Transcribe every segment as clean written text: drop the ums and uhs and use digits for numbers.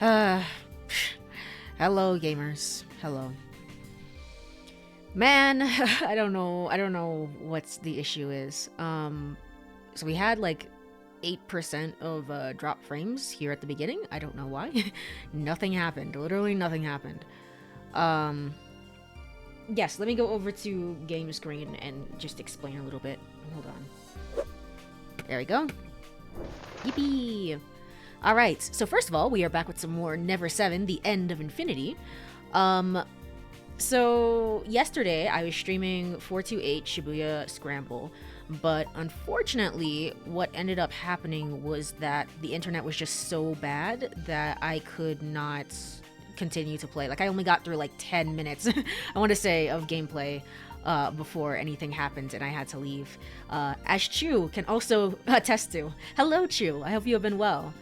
Uh, Hello, gamers. Hello. Man, I don't know. I don't know what's the issue is. So we had like 8% of drop frames here at the beginning. I don't know why. Nothing happened. Literally nothing happened. Um, yes, let me go over to game screen and just explain a little bit. Hold on. There we go. Yippee! Alright, so first of all, we are back with some more Never 7, The End of Infinity. So yesterday I was streaming 428 Shibuya Scramble, but unfortunately what ended up happening was that the internet was just so bad that I could not continue to play. Like, I only got through like 10 minutes, I want to say, of gameplay before anything happened and I had to leave. As Chu can also attest to. Hello, Chu. I hope you have been well.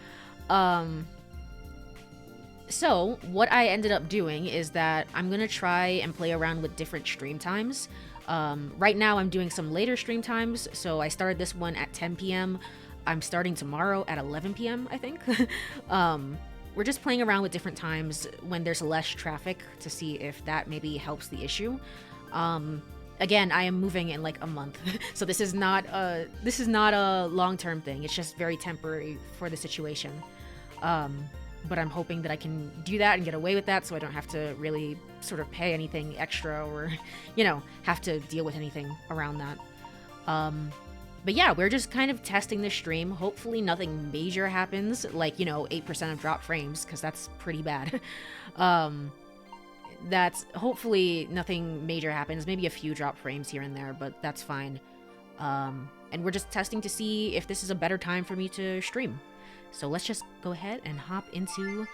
So what I ended up doing is that I'm gonna try and play around with different stream times. Right now I'm doing some later stream times, so I started this one at 10 p.m. I'm starting tomorrow at 11 p.m. I think. We're just playing around with different times when there's less traffic to see if that maybe helps the issue. Again, I am moving in like a month, so this is not a long-term thing. It's just very temporary for the situation. But I'm hoping that I can do that and get away with that, so I don't have to really sort of pay anything extra or, you know, have to deal with anything around that. But yeah, we're just kind of testing the stream. Hopefully nothing major happens, like, you know, 8% of drop frames, because that's pretty bad. That's hopefully nothing major happens, maybe a few drop frames here and there, but that's fine. And we're just testing to see if this is a better time for me to stream. So let's just go ahead and hop into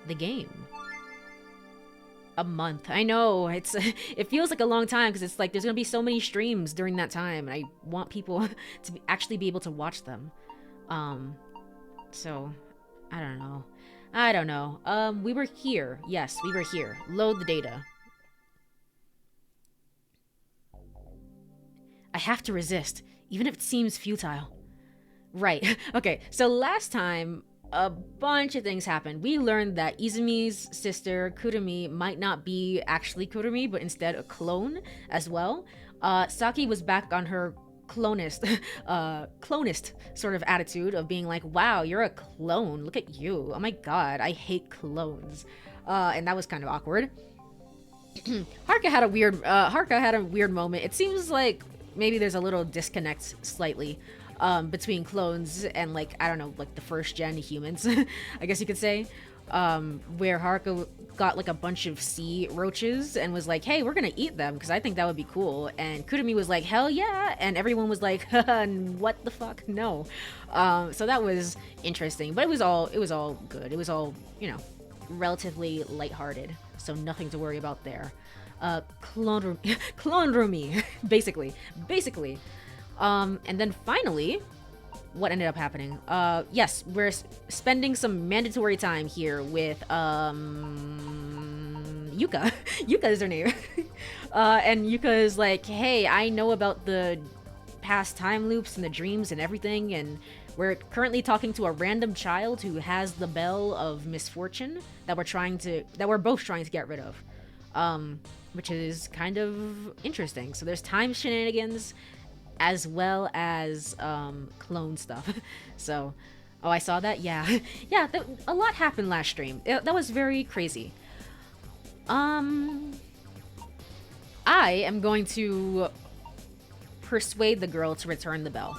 the game. A month. I know, it feels like a long time because it's like there's gonna be so many streams during that time and I want people to actually be able to watch them. So I don't know. We were here. Yes, we were here. Load the data. I have to resist, even if it seems futile. Right. Okay, so last time, a bunch of things happened. We learned that Izumi's sister, Kurumi, might not be actually Kurumi, but instead a clone as well. Saki was back on her clonist sort of attitude of being like, wow, you're a clone. Look at you. Oh my god, I hate clones. And that was kind of awkward. Haruka had a weird moment. It seems like maybe there's a little disconnect slightly. Between clones and, like, I don't know, like the first gen humans, I guess you could say, where Haruka got like a bunch of sea roaches and was like, hey, we're gonna eat them because I think that would be cool, and Kurumi was like, hell yeah, and everyone was like, what the fuck, no. So that was interesting, but it was all good. It was all, you know, relatively lighthearted, so nothing to worry about there. Clone Rumi, basically. And then finally, what ended up hhappening? Yes, we're spending some mandatory time here with, Yuka. Yuka is her name. And Yuka is like, hey, I know about the past time loops and the dreams and everything, and we're currently talking to a random child who has the bell of misfortune that we're both trying to get rid of. Which is kind of interesting. So there's time shenanigans, as well as clone stuff. So, oh, I saw that? Yeah. Yeah, a lot happened last stream. That was very crazy. I am going to persuade the girl to return the bell.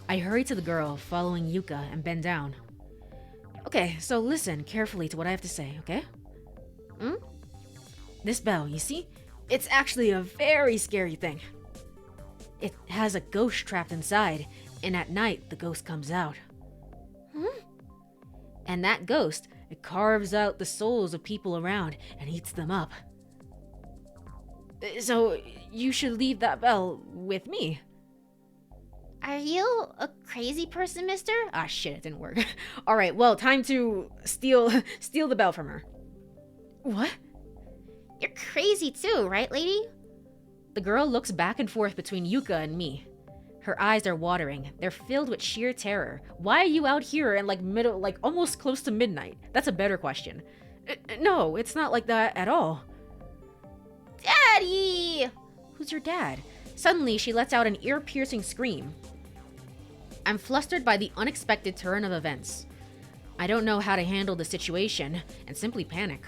I hurry to the girl, following Yuka, and bend down. Okay, so listen carefully to what I have to say, okay? This bell, you see? It's actually a very scary thing. It has a ghost trapped inside, and at night, the ghost comes out. And that ghost, it carves out the souls of people around and eats them up. So, you should leave that bell with me. Are you a crazy person, mister? Ah, shit, it didn't work. Alright, well, time to steal the bell from her. What? You're crazy too, right, lady? The girl looks back and forth between Yuka and me. Her eyes are watering. They're filled with sheer terror. Why are you out here in almost close to midnight? That's a better question. No, it's not like that at all. Daddy! Who's your dad? Suddenly, she lets out an ear-piercing scream. I'm flustered by the unexpected turn of events. I don't know how to handle the situation and simply panic.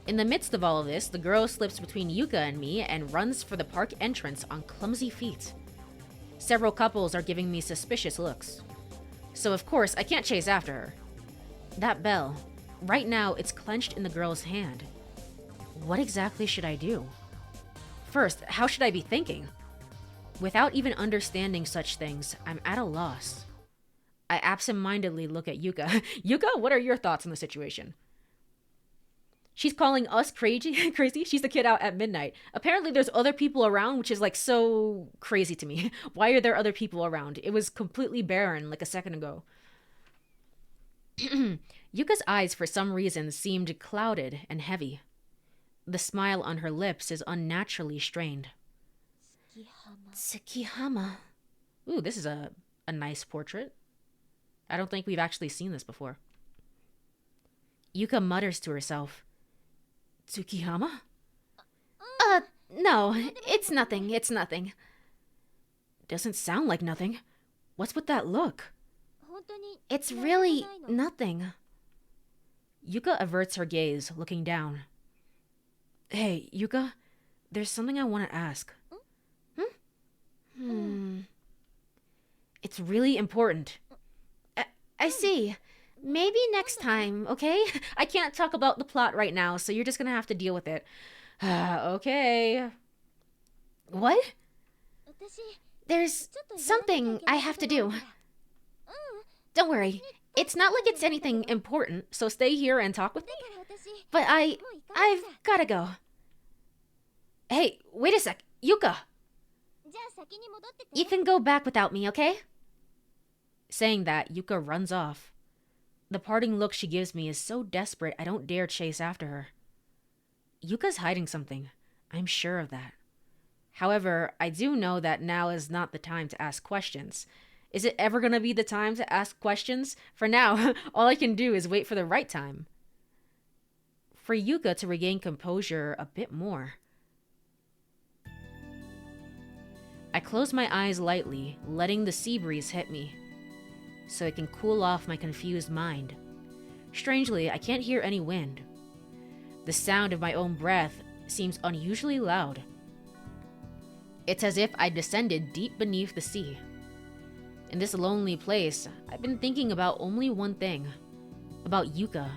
In the midst of all of this, the girl slips between Yuka and me and runs for the park entrance on clumsy feet. Several couples are giving me suspicious looks. So of course, I can't chase after her. That bell, right now it's clenched in the girl's hand. What exactly should I do? First, how should I be thinking? Without even understanding such things, I'm at a loss. I absentmindedly look at Yuka. Yuka, what are your thoughts on the situation? She's calling us crazy. She's the kid out at midnight. Apparently there's other people around, which is so crazy to me. Why are there other people around? It was completely barren like a second ago. Yuka's eyes for some reason seemed clouded and heavy. The smile on her lips is unnaturally strained. Tsukihama. Ooh, this is a nice portrait. I don't think we've actually seen this before. Yuka mutters to herself. Tsukihama? No, it's nothing. Doesn't sound like nothing. What's with that look? It's really nothing. Yuka averts her gaze, looking down. Hey, Yuka, there's something I want to ask. It's really important. I see. Maybe next time, okay? I can't talk about the plot right now, so you're just gonna have to deal with it. Okay. What? There's something I have to do. Don't worry. It's not like it's anything important, so stay here and talk with me. But I've gotta go. Hey, wait a sec. Yuka! You can go back without me, okay? Saying that, Yuka runs off. The parting look she gives me is so desperate I don't dare chase after her. Yuka's hiding something. I'm sure of that. However, I do know that now is not the time to ask questions. Is it ever gonna be the time to ask questions? For now, all I can do is wait for the right time. For Yuka to regain composure a bit more. I close my eyes lightly, letting the sea breeze hit me, so it can cool off my confused mind. Strangely, I can't hear any wind. The sound of my own breath seems unusually loud. It's as if I descended deep beneath the sea. In this lonely place, I've been thinking about only one thing. About Yuka.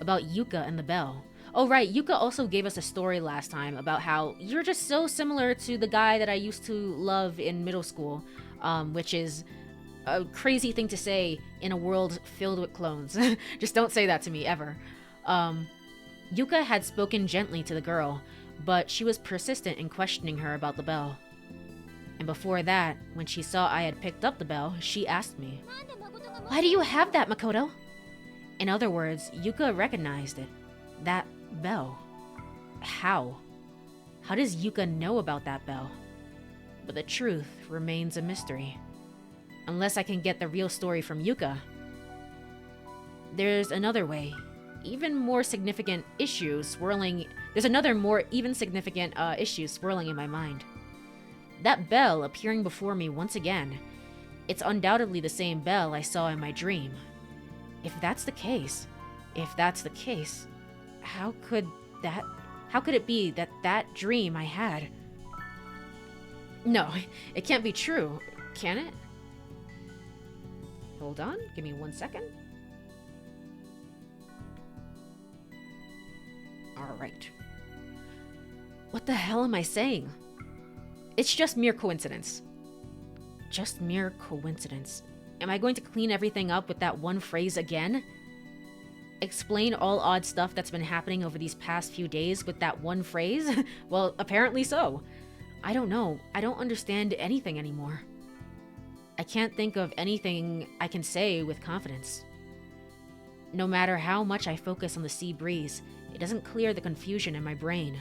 About Yuka and the bell. Oh right, Yuka also gave us a story last time about how you're just so similar to the guy that I used to love in middle school, which is a crazy thing to say in a world filled with clones. Just don't say that to me, ever. Yuka had spoken gently to the girl, but she was persistent in questioning her about the bell. And before that, when she saw I had picked up the bell, she asked me, "Why do you have that, Makoto?" In other words, Yuka recognized it. That bell. How? How does Yuka know about that bell? But the truth remains a mystery. Unless I can get the real story from Yuka. There's another way. Even more significant issue swirling... There's another more even significant issue swirling in my mind. That bell appearing before me once again. It's undoubtedly the same bell I saw in my dream. If that's the case, how could it be that that dream I had... No, it can't be true, can it? Hold on, give me 1 second. Alright. What the hell am I saying? It's just mere coincidence. Just mere coincidence. Am I going to clean everything up with that one phrase again? Explain all odd stuff that's been happening over these past few days with that one phrase? Well, apparently so. I don't know. I don't understand anything anymore. I can't think of anything I can say with confidence. No matter how much I focus on the sea breeze, it doesn't clear the confusion in my brain.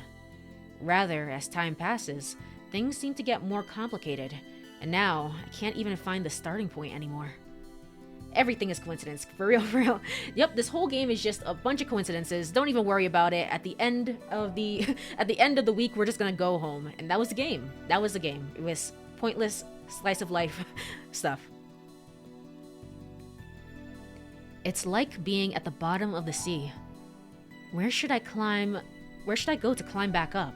Rather, as time passes, things seem to get more complicated, And now, I can't even find the starting point anymore. Everything is coincidence. For real, for real. Yep, this whole game is just a bunch of coincidences. Don't even worry about it. At the end of the at the end of the week, we're just gonna go home. And that was the game. That was the game. It was pointless slice of life stuff. It's like being at the bottom of the sea. Where should I climb? Where should I go to climb back up?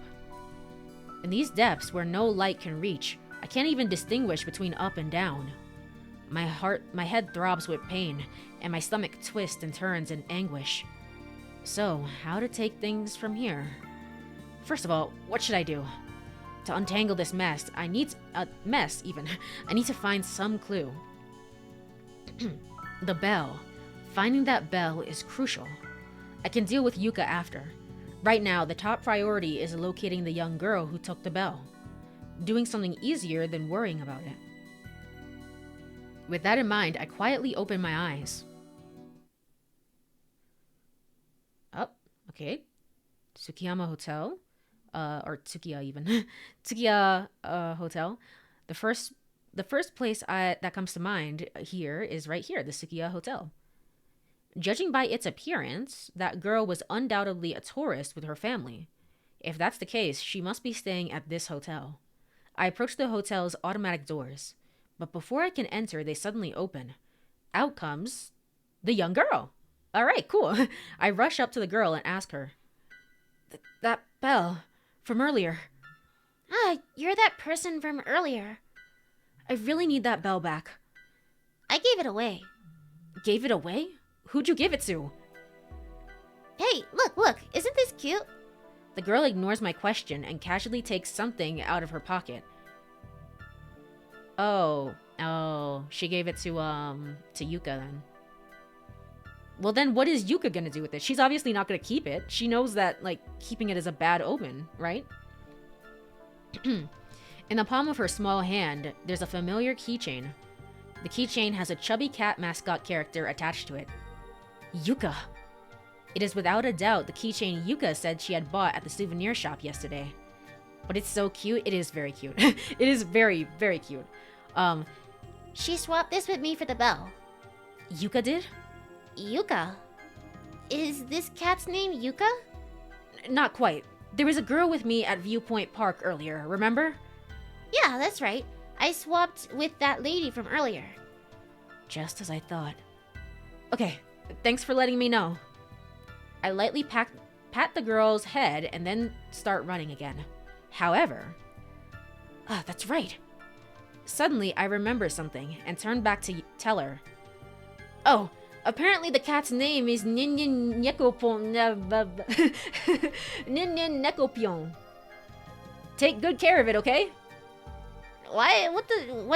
In these depths where no light can reach, I can't even distinguish between up and down. My head throbs with pain, and my stomach twists and turns in anguish. So, how to take things from here? First of all, what should I do? To untangle this mess, I need to find some clue. The bell. Finding that bell is crucial. I can deal with Yuka after. Right now, the top priority is locating the young girl who took the bell. Doing something easier than worrying about it. With that in mind, I quietly open my eyes. Oh, okay. Tsukiyama Hotel. Or Tsukiya even. Tsukiya Hotel. The first place that comes to mind here is right here, the Tsukiya Hotel. Judging by its appearance, that girl was undoubtedly a tourist with her family. If that's the case, she must be staying at this hotel. I approach the hotel's automatic doors, but before I can enter, they suddenly open. Out comes the young girl. All right, cool. I rush up to the girl and ask her, That bell from earlier. Ah, you're that person from earlier. I really need that bell back. I gave it away. Gave it away? Who'd you give it to? Hey, look, isn't this cute? The girl ignores my question and casually takes something out of her pocket. Oh, she gave it to Yuka then. Well then, what is Yuka gonna do with it? She's obviously not gonna keep it. She knows that, like, keeping it is a bad omen, right? In the palm of her small hand, there's a familiar keychain. The keychain has a chubby cat mascot character attached to it. Yuka. It is without a doubt the keychain Yuka said she had bought at the souvenir shop yesterday. But it's so cute. It is very cute. It is very, very cute. She swapped this with me for the bell. Yuka did? Yuka? Is this cat's name Yuka? Not quite. There was a girl with me at Viewpoint Park earlier, remember? Yeah, that's right. I swapped with that lady from earlier. Just as I thought. Okay, thanks for letting me know. I lightly pat the girl's head and then start running again. However... that's right. Suddenly, I remember something and turn back to tell her. Oh, apparently the cat's name is Ninyin Nekopion. Take good care of it, okay? Why? What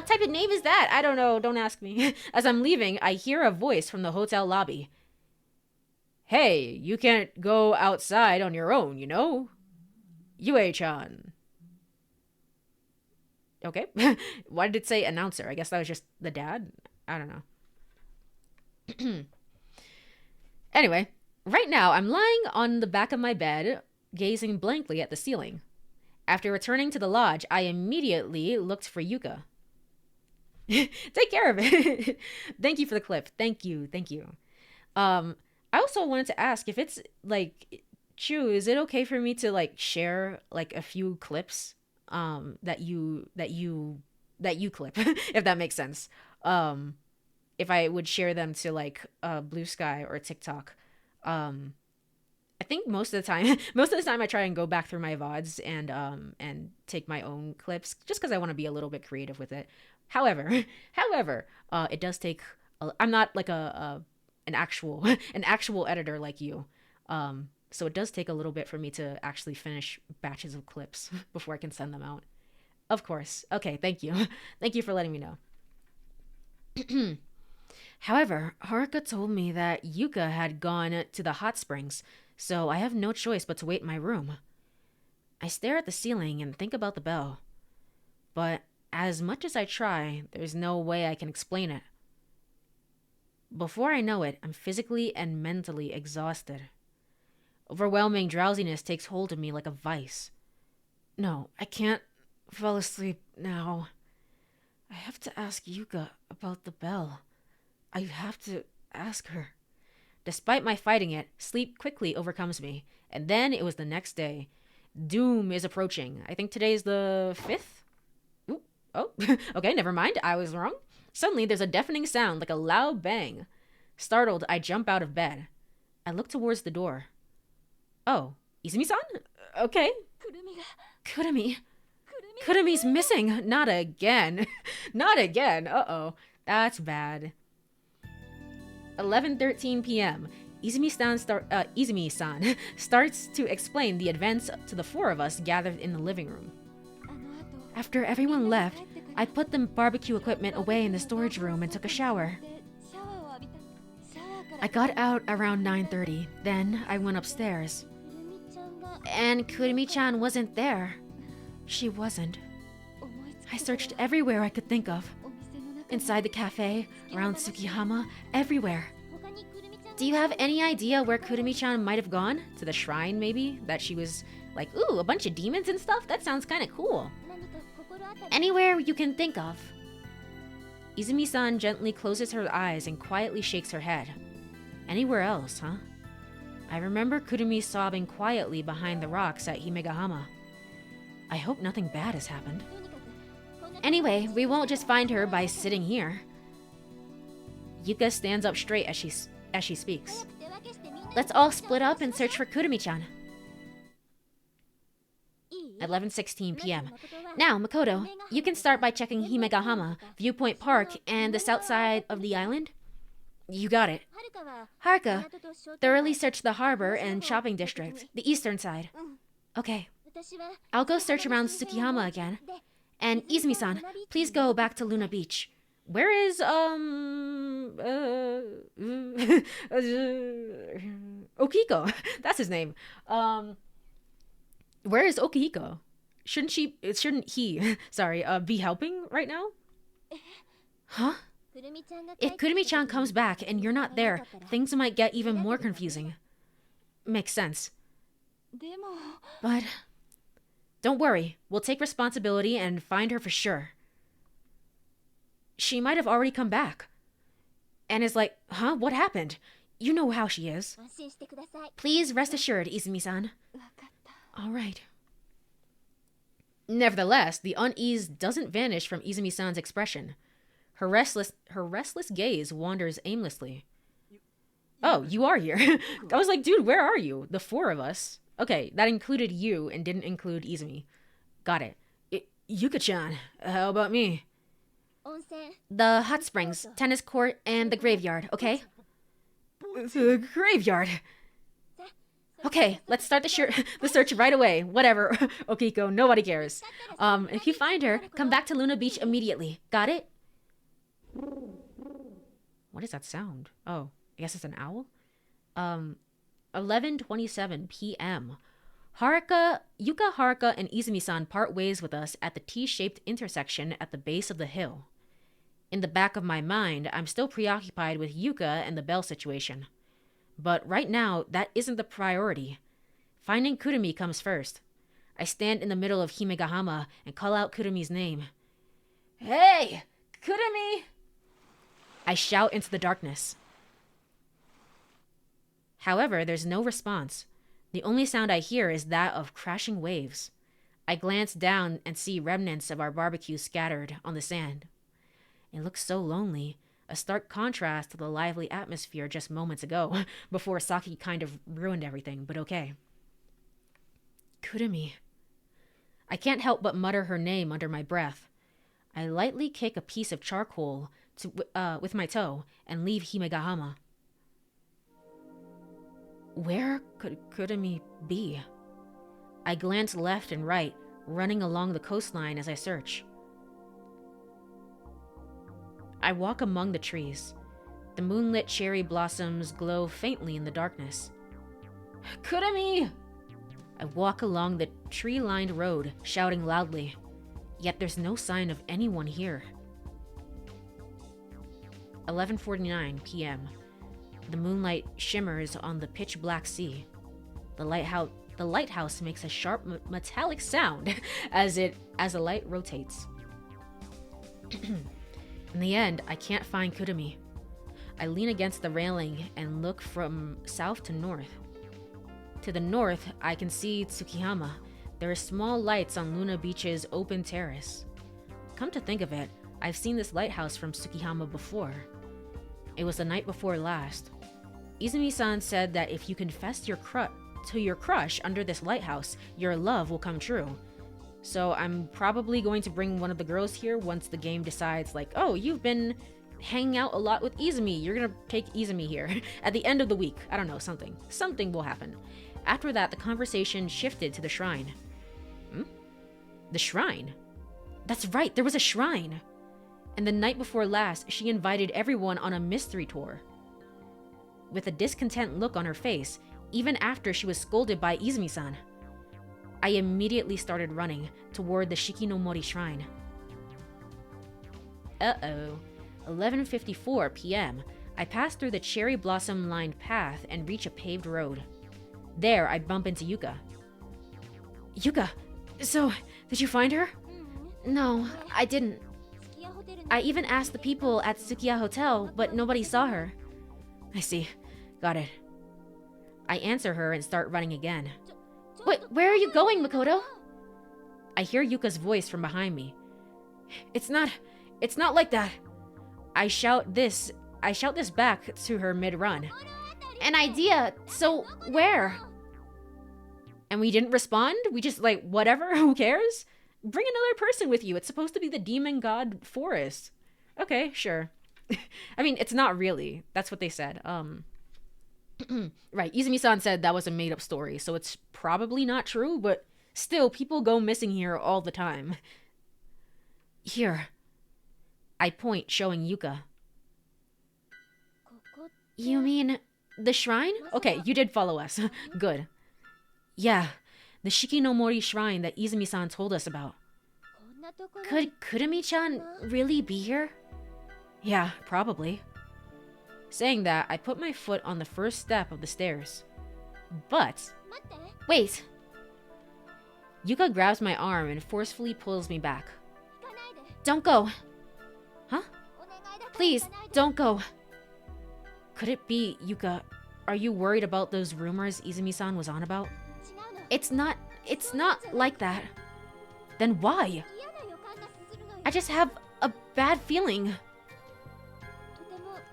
type of name is that? I don't know, don't ask me. As I'm leaving, I hear a voice from the hotel lobby. Hey, you can't go outside on your own, you know? Yue-chan. Okay. Why did it say announcer? I guess that was just the dad? I don't know. Anyway, right now I'm lying on the back of my bed, gazing blankly at the ceiling. After returning to the lodge, I immediately looked for Yuka. Take care of it. Thank you for the clip. Thank you. I also wanted to ask if it's like, Chu, is it okay for me to like share like a few clips that you clip, if that makes sense? If I would share them to like Blue Sky or TikTok. I think most of the time I try and go back through my VODs and take my own clips just because I want to be a little bit creative with it. However, it does take. I'm not like an actual editor like you, so it does take a little bit for me to actually finish batches of clips before I can send them out. Of course. Okay, thank you. Thank you for letting me know. However, Haruka told me that Yuka had gone to the hot springs, so I have no choice but to wait in my room. I stare at the ceiling and think about the bell. But as much as I try, there's no way I can explain it. Before I know it, I'm physically and mentally exhausted. Overwhelming drowsiness takes hold of me like a vice. No, I can't fall asleep now. I have to ask Yuka about the bell. I have to ask her. Despite my fighting it, sleep quickly overcomes me. And then it was the next day. Doom is approaching. I think today's the 5th? Ooh, oh, okay, never mind. I was wrong. Suddenly, there's a deafening sound like a loud bang. Startled, I jump out of bed. I look towards the door. Oh, Izumi-san? Okay. Kurumi. Kurumi's missing. Not again. Not again. Uh-oh. That's bad. 11:13 p.m. Izumi-san starts to explain the events to the four of us gathered in the living room. After everyone left, I put the barbecue equipment away in the storage room and took a shower. I got out around 9:30. Then I went upstairs. And Kurumi-chan wasn't there. She wasn't. I searched everywhere I could think of. Inside the cafe, around Tsukihama, everywhere. Do you have any idea where Kurumi-chan might have gone? To the shrine, maybe? That she was like, ooh, a bunch of demons and stuff? That sounds kind of cool. Anywhere you can think of. Izumi-san gently closes her eyes and quietly shakes her head. Anywhere else, huh? I remember Kurumi sobbing quietly behind the rocks at Himegahama. I hope nothing bad has happened. Anyway, we won't just find her by sitting here. Yuka stands up straight as she speaks. Let's all split up and search for Kurumi-chan. 11:16 p.m. Now, Makoto, you can start by checking Himegahama, Viewpoint Park, and the south side of the island. You got it. Haruka, thoroughly search the harbor and shopping district, the eastern side. Okay. I'll go search around Tsukihama again. And Izumi-san, please go back to Luna Beach. Where is, Okiko? That's his name. Where is Okiko? Shouldn't he, be helping right now? Huh? If Kurumi-chan comes back and you're not there, things might get even more confusing. Makes sense. But don't worry, we'll take responsibility and find her for sure. She might have already come back. And is like, huh? What happened? You know how she is. Please rest assured, Izumi-san. All right. Nevertheless, the unease doesn't vanish from Izumi-san's expression. Her restless gaze wanders aimlessly. Oh, you are here. I was like, dude, where are you? The four of us. Okay, that included you and didn't include Izumi. Got it. Yuka-chan, how about me? The hot springs, tennis court, and the graveyard, okay? The graveyard. Okay, let's start the search right away. Whatever, Okiko, nobody cares. If you find her, come back to Luna Beach immediately. Got it? What is that sound? Oh, I guess it's an owl? 11:27 p.m. Yuka, Haruka, and Izumi-san part ways with us at the T-shaped intersection at the base of the hill. In the back of my mind, I'm still preoccupied with Yuka and the bell situation. But right now, that isn't the priority. Finding Kurumi comes first. I stand in the middle of Himegahama and call out Kurumi's name. Hey! Kurumi! I shout into the darkness. However, there's no response. The only sound I hear is that of crashing waves. I glance down and see remnants of our barbecue scattered on the sand. It looks so lonely, a stark contrast to the lively atmosphere just moments ago, before Saki kind of ruined everything, but okay. Kurumi. I can't help but mutter her name under my breath. I lightly kick a piece of charcoal with my toe and leave Himegahama. Where could Kurumi be? I glance left and right, running along the coastline as I search. I walk among the trees. The moonlit cherry blossoms glow faintly in the darkness. Kurumi! I walk along the tree-lined road, shouting loudly. Yet there's no sign of anyone here. 11:49 p.m. The moonlight shimmers on the pitch-black sea. The lighthouse makes a sharp metallic sound as the light rotates. In the end, I can't find Kurumi. I lean against the railing and look from south to north. To the north, I can see Tsukihama. There are small lights on Luna Beach's open terrace. Come to think of it, I've seen this lighthouse from Tsukihama before. It was the night before last. Izumi-san said that if you confess to your crush under this lighthouse, your love will come true. So I'm probably going to bring one of the girls here once the game decides, like, oh, you've been hanging out a lot with Izumi. You're gonna take Izumi here. At the end of the week. I don't know, something. Something will happen. After that, the conversation shifted to the shrine. The shrine? That's right, there was a shrine. And the night before last, she invited everyone on a mystery tour. With a discontent look on her face, even after she was scolded by Izumi-san. I immediately started running toward the Shikinomori shrine. Uh-oh. 11:54 p.m. I pass through the cherry blossom-lined path and reach a paved road. There, I bump into Yuka. Yuka, so, did you find her? No, I didn't. I even asked the people at Tsukiya Hotel, but nobody saw her. I see. Got it. I answer her and start running again. Wait, where are you going, Makoto? I hear Yuka's voice from behind me. It's not like that. I shout this back to her mid-run. An idea. So, where? And we didn't respond? We just whatever, who cares? Bring another person with you. It's supposed to be the demon god forest. Okay, sure. I mean, it's not really. That's what they said. Right, Izumi-san said that was a made-up story, so it's probably not true, but still, people go missing here all the time. Here. I point, showing Yuka. You mean the shrine? Okay, you did follow us. Good. Yeah, the Shikinomori shrine that Izumi-san told us about. Could Kurumi-chan really be here? Yeah, probably. Saying that, I put my foot on the first step of the stairs. But... Wait! Yuka grabs my arm and forcefully pulls me back. Don't go! Huh? Please, don't go! Could it be, Yuka, are you worried about those rumors Izumi-san was on about? It's not like that. Then why? I just have a bad feeling.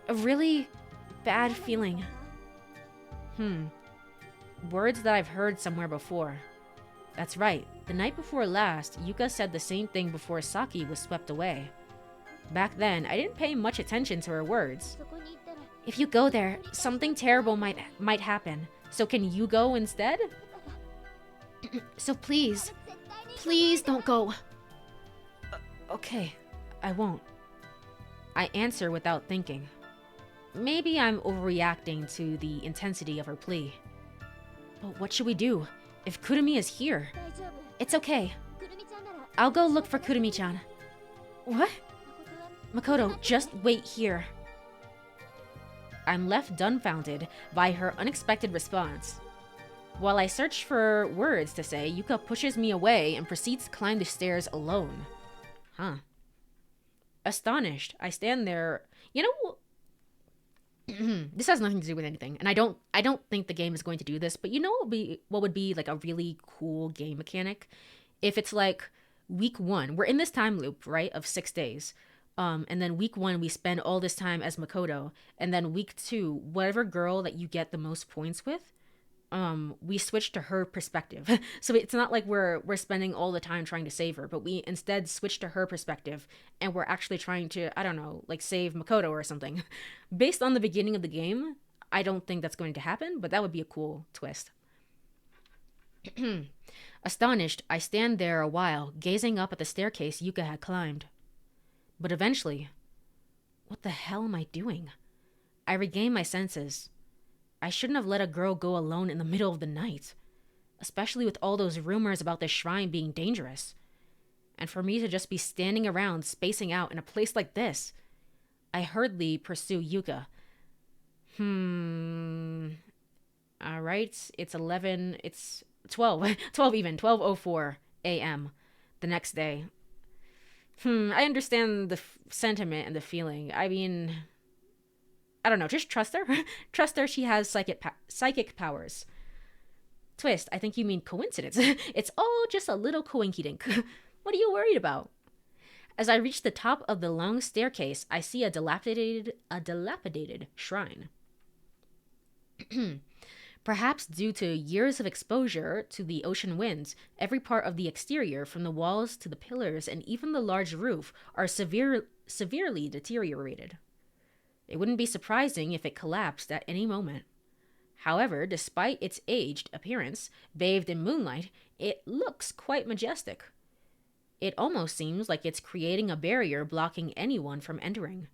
A really bad feeling. Words that I've heard somewhere before. That's right. The night before last, Yuka said the same thing before Saki was swept away. Back then, I didn't pay much attention to her words. If you go there, something terrible might happen. So can you go instead? So please don't go. Okay, I won't. I answer without thinking. Maybe I'm overreacting to the intensity of her plea. But what should we do if Kurumi is here? It's okay. I'll go look for Kurumi-chan. What? Makoto, just wait here. I'm left dumbfounded by her unexpected response. While I search for words to say, Yuka pushes me away and proceeds to climb the stairs alone. Huh. Astonished, I stand there. You know, this has nothing to do with anything, and I don't think the game is going to do this, but you know what would be like a really cool game mechanic? If it's like week 1, we're in this time loop, right, of 6 days. And then week 1, we spend all this time as Makoto, and then week 2, whatever girl that you get the most points with, we switch to her perspective. So it's not like we're spending all the time trying to save her, but we instead switch to her perspective, and we're actually trying to, I don't know, like save Makoto or something. Based on the beginning of the game, I don't think that's going to happen, but that would be a cool twist. Astonished, I stand there a while, gazing up at the staircase Yuka had climbed. But eventually, what the hell am I doing? I regain my senses. I shouldn't have let a girl go alone in the middle of the night, especially with all those rumors about the shrine being dangerous. And for me to just be standing around, spacing out in a place like this. I hurriedly pursue Yuka. Alright, it's 12 even, 12:04 a.m. the next day. I understand the sentiment and the feeling. I mean, I don't know. Just trust her. Trust her. She has psychic powers. Twist. I think you mean coincidence. It's all just a little coinkydink. What are you worried about? As I reach the top of the long staircase, I see a dilapidated shrine. Perhaps due to years of exposure to the ocean winds, every part of the exterior, from the walls to the pillars and even the large roof, are severely deteriorated. It wouldn't be surprising if it collapsed at any moment. However, despite its aged appearance, bathed in moonlight, it looks quite majestic. It almost seems like it's creating a barrier blocking anyone from entering.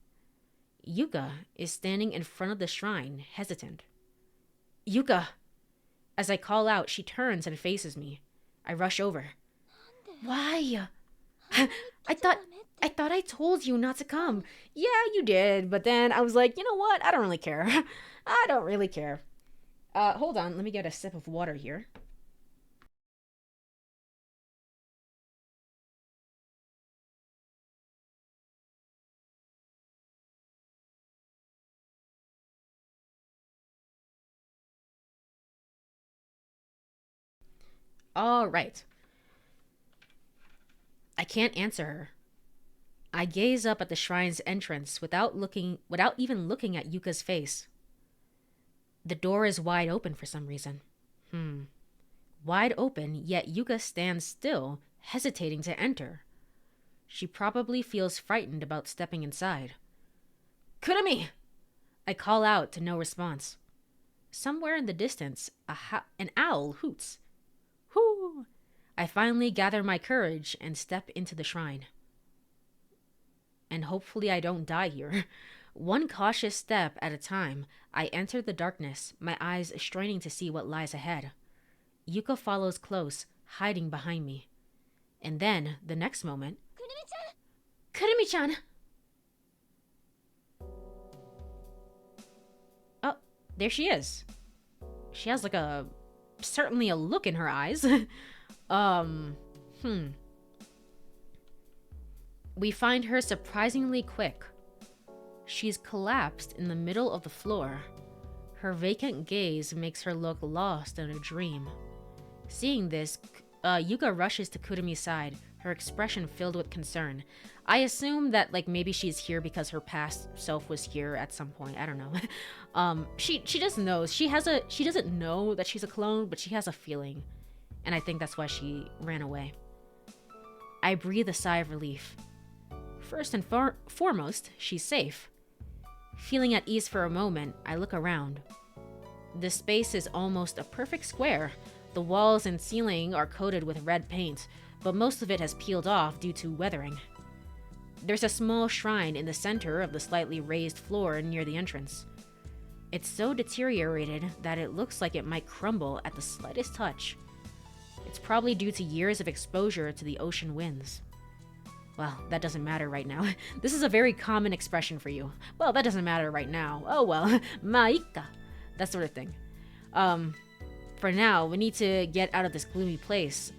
Yuka is standing in front of the shrine, hesitant. Yuka! As I call out, she turns and faces me. I rush over. Why? I thought I told you not to come. Yeah, you did, but then I was like, you know what? I don't really care. I don't really care. Hold on, let me get a sip of water here. All right. I can't answer her. I gaze up at the shrine's entrance without even looking at Yuka's face. The door is wide open for some reason. Wide open, yet Yuka stands still, hesitating to enter. She probably feels frightened about stepping inside. Kurumi! I call out to no response. Somewhere in the distance, an owl hoots. Whoo! I finally gather my courage and step into the shrine. And hopefully I don't die here. One cautious step at a time, I enter the darkness, my eyes straining to see what lies ahead. Yuka follows close, hiding behind me. And then, the next moment... Kurumi-chan! Oh, there she is. She has certainly a look in her eyes. We find her surprisingly quick. She's collapsed in the middle of the floor. Her vacant gaze makes her look lost in a dream. Seeing this, Yuka rushes to Kurumi's side, her expression filled with concern. I assume that maybe she's here because her past self was here at some point. I don't know. She just knows. She doesn't know that she's a clone, but she has a feeling. And I think that's why she ran away. I breathe a sigh of relief. First and foremost, she's safe. Feeling at ease for a moment, I look around. The space is almost a perfect square. The walls and ceiling are coated with red paint, but most of it has peeled off due to weathering. There's a small shrine in the center of the slightly raised floor near the entrance. It's so deteriorated that it looks like it might crumble at the slightest touch. It's probably due to years of exposure to the ocean winds. Well, that doesn't matter right now. This is a very common expression for you. Well, that doesn't matter right now. Oh well, maika. That sort of thing. For now, we need to get out of this gloomy place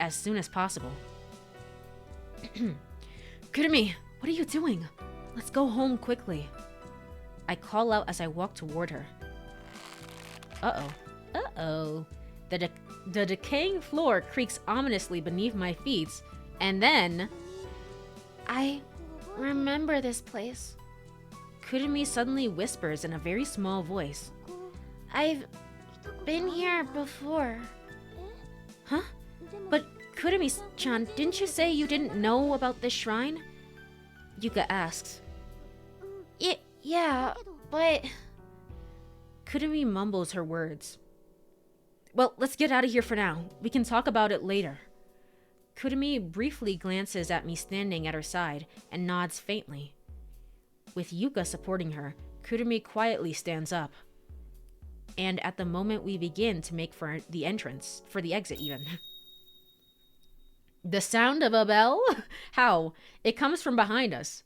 as soon as possible. Kurumi, what are you doing? Let's go home quickly. I call out as I walk toward her. Uh-oh. The decaying floor creaks ominously beneath my feet, and then... I remember this place. Kurumi suddenly whispers in a very small voice. I've been here before. Huh? But Kurumi-chan, didn't you say you didn't know about this shrine? Yuka asks. Yeah, but... Kurumi mumbles her words. Well, let's get out of here for now. We can talk about it later. Kurumi briefly glances at me standing at her side and nods faintly. With Yuka supporting her, Kurumi quietly stands up. And at the moment we begin to make for the exit even. The sound of a bell? How? It comes from behind us.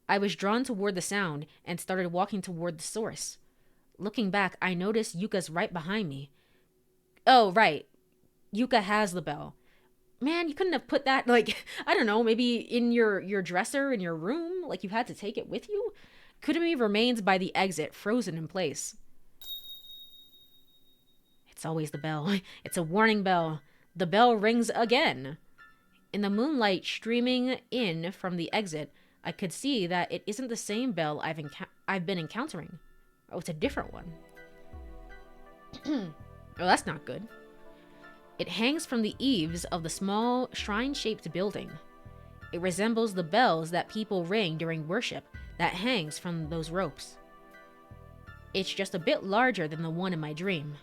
I was drawn toward the sound and started walking toward the source. Looking back, I noticed Yuka's right behind me. Oh, right. Yuka has the bell. Man, you couldn't have put that, like, I don't know, maybe in your dresser in your room, like you had to take it with you? Kurumi remains by the exit, frozen in place. It's always the bell. It's a warning bell. The bell rings again. In the moonlight streaming in from the exit, I could see that it isn't the same bell I've been encountering. Oh, it's a different one. Oh, that's not good. It hangs from the eaves of the small shrine-shaped building. It resembles the bells that people ring during worship that hangs from those ropes. It's just a bit larger than the one in my dream.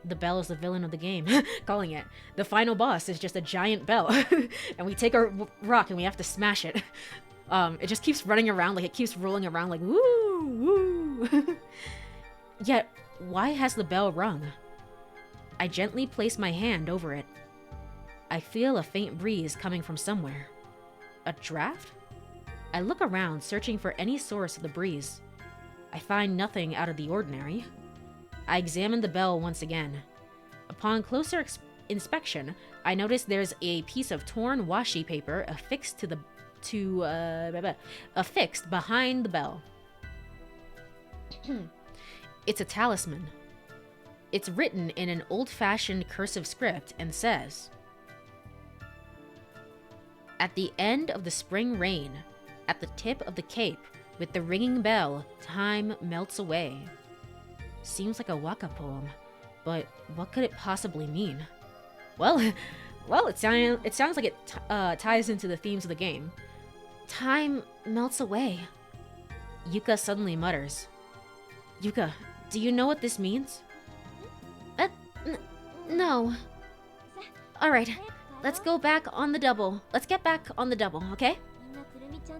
The bell is the villain of the game, calling it. The final boss is just a giant bell, and we take a rock and we have to smash it. It just keeps running around, like it keeps rolling around like woo, woo. Yet, why has the bell rung? I gently place my hand over it. I feel a faint breeze coming from somewhere. A draft? I look around, searching for any source of the breeze. I find nothing out of the ordinary. I examine the bell once again. Upon closer inspection, I notice there's a piece of torn washi paper affixed affixed behind the bell. It's a talisman. It's written in an old-fashioned cursive script and says, "At the end of the spring rain, at the tip of the cape, with the ringing bell, time melts away." Seems like a waka poem, but what could it possibly mean? Well, it sounds like it ties into the themes of the game. Time melts away. Yuka suddenly mutters. Yuka, do you know what this means? No. Alright, let's go back on the double. Let's get back on the double, okay?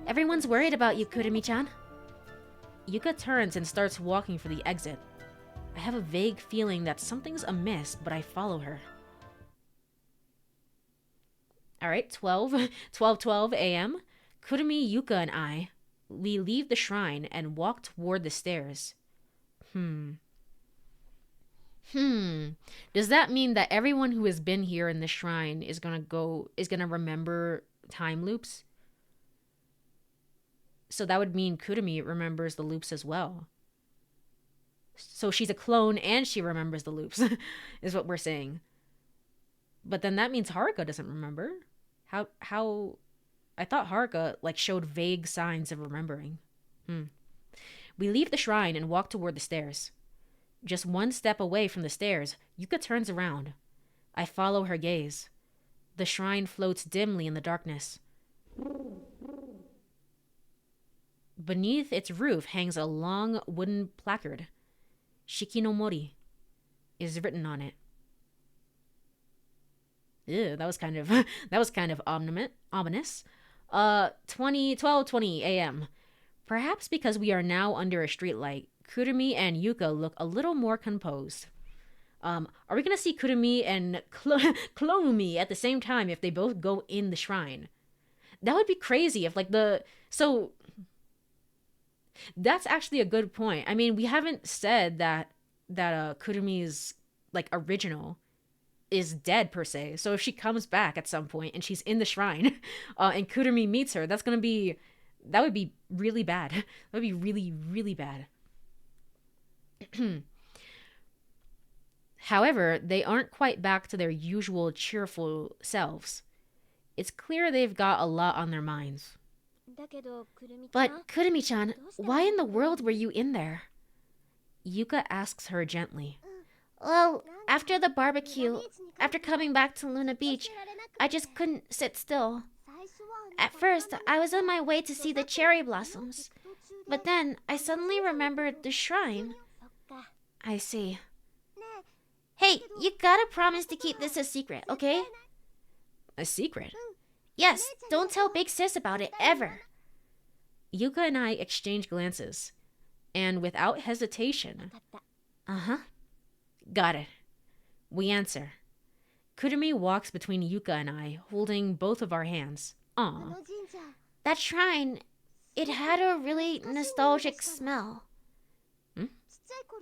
Everyone's worried about you, Kurumi-chan. Yuka turns and starts walking for the exit. I have a vague feeling that something's amiss, but I follow her. Alright, 12 a.m. Kurumi, Yuka, and I, we leave the shrine and walk toward the stairs. Does that mean that everyone who has been here in the shrine is gonna remember time loops? So that would mean Kurumi remembers the loops as well. So she's a clone and she remembers the loops, is what we're saying. But then that means Haruka doesn't remember. How? I thought Haruka showed vague signs of remembering. We leave the shrine and walk toward the stairs. Just one step away from the stairs, Yuka turns around. I follow her gaze. The shrine floats dimly in the darkness. Beneath its roof hangs a long wooden placard. Shiki no Mori is written on it. Ew, that was kind of ominous. 12:20 a.m. Perhaps because we are now under a streetlight, Kurumi and Yuka look a little more composed. Are we gonna see Kurumi and Clonumi at the same time if they both go in the shrine? That would be crazy if so. That's actually a good point. I mean, we haven't said that Kurumi's original is dead per se. So if she comes back at some point and she's in the shrine, and Kurumi meets her, that would be really bad. That would be really, really bad. However, they aren't quite back to their usual cheerful selves. It's clear they've got a lot on their minds. But Kurumi-chan, why in the world were you in there? Yuka asks her gently. Well, after the barbecue, after coming back to Luna Beach, I just couldn't sit still. At first, I was on my way to see the cherry blossoms. But then, I suddenly remembered the shrine. I see. Hey, you gotta promise to keep this a secret, okay? A secret? Yes, don't tell Big Sis about it, ever. Yuka and I exchange glances, and without hesitation, got it. We answer. Kurumi walks between Yuka and I, holding both of our hands. Aw. That shrine, it had a really nostalgic smell.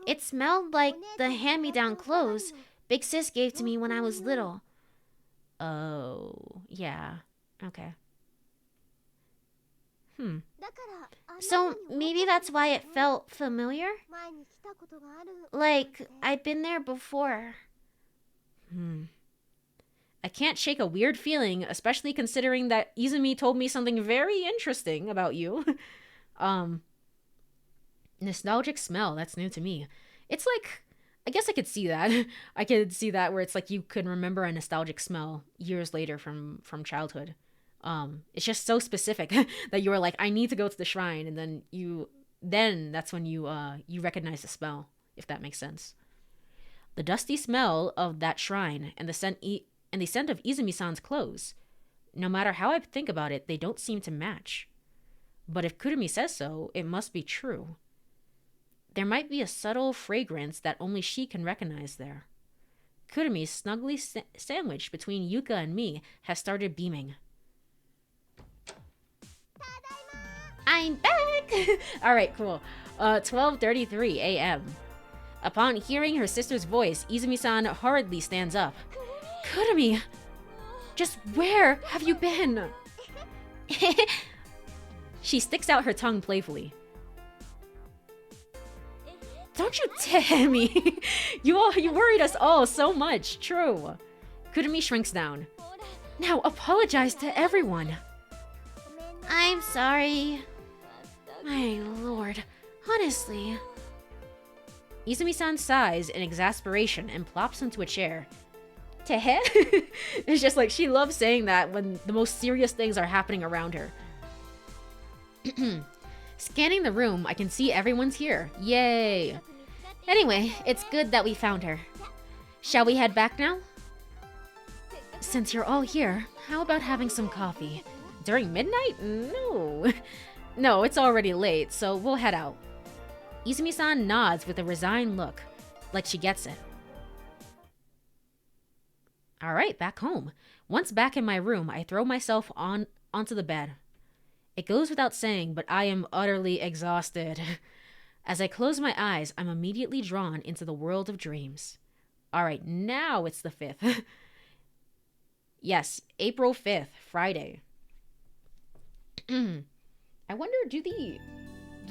It smelled like the hand-me-down clothes Big Sis gave to me when I was little. Oh, yeah. Okay. So maybe that's why it felt familiar? Like I'd been there before. I can't shake a weird feeling, especially considering that Izumi told me something very interesting about you. Nostalgic smell, that's new to me. It's like, I guess I could see that. I could see that where it's like you could remember a nostalgic smell years later from childhood. It's just so specific that you were like, I need to go to the shrine, and then that's when you recognize the smell, if that makes sense. The dusty smell of that shrine and the scent of Izumi-san's clothes. No matter how I think about it, they don't seem to match. But if Kurumi says so, it must be true. There might be a subtle fragrance that only she can recognize there. Kurumi, snugly sandwiched between Yuka and me, has started beaming. I'm back! Alright, cool. 12:33 a.m. Upon hearing her sister's voice, Izumi-san hurriedly stands up. Kurumi! Just where have you been? She sticks out her tongue playfully. Don't you tell me! You worried us all so much, true. Kurumi shrinks down. Now apologize to everyone. I'm sorry. My lord, honestly. Izumi-san sighs in exasperation and plops into a chair. Tehe? It's just like she loves saying that when the most serious things are happening around her. Scanning the room, I can see everyone's here. Yay! Anyway, it's good that we found her. Shall we head back now? Since you're all here, how about having some coffee? During midnight? No. No, it's already late, so we'll head out. Izumi-san nods with a resigned look, like she gets it. Alright, back home. Once back in my room, I throw myself onto the bed. It goes without saying, but I am utterly exhausted. As I close my eyes, I'm immediately drawn into the world of dreams. Alright, now it's the 5th. Yes, April 5th, Friday. I wonder, do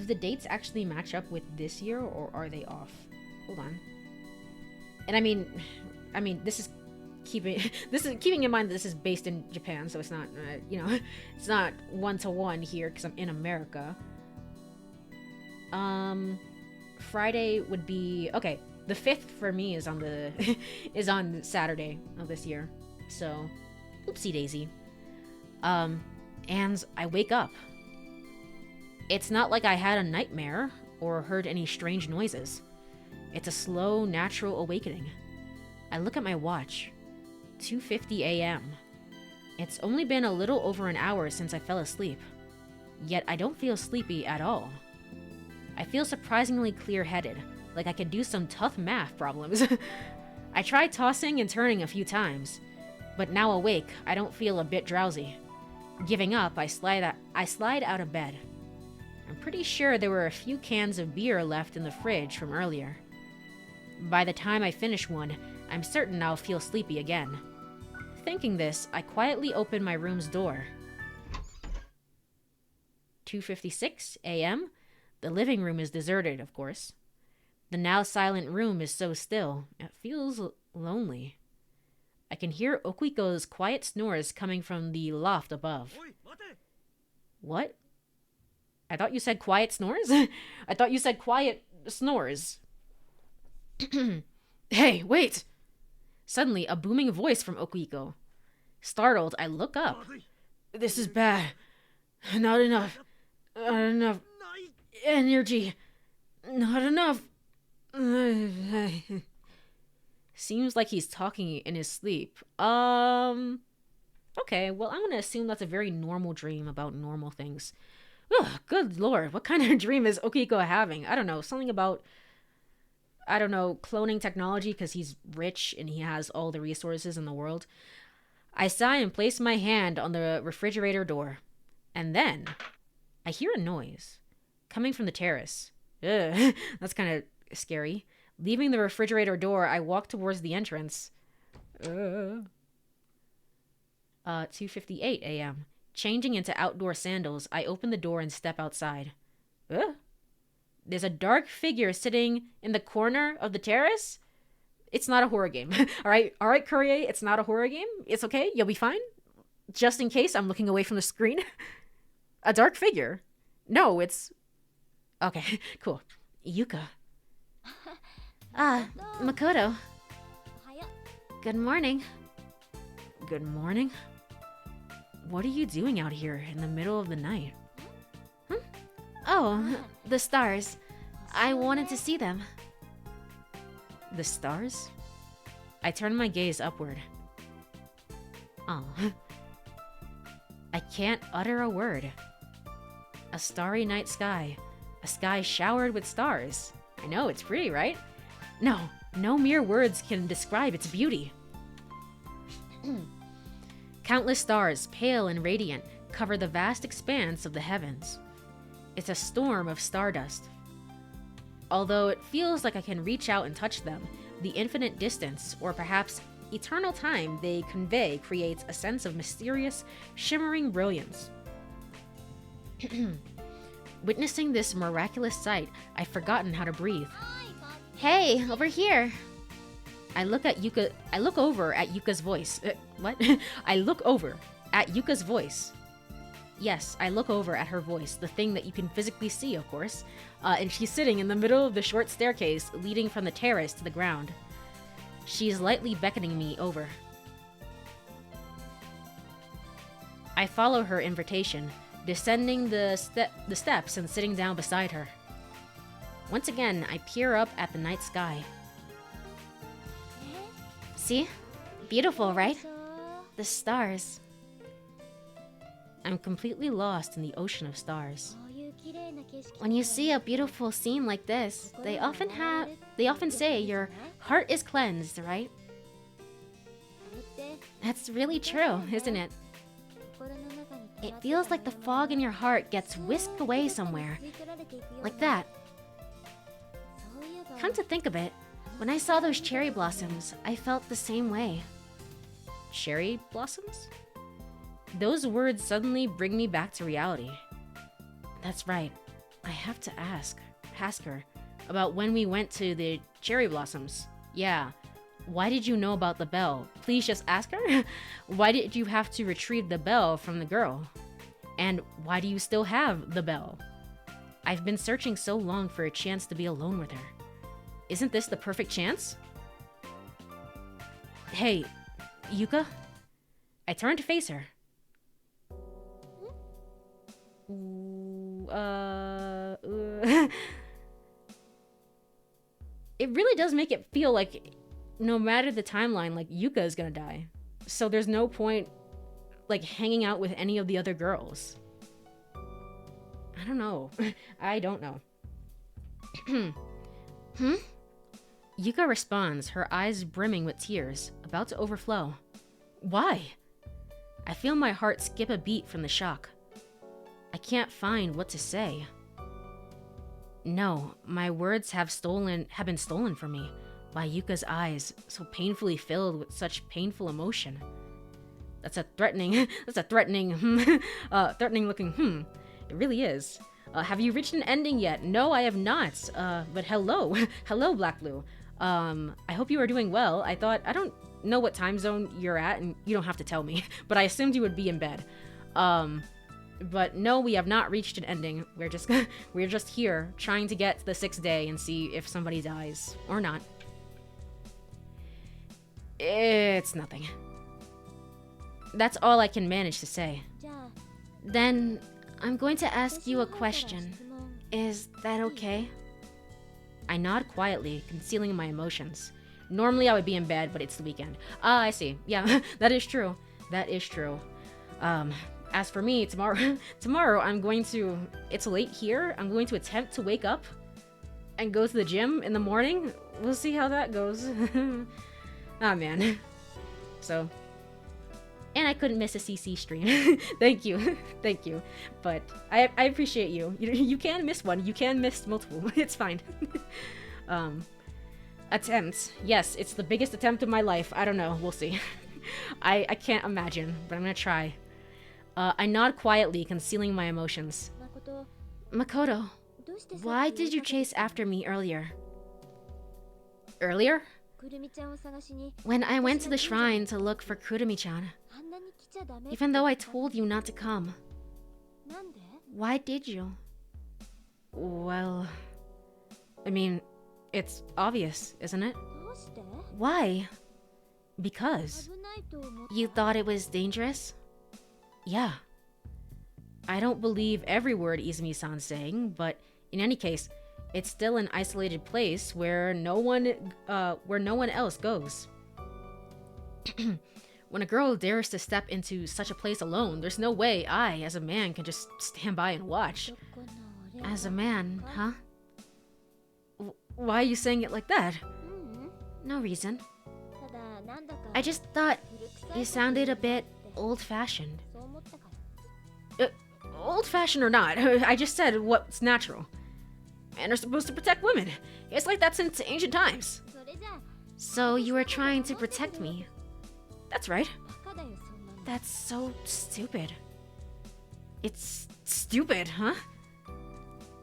the dates actually match up with this year, or are they off? Hold on. And I mean, this is keeping in mind that this is based in Japan, so it's not, it's not 1-to-1 here because I'm in America. Friday would be okay. The 5th for me is on Saturday of this year. So, oopsie daisy. And I wake up. It's not like I had a nightmare or heard any strange noises. It's a slow, natural awakening. I look at my watch. 2:50 a.m. It's only been a little over an hour since I fell asleep. Yet I don't feel sleepy at all. I feel surprisingly clear-headed, like I could do some tough math problems. I tried tossing and turning a few times, but now awake, I don't feel a bit drowsy. Giving up, I slide out of bed. I'm pretty sure there were a few cans of beer left in the fridge from earlier. By the time I finish one, I'm certain I'll feel sleepy again. Thinking this, I quietly open my room's door. 2:56 a.m. The living room is deserted, of course. The now silent room is so still, it feels lonely. I can hear Okuiko's quiet snores coming from the loft above. What? I thought you said quiet snores? I thought you said quiet snores. Hey, wait! Suddenly, a booming voice from Okuiko. Startled, I look up. This is bad. Not enough energy. Not enough. Seems like he's talking in his sleep. Okay, well, I'm gonna assume that's a very normal dream about normal things. Ugh, good lord, what kind of dream is Okiko having? I don't know, something about, cloning technology because he's rich and he has all the resources in the world. I sigh and place my hand on the refrigerator door. And then, I hear a noise coming from the terrace. Ugh, that's kind of scary. Leaving the refrigerator door, I walk towards the entrance. 2:58 a.m. Changing into outdoor sandals, I open the door and step outside. Ugh. There's a dark figure sitting in the corner of the terrace. It's not a horror game. All right, Courie, it's not a horror game. It's okay. You'll be fine. Just in case I'm looking away from the screen. A dark figure. No, it's... Okay, cool. Yuka. Ah, Makoto. Good morning. Good morning. What are you doing out here in the middle of the night? Oh, the stars. I wanted to see them. The stars? I turn my gaze upward. Oh. I can't utter a word. A starry night sky. A sky showered with stars. I know, it's pretty, right? No mere words can describe its beauty. Countless stars, pale and radiant, cover the vast expanse of the heavens. It's a storm of stardust. Although it feels like I can reach out and touch them, the infinite distance, or perhaps eternal time they convey, creates a sense of mysterious, shimmering brilliance. Witnessing this miraculous sight, I've forgotten how to breathe. Hey, over here. I look over at Yuka's voice. What? I look over at Yuka's voice. Yes, I look over at her voice, the thing that you can physically see, of course. And she's sitting in the middle of the short staircase leading from the terrace to the ground. She's lightly beckoning me over. I follow her invitation, descending the steps and sitting down beside her. Once again, I peer up at the night sky. See? Beautiful, right? The stars. I'm completely lost in the ocean of stars. When you see a beautiful scene like this, they often say your heart is cleansed, right? That's really true, isn't it? It feels like the fog in your heart gets whisked away somewhere. Like that. Come to think of it, when I saw those cherry blossoms, I felt the same way. Cherry blossoms? Those words suddenly bring me back to reality. That's right. I have to ask her about when we went to the cherry blossoms. Yeah. Why did you know about the bell? Please just ask her. Why did you have to retrieve the bell from the girl? And why do you still have the bell? I've been searching so long for a chance to be alone with her. Isn't this the perfect chance? Hey, Yuka? I turn to face her. It really does make it feel like no matter the timeline, like Yuka is gonna die. So there's no point like hanging out with any of the other girls. I don't know. I don't know. Yuka responds, her eyes brimming with tears, about to overflow. Why? I feel my heart skip a beat from the shock. I can't find what to say. No, my words have been stolen from me by Yuka's eyes, so painfully filled with such painful emotion. That's a threatening looking It really is. Have you reached an ending yet? No, I have not. But hello. Hello, Black Blue. I hope you are doing well. I don't know what time zone you're at, and you don't have to tell me, but I assumed you would be in bed. But no, we have not reached an ending. We're just here trying to get to the 6th day and see if somebody dies or not. It's nothing. That's all I can manage to say. Then I'm going to ask you a question. Is that okay? I nod quietly, concealing my emotions. Normally I would be in bed, but it's the weekend. Ah, I see. Yeah, that is true. That is true. As for me, tomorrow I'm going to... It's late here. I'm going to attempt to wake up and go to the gym in the morning. We'll see how that goes. Ah, man. So... And I couldn't miss a CC stream. Thank you. Thank you. But I appreciate you. You can miss one. You can miss multiple. It's fine. Attempts. Yes, it's the biggest attempt of my life. I don't know. We'll see. I can't imagine, but I'm gonna try. I nod quietly, concealing my emotions. Makoto, why did you chase after me earlier? Earlier? When I went to the shrine to look for Kurumi-chan, even though I told you not to come. Why did you? Well, I mean, it's obvious, isn't it? Why? Because. You thought it was dangerous? Yeah. I don't believe every word Izumi-san's saying, but in any case, it's still an isolated place where no one else goes. When a girl dares to step into such a place alone, there's no way I, as a man, can just stand by and watch. As a man, huh? Why are you saying it like that? No reason. I just thought you sounded a bit old-fashioned. Old-fashioned or not, I just said what's natural. Men are supposed to protect women. It's like that since ancient times. So you were trying to protect me? That's right. That's so stupid. It's stupid, huh?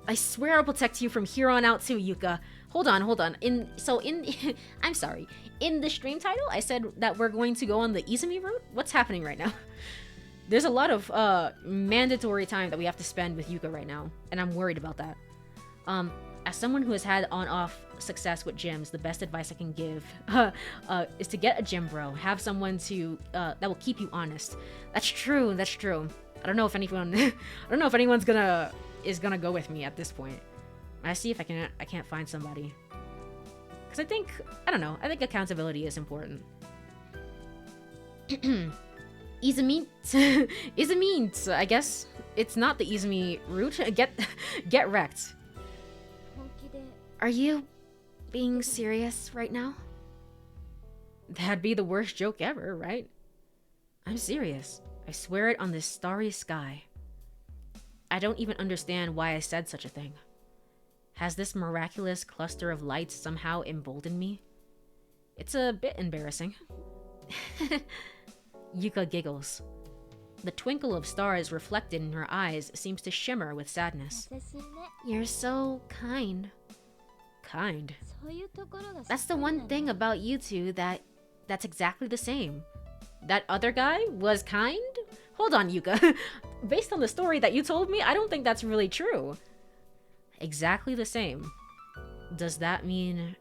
I swear I'll protect you from here on out too, Yuka. Hold on. I'm sorry. In the stream title, I said that we're going to go on the Izumi route? What's happening right now? There's a lot of mandatory time that we have to spend with Yuka right now, and I'm worried about that. As someone who has had on-off success with gyms, the best advice I can give is to get a gym bro. Have someone to that will keep you honest. That's true. I don't know if anyone's gonna go with me at this point. I see if I can't find somebody. Cause I think accountability is important. Izumi, I guess it's not the Izumi route. Get wrecked. Are you being serious right now? That'd be the worst joke ever, right? I'm serious. I swear it on this starry sky. I don't even understand why I said such a thing. Has this miraculous cluster of lights somehow emboldened me? It's a bit embarrassing. Yuka giggles. The twinkle of stars reflected in her eyes seems to shimmer with sadness. You're so kind. Kind? That's the one thing about you two that's exactly the same. That other guy was kind? Hold on, Yuka. Based on the story that you told me, I don't think that's really true. Exactly the same. Does that mean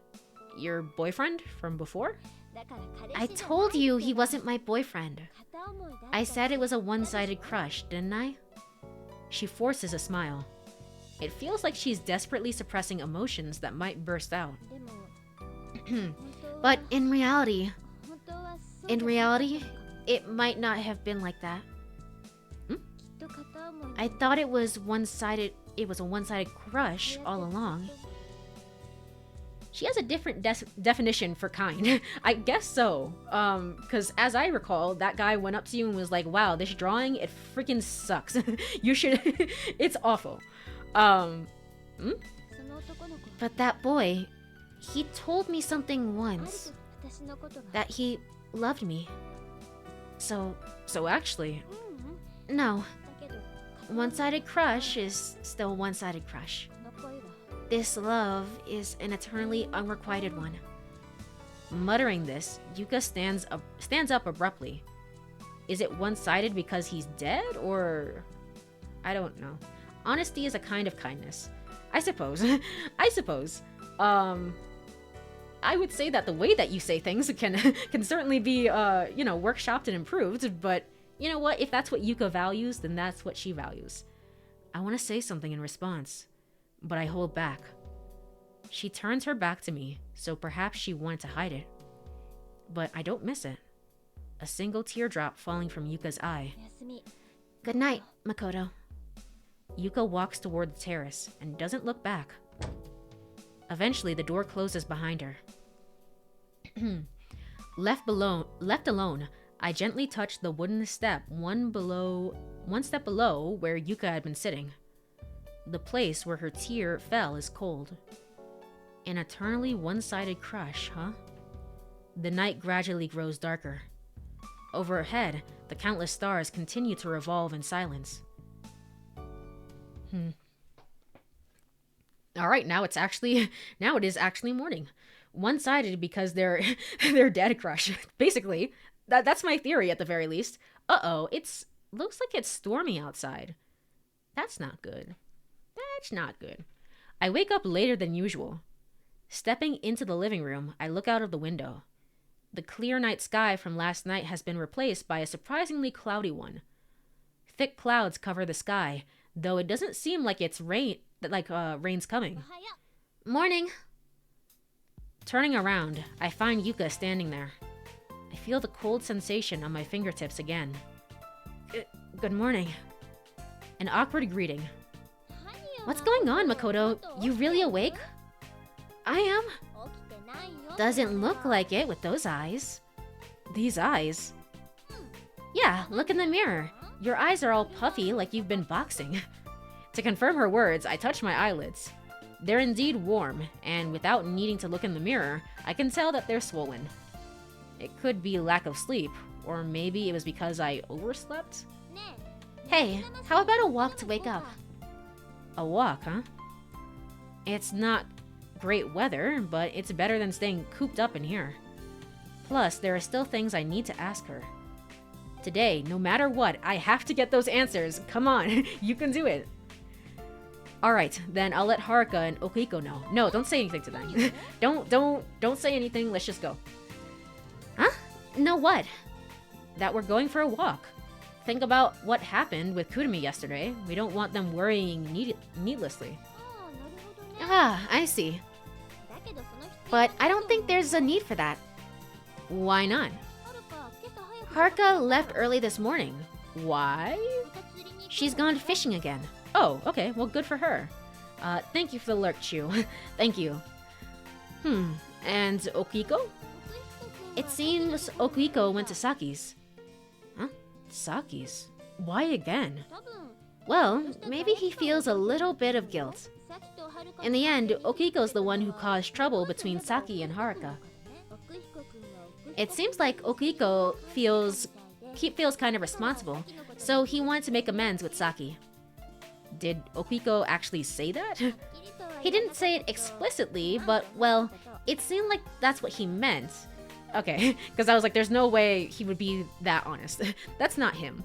your boyfriend from before? I told you he wasn't my boyfriend. I said it was a one-sided crush, didn't I? She forces a smile. It feels like she's desperately suppressing emotions that might burst out. But in reality, it might not have been like that. I thought it was one-sided. It was a one-sided crush all along. She has a different definition for kind. I guess so. Because as I recall, that guy went up to you and was like, wow, this drawing, it freaking sucks. You should... It's awful. But that boy, he told me something once. That he loved me. So actually... No. One-sided crush is still one-sided crush. This love is an eternally unrequited one. Muttering this, Yuka stands up abruptly. Is it one-sided because he's dead, or... I don't know. Honesty is a kind of kindness. I suppose. I would say that the way that you say things can certainly be, workshopped and improved, but you know what? If that's what Yuka values, then that's what she values. I want to say something in response, but I hold back. She turns her back to me, so perhaps she wanted to hide it. But I don't miss it. A single teardrop falling from Yuka's eye. Good night, Makoto. Yuka walks toward the terrace and doesn't look back. Eventually, the door closes behind her. Left alone, I gently touch the wooden step one step below where Yuka had been sitting. The place where her tear fell is cold. An eternally one-sided crush, huh? The night gradually grows darker. Overhead, the countless stars continue to revolve in silence. All right, now it is actually morning. One-sided because they're dead crush. Basically, that's my theory at the very least. Uh-oh, looks like it's stormy outside. That's not good. That's not good. I wake up later than usual. Stepping into the living room, I look out of the window. The clear night sky from last night has been replaced by a surprisingly cloudy one. Thick clouds cover the sky, though it doesn't seem like rain's coming. Morning. Turning around, I find Yuka standing there. I feel the cold sensation on my fingertips again. Good morning. An awkward greeting. What's going on, Makoto? You really awake? I am. Doesn't look like it with those eyes. These eyes? Yeah, look in the mirror. Your eyes are all puffy like you've been boxing. To confirm her words, I touch my eyelids. They're indeed warm, and without needing to look in the mirror, I can tell that they're swollen. It could be lack of sleep, or maybe it was because I overslept? Hey, how about a walk to wake up? A walk, huh? It's not great weather, but it's better than staying cooped up in here. Plus, there are still things I need to ask her. Today, no matter what, I have to get those answers. Come on, you can do it. Alright, then I'll let Haruka and Okuhiko know. No, don't say anything to them. Don't say anything, let's just go. Huh? No what? That we're going for a walk. Think about what happened with Kurumi yesterday. We don't want them worrying needlessly. Ah, I see. But I don't think there's a need for that. Why not? Haruka left early this morning. Why? She's gone fishing again. Oh, okay, well good for her. Thank you for the alert, Chu. Thank you. And Okiko? It seems Okuhiko went to Saki's. Huh? Saki's? Why again? Well, maybe he feels a little bit of guilt. In the end, Okiko's the one who caused trouble between Saki and Haruka. It seems like Okuhiko feels kind of responsible, so he wanted to make amends with Saki. Did Okuhiko actually say that? He didn't say it explicitly, but, well, it seemed like that's what he meant. Okay, because I was like, there's no way he would be that honest. That's not him.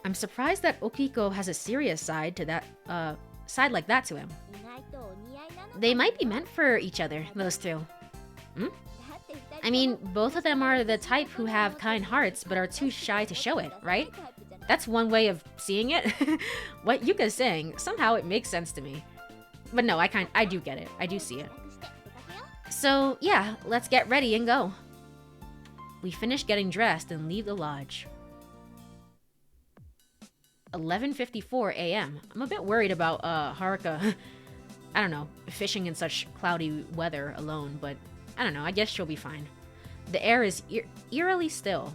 I'm surprised that Okiko has a serious side to that, side like that to him. They might be meant for each other, those two. I mean, both of them are the type who have kind hearts but are too shy to show it, right? That's one way of seeing it. What Yuka's saying, somehow it makes sense to me. But no, I do get it. I do see it. So, yeah, let's get ready and go. We finish getting dressed and leave the lodge. 11:54 a.m. I'm a bit worried about Haruka, I don't know, fishing in such cloudy weather alone, but I don't know, I guess she'll be fine. The air is eerily still.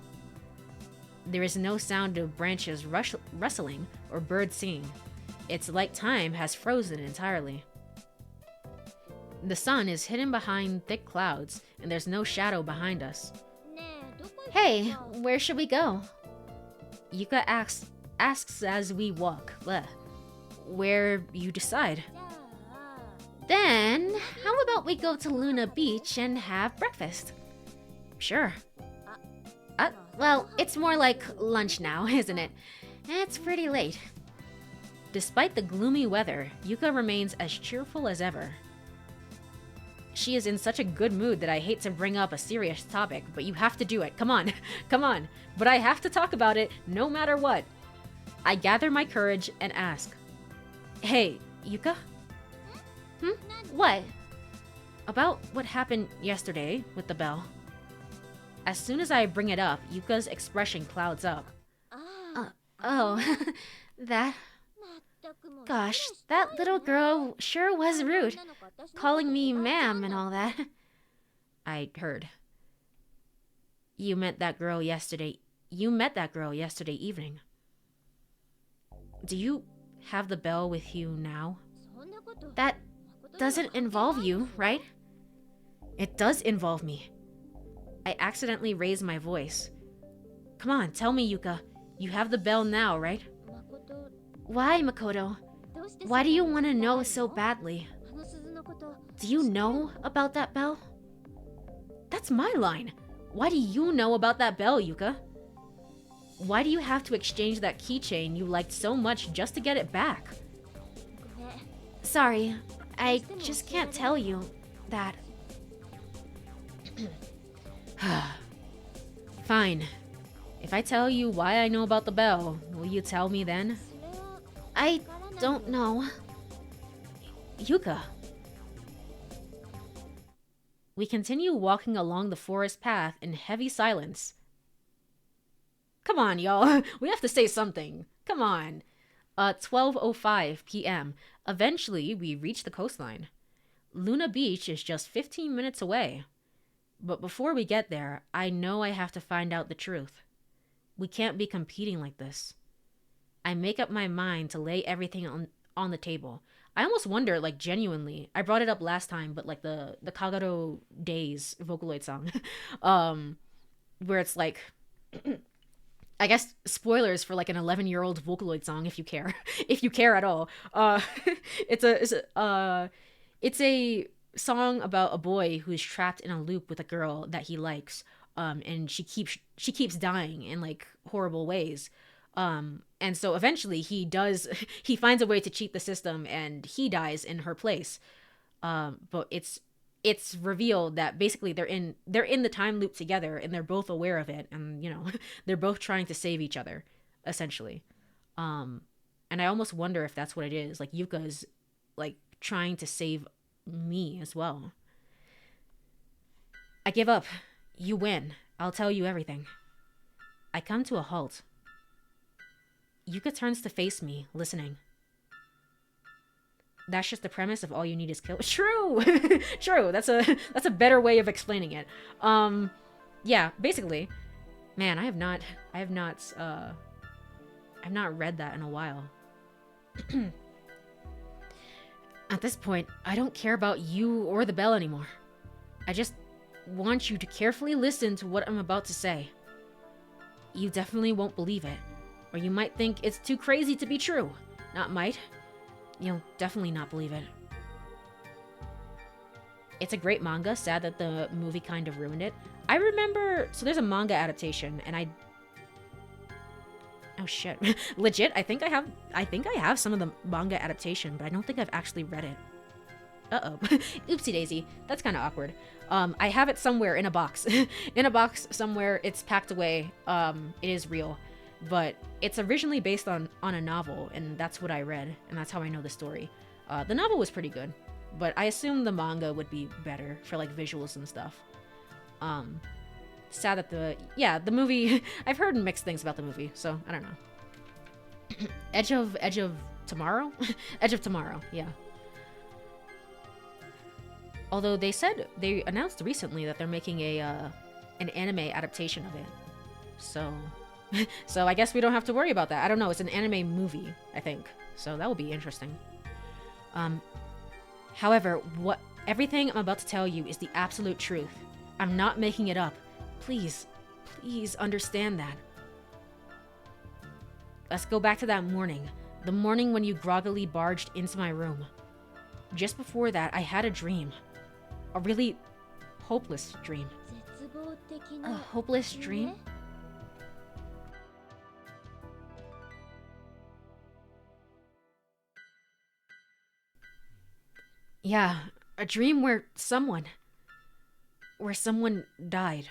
There is no sound of branches rustling or birds singing. It's like time has frozen entirely. The sun is hidden behind thick clouds, and there's no shadow behind us. Hey, where should we go? Yuka asks as we walk. Where you decide. Then, how about we go to Luna Beach and have breakfast? Sure. Well, it's more like lunch now, isn't it? It's pretty late. Despite the gloomy weather, Yuka remains as cheerful as ever. She is in such a good mood that I hate to bring up a serious topic, but you have to do it. Come on, come on. But I have to talk about it no matter what. I gather my courage and ask, "Hey, Yuka? What? About what happened yesterday with the bell." As soon as I bring it up, Yuka's expression clouds up. Oh, that... Gosh, that little girl sure was rude, calling me ma'am and all that. I heard. You met that girl yesterday evening. Do you have the bell with you now? That doesn't involve you, right? It does involve me. I accidentally raised my voice. Come on, tell me, Yuka. You have the bell now, right? Why, Makoto? Why do you want to know so badly? Do you know about that bell? That's my line. Why do you know about that bell, Yuka? Why do you have to exchange that keychain you liked so much just to get it back? Sorry, I just can't tell you that. Fine. If I tell you why I know about the bell, will you tell me then? I don't know. Yuka. We continue walking along the forest path in heavy silence. Come on, y'all. We have to say something. Come on. 12:05 p.m. Eventually, we reach the coastline. Luna Beach is just 15 minutes away. But before we get there, I know I have to find out the truth. We can't be competing like this. I make up my mind to lay everything on the table. I almost wonder, like, genuinely, I brought it up last time, but like the Kagero Days Vocaloid song, where it's like, I guess spoilers for like an 11-year-old Vocaloid song, if you care, if you care at all. It's a song about a boy who's trapped in a loop with a girl that he likes, and she keeps dying in like horrible ways. And so eventually he finds a way to cheat the system and he dies in her place. But it's revealed that basically they're in the time loop together and they're both aware of it, and you know, they're both trying to save each other, essentially. And I almost wonder if that's what it is. Like Yuka's like trying to save me as well. I give up. You win. I'll tell you everything. I come to a halt. Yuka turns to face me, listening. That's just the premise of all you need is kill. True, true. That's a better way of explaining it. Yeah, basically, man, I've not read that in a while. At this point, I don't care about you or the bell anymore. I just want you to carefully listen to what I'm about to say. You definitely won't believe it. Or you might think it's too crazy to be true. Not might. You'll definitely not believe it. It's a great manga, sad that the movie kind of ruined it. I remember, so there's a manga adaptation, and oh shit. Legit, I think I have some of the manga adaptation, but I don't think I've actually read it. Uh-oh. Oopsie daisy. That's kind of awkward. I have it somewhere in a box. In a box somewhere, it's packed away. It is real. But it's originally based on a novel, and that's what I read, and that's how I know the story. The novel was pretty good, but I assume the manga would be better for like visuals and stuff. Sad that the movie, I've heard mixed things about the movie, so I don't know. Edge of Tomorrow? Edge of Tomorrow, yeah. Although they announced recently that they're making an anime adaptation of it. So I guess we don't have to worry about that. I don't know, it's an anime movie, I think. So that will be interesting. However, everything I'm about to tell you is the absolute truth. I'm not making it up. Please understand that. Let's go back to that morning. The morning when you groggily barged into my room. Just before that, I had a dream. A really hopeless dream. A hopeless dream? Yeah, a dream where someone died.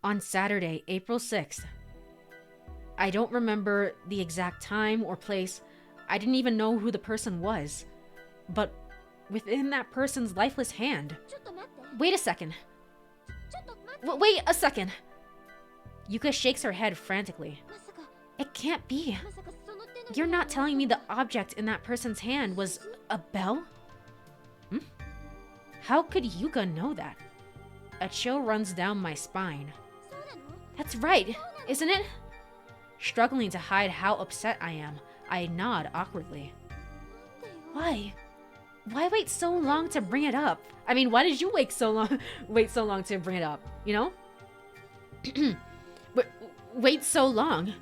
On Saturday, April 6th. I don't remember the exact time or place. I didn't even know who the person was. But within that person's lifeless hand. Wait a second. Wait a second. Yuka shakes her head frantically. It can't be. You're not telling me the object in that person's hand was a bell? How could Yuka know that? A chill runs down my spine. That's right, isn't it? Struggling to hide how upset I am, I nod awkwardly. Why? Why wait so long to bring it up? I mean, why did you wait so long to bring it up, you know? Wait so long?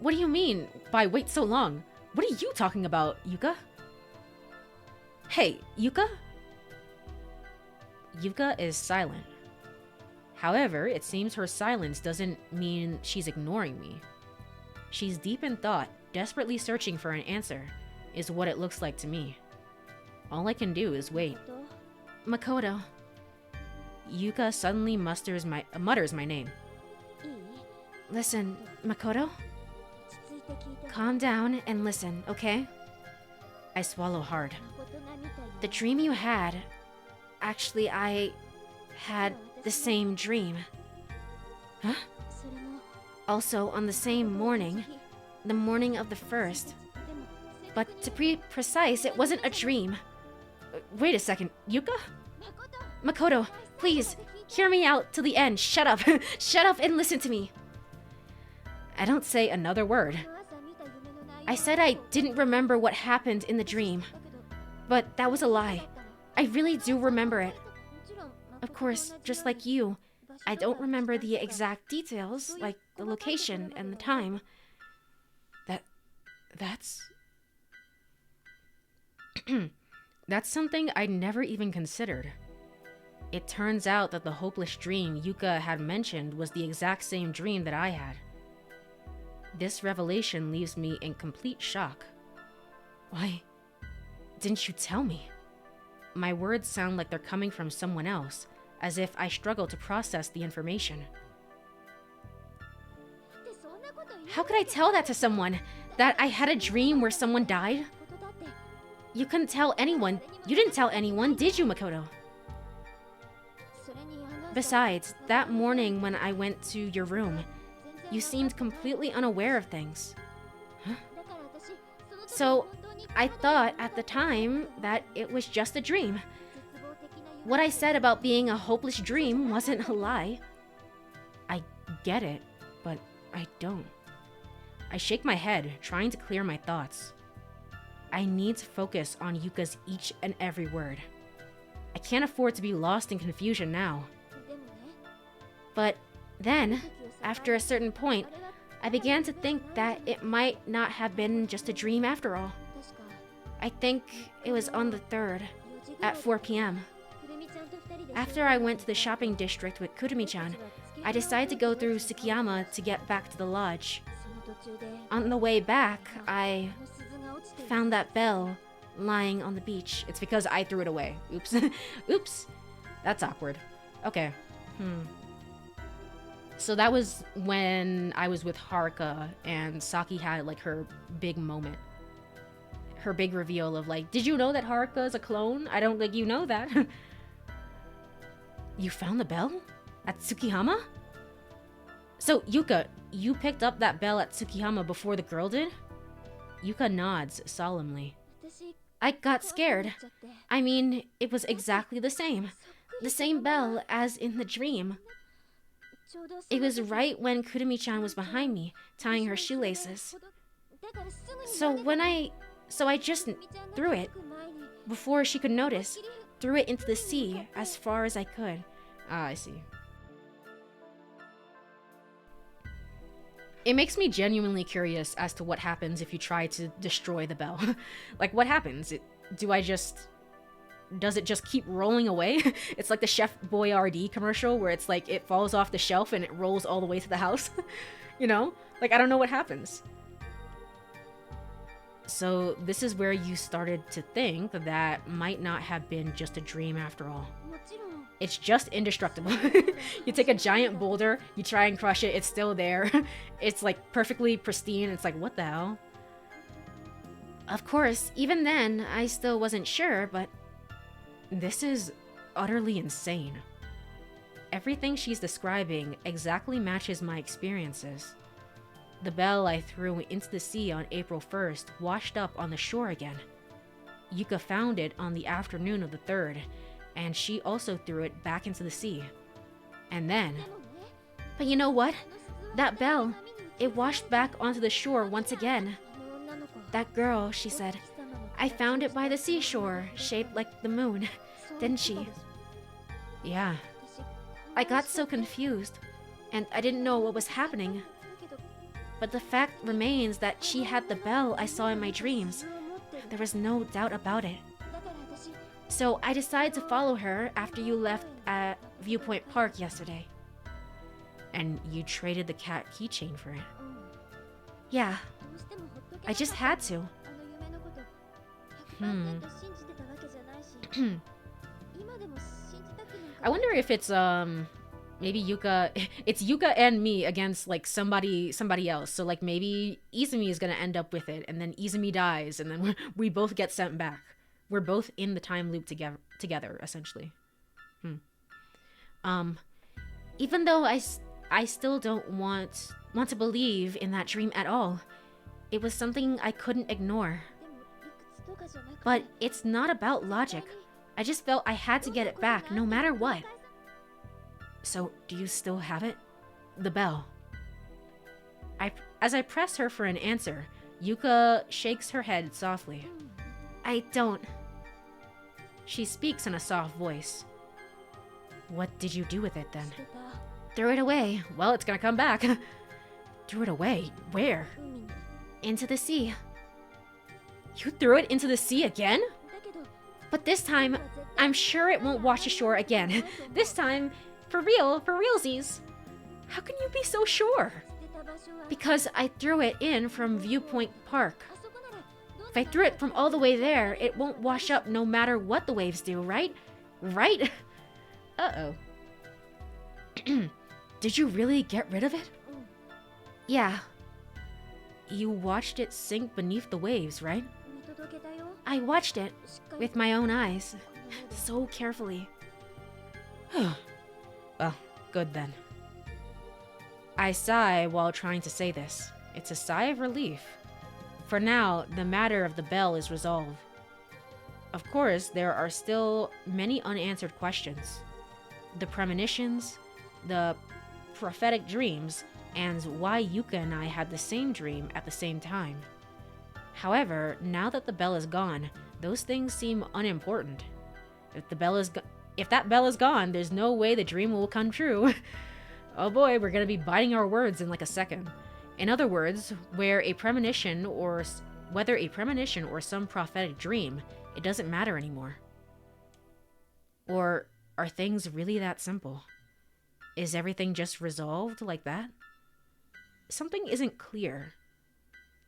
What do you mean by wait so long? What are you talking about, Yuka? Hey, Yuka? Yuka is silent. However, it seems her silence doesn't mean she's ignoring me. She's deep in thought, desperately searching for an answer, is what it looks like to me. All I can do is wait. Makoto. Yuka suddenly mutters my name. Listen, Makoto? Calm down and listen, okay? I swallow hard. The dream you had... Actually, I had the same dream. Huh? Also, on the same morning, the morning of the 1st. But to be precise, it wasn't a dream. Wait a second, Yuka? Makoto, please, hear me out till the end. Shut up. Shut up and listen to me. I don't say another word. I said I didn't remember what happened in the dream. But that was a lie. I really do remember it. Of course, just like you, I don't remember the exact details, like the location and the time. That's... That's something I never even considered. It turns out that the hopeless dream Yuka had mentioned was the exact same dream that I had. This revelation leaves me in complete shock. Why didn't you tell me? My words sound like they're coming from someone else, as if I struggle to process the information. How could I tell that to someone? That I had a dream where someone died? You couldn't tell anyone. You didn't tell anyone, did you, Makoto? Besides, that morning when I went to your room, you seemed completely unaware of things. Huh? So, I thought at the time that it was just a dream. What I said about being a hopeless dream wasn't a lie. I get it, but I don't. I shake my head, trying to clear my thoughts. I need to focus on Yuka's each and every word. I can't afford to be lost in confusion now. But then, after a certain point, I began to think that it might not have been just a dream after all. I think it was on the 3rd, at 4 p.m. After I went to the shopping district with Kurumi-chan, I decided to go through Tsukiyama to get back to the lodge. On the way back, I found that bell lying on the beach. It's because I threw it away. Oops. Oops. That's awkward. Okay. So that was when I was with Haruka and Saki had like her big moment. Her big reveal of like, did you know that Haruka is a clone? I don't think you know that. You found the bell? At Tsukihama? So, Yuka, you picked up that bell at Tsukihama before the girl did? Yuka nods solemnly. I got scared. I mean, it was exactly the same. The same bell as in the dream. It was right when Kurumi-chan was behind me, tying her shoelaces. So I just threw it, before she could notice, threw it into the sea as far as I could. Ah, I see. It makes me genuinely curious as to what happens if you try to destroy the bell. Like, what happens? Does it just keep rolling away? It's like the Chef Boyardee commercial where it's like it falls off the shelf and it rolls all the way to the house. You know? Like, I don't know what happens. So this is where you started to think that might not have been just a dream after all. It's just indestructible. You take a giant boulder, you try and crush it, it's still there. It's like perfectly pristine. It's like, what the hell? Of course, even then, I still wasn't sure, but this is utterly insane. Everything she's describing exactly matches my experiences. The bell I threw into the sea on April 1st washed up on the shore again. Yuka found it on the afternoon of the 3rd, and she also threw it back into the sea. And then... But you know what? That bell, it washed back onto the shore once again. That girl, she said, I found it by the seashore, shaped like the moon, didn't she? Yeah. I got so confused, and I didn't know what was happening. But the fact remains that she had the bell I saw in my dreams. There was no doubt about it. So I decided to follow her after you left at Viewpoint Park yesterday. And you traded the cat keychain for it. Yeah, I just had to. I wonder if it's maybe Yuka it's Yuka and me against like somebody else. So like maybe Izumi is gonna end up with it, and then Izumi dies, and then we both get sent back. We're both in the time loop together essentially. Even though I still don't want to believe in that dream at all. It was something I couldn't ignore. But it's not about logic. I just felt I had to get it back, no matter what. So, do you still have it? The bell. As I press her for an answer, Yuka shakes her head softly. I don't. She speaks in a soft voice. What did you do with it then? Threw it away. Well, it's gonna come back. Threw it away? Where? Into the sea. You threw it into the sea again? But this time, I'm sure it won't wash ashore again. This time, for real, for realsies. How can you be so sure? Because I threw it in from Viewpoint Park. If I threw it from all the way there, it won't wash up no matter what the waves do, right? Right? Uh-oh. Did you really get rid of it? Yeah. You watched it sink beneath the waves, right? I watched it with my own eyes, so carefully. Well, good then. I sigh while trying to say this. It's a sigh of relief. For now, the matter of the bell is resolved. Of course, there are still many unanswered questions. The premonitions, the prophetic dreams, and why Yuka and I had the same dream at the same time. However, now that the bell is gone, those things seem unimportant. If that bell is gone, there's no way the dream will come true. Oh boy, we're gonna be biting our words in like a second. In other words, whether a premonition or some prophetic dream, it doesn't matter anymore. Or are things really that simple? Is everything just resolved like that? Something isn't clear.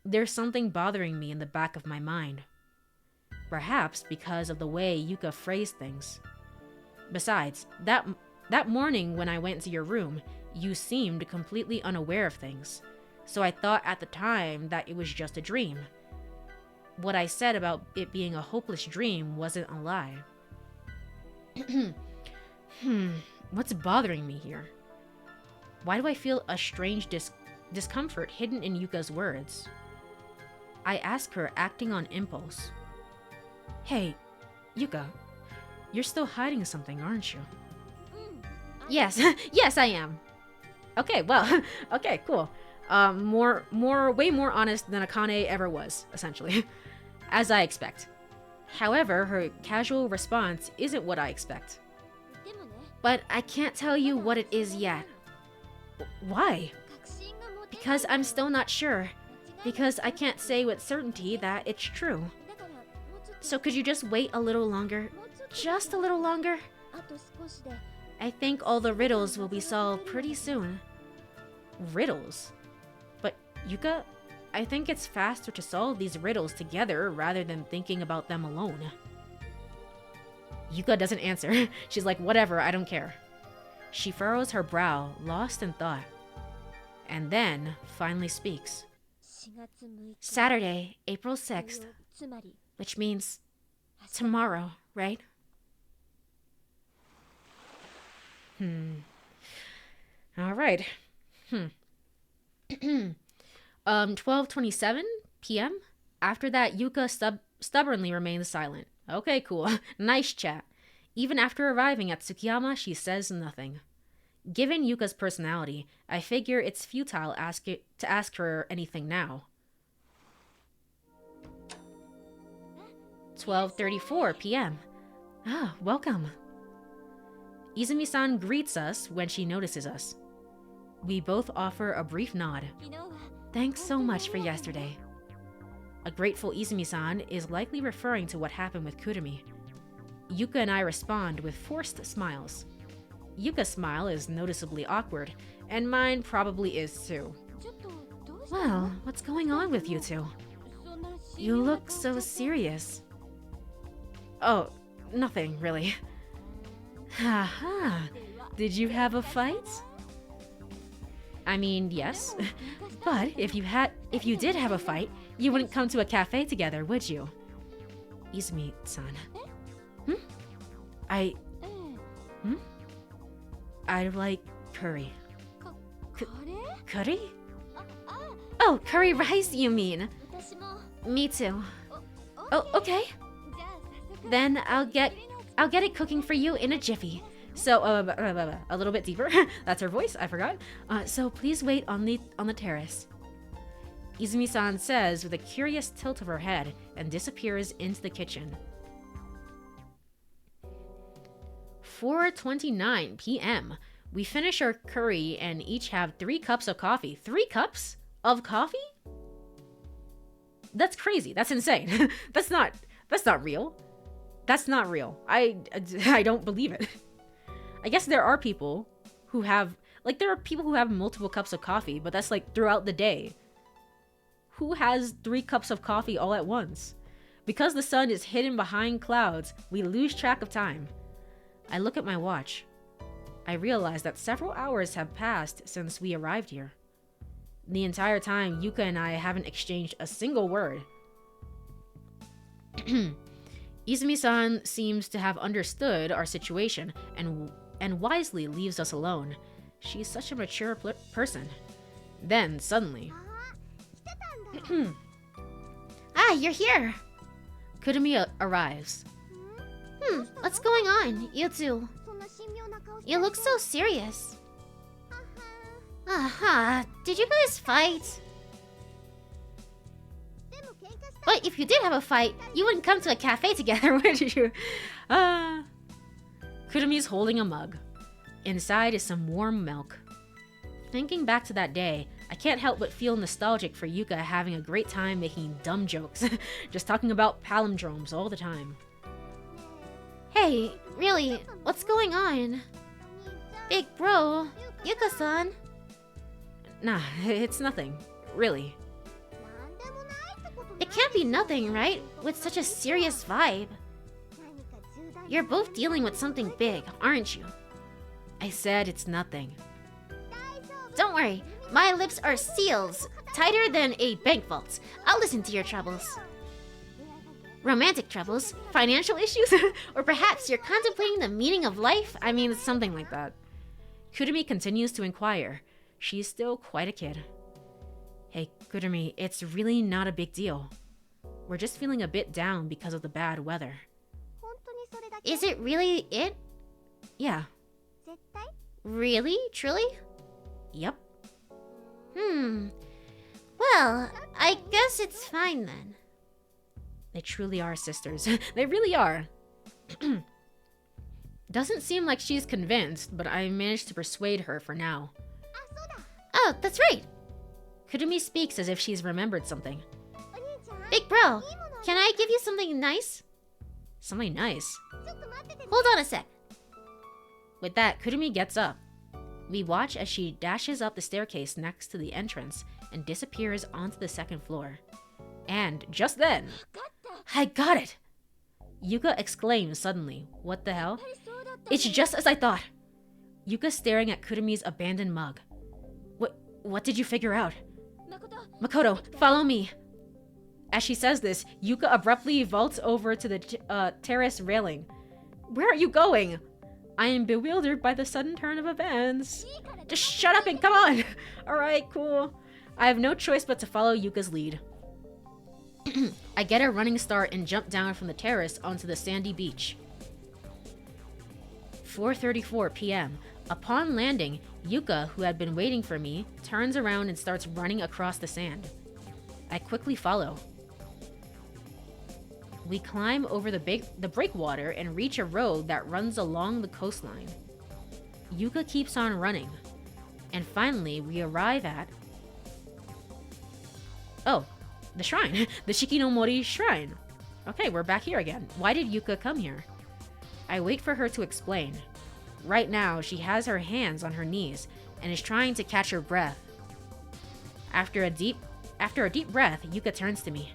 There's something bothering me in the back of my mind. Perhaps because of the way Yuka phrased things. Besides, that morning when I went into your room, you seemed completely unaware of things. So I thought at the time that it was just a dream. What I said about it being a hopeless dream wasn't a lie. What's bothering me here? Why do I feel a strange discomfort hidden in Yuka's words? I ask her, acting on impulse. Hey, Yuka, you're still hiding something, aren't you? Yes, yes I am. Okay, well, okay, cool. Way more honest than Akane ever was, essentially. As I expect. However, her casual response isn't what I expect. But I can't tell you what it is yet. Why? Because I'm still not sure. Because I can't say with certainty that it's true. So could you just wait a little longer? Just a little longer? I think all the riddles will be solved pretty soon. Riddles? But Yuka, I think it's faster to solve these riddles together rather than thinking about them alone. Yuka doesn't answer. She's like, whatever, I don't care. She furrows her brow, lost in thought. And then finally speaks. Saturday, April 6th. Which means tomorrow, right? All right. 12:27 p.m. After that, Yuka stubbornly remains silent. Okay, cool. Nice chat. Even after arriving at Tsukiyama, she says nothing. Given Yuka's personality, I figure it's futile to ask her anything now. 12:34 p.m. Ah, welcome. Izumi-san greets us when she notices us. We both offer a brief nod. Thanks so much for yesterday. A grateful Izumi-san is likely referring to what happened with Kurumi. Yuka and I respond with forced smiles. Yuka's smile is noticeably awkward, and mine probably is too. Well, what's going on with you two? You look so serious. Oh, nothing, really. Haha, did you have a fight? I mean, yes. But if you did have a fight, you wouldn't come to a cafe together, would you? Izumi-san. I like curry. Curry? Oh, curry rice, you mean? Me too. Oh, okay. Then I'll get it cooking for you in a jiffy. So, a little bit deeper. That's her voice, I forgot. So please wait on the terrace. Izumi-san says with a curious tilt of her head and disappears into the kitchen. 4:29 p.m. We finish our curry and each have 3 cups of coffee. 3 cups of coffee? That's crazy. That's insane. That's not real. That's not real. I don't believe it. I guess there are people who have multiple cups of coffee, but that's like throughout the day. Who has 3 cups of coffee all at once? Because the sun is hidden behind clouds, we lose track of time. I look at my watch. I realize that several hours have passed since we arrived here. The entire time, Yuka and I haven't exchanged a single word. Izumi-san seems to have understood our situation and wisely leaves us alone. She's such a mature person. Then, suddenly... Ah, you're here! Kurumi arrives. What's going on, you two? You look so serious. Did you guys fight? But if you did have a fight, you wouldn't come to a cafe together, would you? Kurumi's holding a mug. Inside is some warm milk. Thinking back to that day, I can't help but feel nostalgic for Yuka having a great time making dumb jokes. Just talking about palindromes all the time. Hey, really, what's going on? Big bro, Yuka-san. Nah, it's nothing. Really. It can't be nothing, right? With such a serious vibe. You're both dealing with something big, aren't you? I said it's nothing. Don't worry, my lips are seals, tighter than a bank vault. I'll listen to your troubles. Romantic troubles, financial issues, or perhaps you're contemplating the meaning of life? I mean, something like that. Kurumi continues to inquire. She's still quite a kid. Hey, Kurumi, it's really not a big deal. We're just feeling a bit down because of the bad weather. Is it really it? Yeah. Really? Truly? Yep. Well, I guess it's fine then. They truly are sisters. They really are. Doesn't seem like she's convinced, but I managed to persuade her for now. Oh, that's right. Kurumi speaks as if she's remembered something. Big bro, can I give you something nice? Something nice? Hold on a sec. With that, Kurumi gets up. We watch as she dashes up the staircase next to the entrance and disappears onto the 2nd floor. And just then... I got it! Yuka exclaims suddenly. What the hell? It's just as I thought! Yuka staring at Kurumi's abandoned mug. What did you figure out? Makoto, follow me! As she says this, Yuka abruptly vaults over to the terrace railing. Where are you going? I am bewildered by the sudden turn of events. Just shut up and come on! Alright, cool. I have no choice but to follow Yuka's lead. I get a running start and jump down from the terrace onto the sandy beach. 4:34 p.m. Upon landing, Yuka, who had been waiting for me, turns around and starts running across the sand. I quickly follow. We climb over the breakwater and reach a road that runs along the coastline. Yuka keeps on running. And finally, we arrive at... Oh, the shrine. The Shikinomori shrine. Okay, we're back here again. Why did Yuka come here? I wait for her to explain. Right now, she has her hands on her knees and is trying to catch her breath. After a deep breath, Yuka turns to me.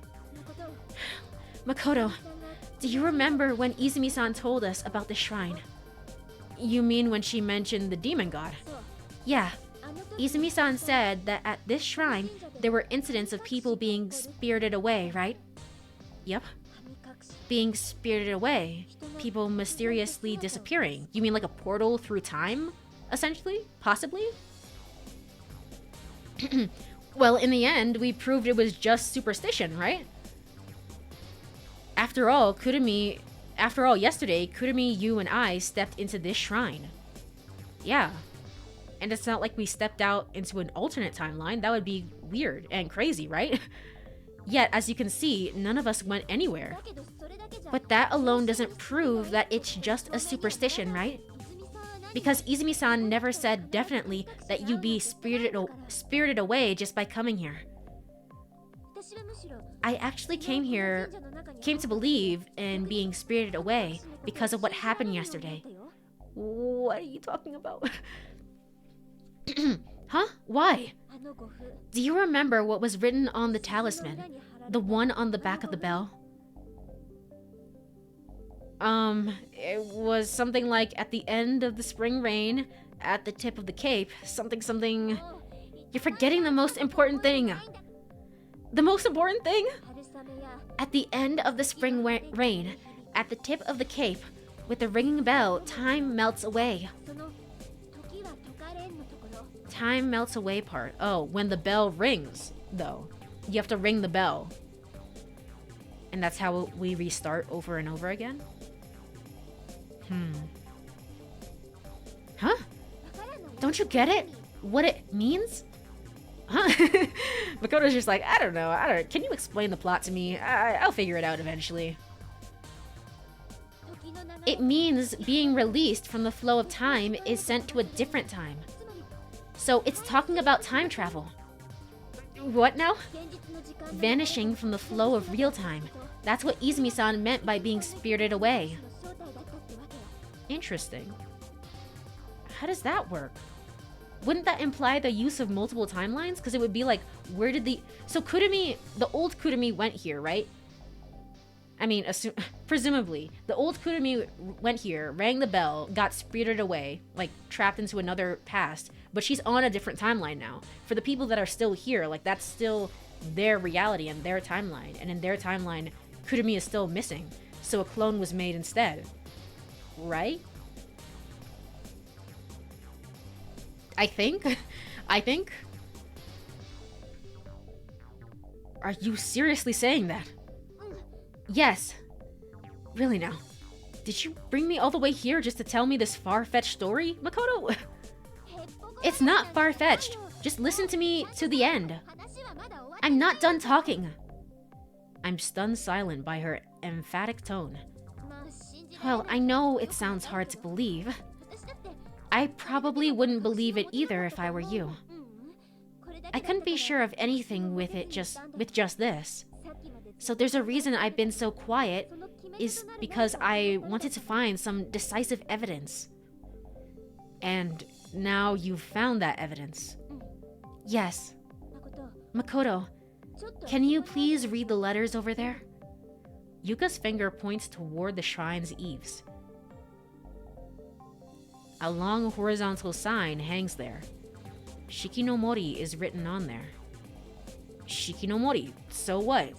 Makoto, do you remember when Izumi-san told us about the shrine? You mean when she mentioned the demon god? Yeah. Izumi-san said that at this shrine, there were incidents of people being spirited away, right? Yep. Being spirited away. People mysteriously disappearing. You mean like a portal through time? Essentially? Possibly? Well, in the end, we proved it was just superstition, right? After all, yesterday, Kurumi, you and I stepped into this shrine. Yeah. And it's not like we stepped out into an alternate timeline. That would be weird and crazy, right? Yet, as you can see, none of us went anywhere. But that alone doesn't prove that it's just a superstition, right? Because Izumi-san never said definitely that you'd be spirited away just by coming here. I actually came to believe in being spirited away because of what happened yesterday. What are you talking about? Huh? Why? Do you remember what was written on the talisman? The one on the back of the bell? It was something like, at the end of the spring rain, at the tip of the cape, something... You're forgetting the most important thing. The most important thing? At the end of the spring rain, at the tip of the cape, with the ringing bell, time melts away. Time melts away part. Oh, when the bell rings, though. You have to ring the bell. And that's how we restart over and over again? Huh? Don't you get it? What it means? Huh? Makoto's just like, I don't know. Can you explain the plot to me? I'll figure it out eventually. It means being released from the flow of time is sent to a different time. So it's talking about time travel. What now? Vanishing from the flow of real time. That's what Izumi-san meant by being spirited away. Interesting. How does that work? Wouldn't that imply the use of multiple timelines? Because it would be like, where did the... So Kurumi, the old Kurumi went here, right? I mean, presumably. The old Kurumi went here, rang the bell, got spirited away, like trapped into another past. But she's on a different timeline now. For the people that are still here, like that's still their reality and their timeline. And in their timeline, Kurumi is still missing. So a clone was made instead. Right? I think. Are you seriously saying that? Yes. Really now? Did you bring me all the way here just to tell me this far-fetched story, Makoto? It's not far-fetched. Just listen to me to the end. I'm not done talking. I'm stunned silent by her emphatic tone. Well, I know it sounds hard to believe. I probably wouldn't believe it either if I were you. I couldn't be sure of anything with just this. So there's a reason I've been so quiet, is because I wanted to find some decisive evidence. And now you've found that evidence. Yes. Makoto, can you please read the letters over there? Yuka's finger points toward the shrine's eaves. A long horizontal sign hangs there. Shikinomori is written on there. Shikinomori, so what?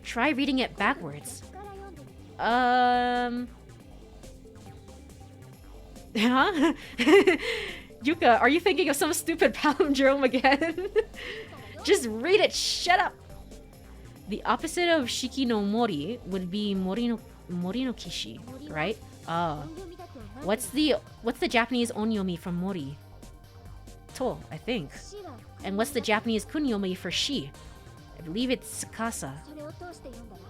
Try reading it backwards. Huh? Yuka, are you thinking of some stupid palindrome again? Just read it, shut up! The opposite of Shikinomori would be Mori no Kishi, right? Oh. What's the Japanese onyomi from Mori? To, I think. And what's the Japanese kunyomi for shi? I believe it's Sakasa.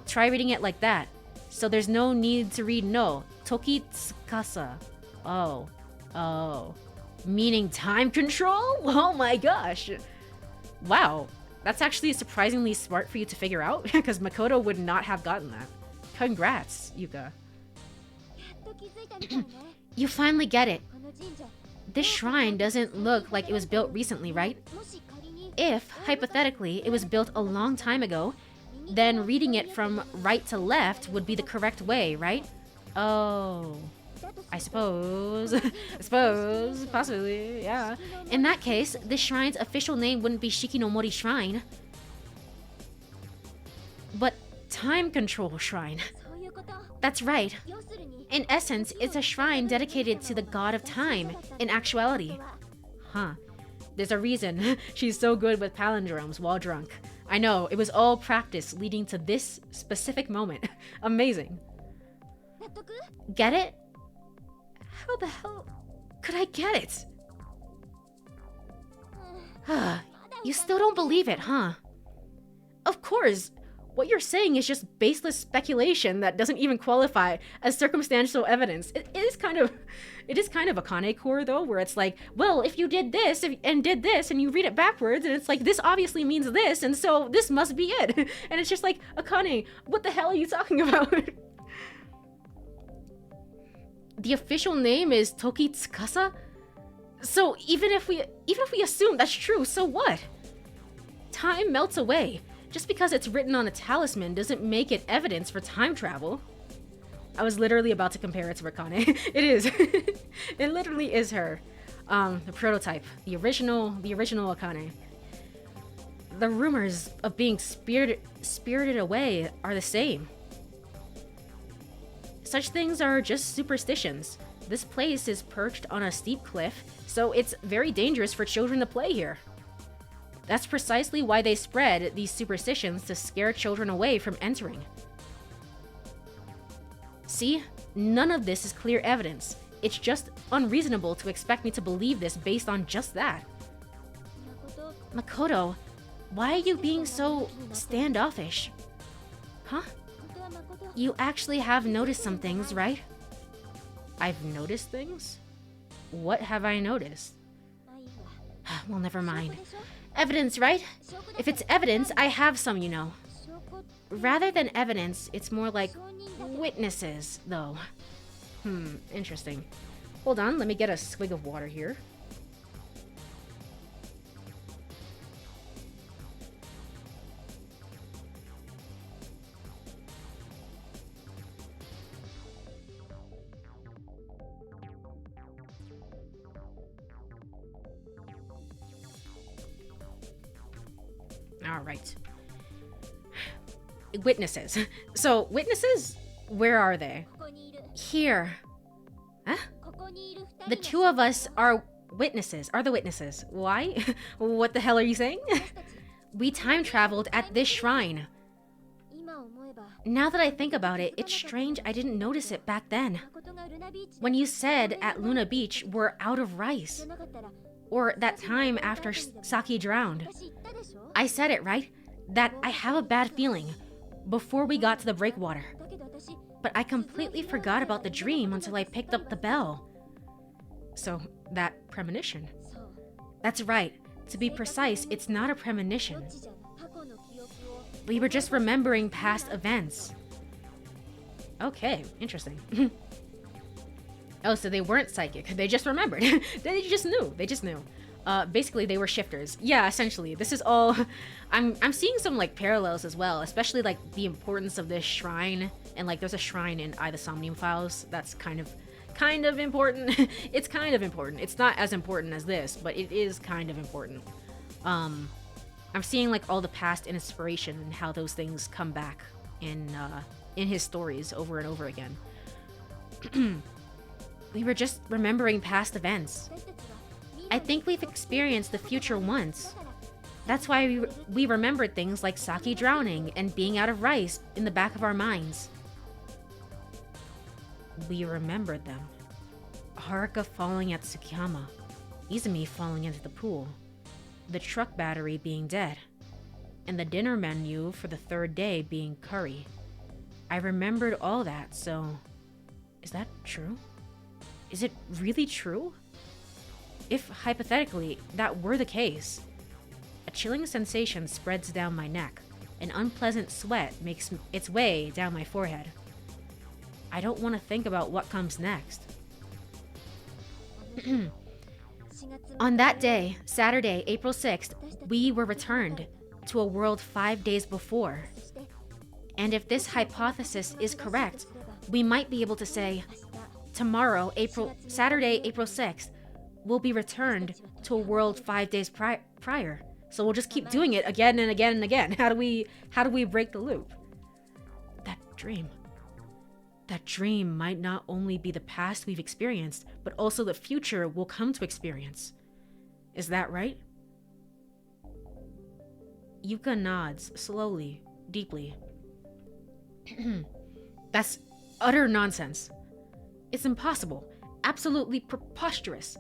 Try reading it like that. So there's no need to read no. Toki tsukasa. Oh. Oh. Meaning time control? Oh my gosh. Wow. That's actually surprisingly smart for you to figure out, because Makoto would not have gotten that. Congrats, Yuka. You finally get it. This shrine doesn't look like it was built recently, right? If, hypothetically, it was built a long time ago, then reading it from right to left would be the correct way, right? Oh, I suppose. I suppose. Possibly, yeah. In that case, this shrine's official name wouldn't be Shikinomori Shrine, but Time Control Shrine. That's right. In essence, it's a shrine dedicated to the god of time, in actuality. Huh. There's a reason she's so good with palindromes while drunk. I know, it was all practice leading to this specific moment. Amazing. Get it? How the hell could I get it? You still don't believe it, huh? Of course. What you're saying is just baseless speculation that doesn't even qualify as circumstantial evidence. It is kind of a Kane core though, where it's like, well, if you did this and did this and you read it backwards, and it's like, this obviously means this, and so this must be it. And it's just like, Akane, what the hell are you talking about? The official name is Toki Tsukasa? So even if we assume that's true, so what? Time melts away. Just because it's written on a talisman doesn't make it evidence for time travel. I was literally about to compare it to Rakane. It is. It literally is her. The prototype. The original Akane. The rumors of being spirited away are the same. Such things are just superstitions. This place is perched on a steep cliff, so it's very dangerous for children to play here. That's precisely why they spread these superstitions to scare children away from entering. See? None of this is clear evidence. It's just unreasonable to expect me to believe this based on just that. Makoto, why are you being so standoffish? Huh? You actually have noticed some things, right? I've noticed things? What have I noticed? Well, never mind. Evidence, right? If it's evidence, I have some, you know. Rather than evidence, it's more like witnesses, though. Interesting. Hold on, let me get a swig of water here. All right. Witnesses. So, witnesses, where are they? Here. Huh? The two of us are witnesses. Are the witnesses. Why? What the hell are you saying? We time traveled at this shrine. Now that I think about it, it's strange I didn't notice it back then. When you said at Luna Beach we're out of rice. Or that time after Saki drowned. I said it, right? That I have a bad feeling before we got to the breakwater. But I completely forgot about the dream until I picked up the bell. So, that premonition. That's right. To be precise, it's not a premonition. We were just remembering past events. Okay, interesting. Oh, so they weren't psychic. They just remembered. They just knew. They just knew. Basically, they were shifters. Yeah, essentially. This is all... I'm seeing some, like, parallels as well. Especially, like, the importance of this shrine. And, like, there's a shrine in I, the Somnium Files. That's kind of important. It's kind of important. It's not as important as this, but it is kind of important. I'm seeing, like, all the past inspiration and how those things come back in his stories over and over again. We were just remembering past events. I think we've experienced the future once. That's why we remembered things like Saki drowning and being out of rice in the back of our minds. We remembered them. Haruka falling at Tsukiyama, Izumi falling into the pool, the truck battery being dead, and the dinner menu for the third day being curry. I remembered all that, so is that true? Is it really true? If, hypothetically, that were the case, a chilling sensation spreads down my neck. An unpleasant sweat makes its way down my forehead. I don't want to think about what comes next. On that day, Saturday, April 6th, we were returned to a world 5 days before. And if this hypothesis is correct, we might be able to say, tomorrow, Saturday, April 6th, we'll be returned to a world 5 days prior. So we'll just keep doing it again and again and again. How do we break the loop? That dream might not only be the past we've experienced, but also the future we'll come to experience. Is that right? Yuka nods, slowly, deeply. That's utter nonsense. It's impossible. Absolutely preposterous.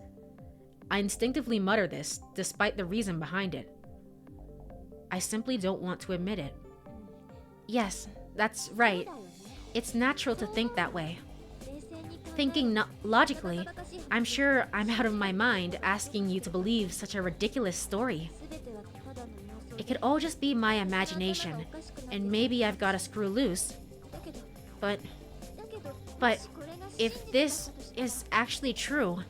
I instinctively mutter this, despite the reason behind it. I simply don't want to admit it. Yes, that's right. It's natural to think that way. Thinking logically, I'm sure I'm out of my mind asking you to believe such a ridiculous story. It could all just be my imagination, and maybe I've got to screw loose. But if this is actually true...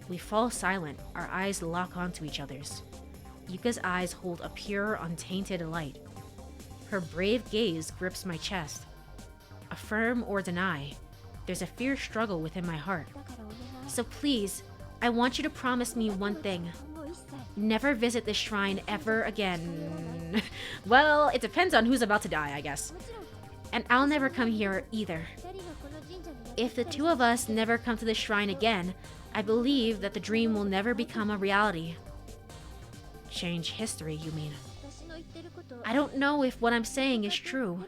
We fall silent, our eyes lock onto each other's. Yuka's eyes hold a pure, untainted light. Her brave gaze grips my chest. Affirm or deny, there's a fierce struggle within my heart. So please, I want you to promise me one thing. Never visit this shrine ever again. Well, it depends on who's about to die, I guess. And I'll never come here either. If the two of us never come to the shrine again, I believe that the dream will never become a reality. Change history, you mean? I don't know if what I'm saying is true,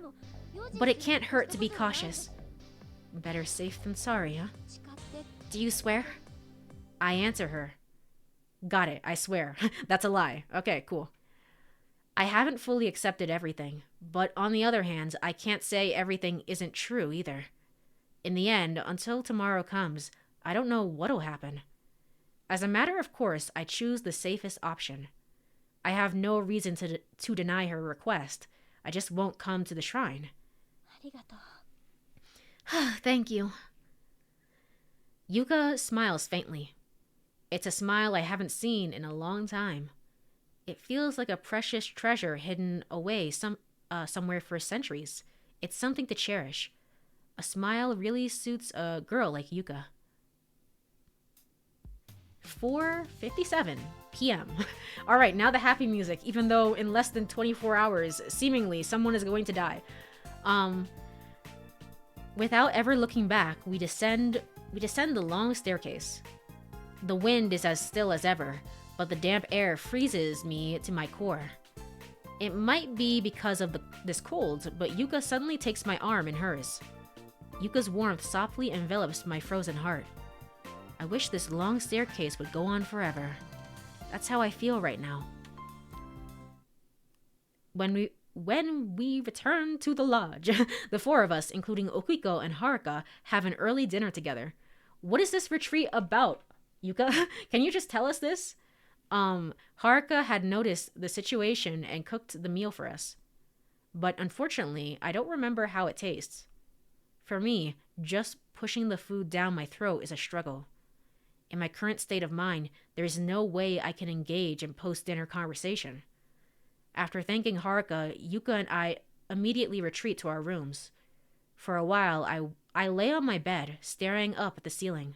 but it can't hurt to be cautious. Better safe than sorry, huh? Do you swear? I answer her. Got it, I swear. That's a lie. Okay, cool. I haven't fully accepted everything, but on the other hand, I can't say everything isn't true either. In the end, until tomorrow comes, I don't know what'll happen. As a matter of course, I choose the safest option. I have no reason to deny her request. I just won't come to the shrine. Thank you. Yuka smiles faintly. It's a smile I haven't seen in a long time. It feels like a precious treasure hidden away somewhere for centuries. It's something to cherish. A smile really suits a girl like Yuka. 4:57 p.m. All right, now the happy music, even though in less than 24 hours, seemingly, someone is going to die. Without ever looking back, we descend the long staircase. The wind is as still as ever, but the damp air freezes me to my core. It might be because of this cold, but Yuka suddenly takes my arm in hers. Yuka's warmth softly envelops my frozen heart. I wish this long staircase would go on forever. That's how I feel right now. When we return to the lodge, the four of us, including Okiko and Haruka, have an early dinner together. What is this retreat about, Yuka? Can you just tell us this? Haruka had noticed the situation and cooked the meal for us. But unfortunately, I don't remember how it tastes. For me, just pushing the food down my throat is a struggle. In my current state of mind, there is no way I can engage in post-dinner conversation. After thanking Haruka, Yuka and I immediately retreat to our rooms. For a while, I lay on my bed, staring up at the ceiling.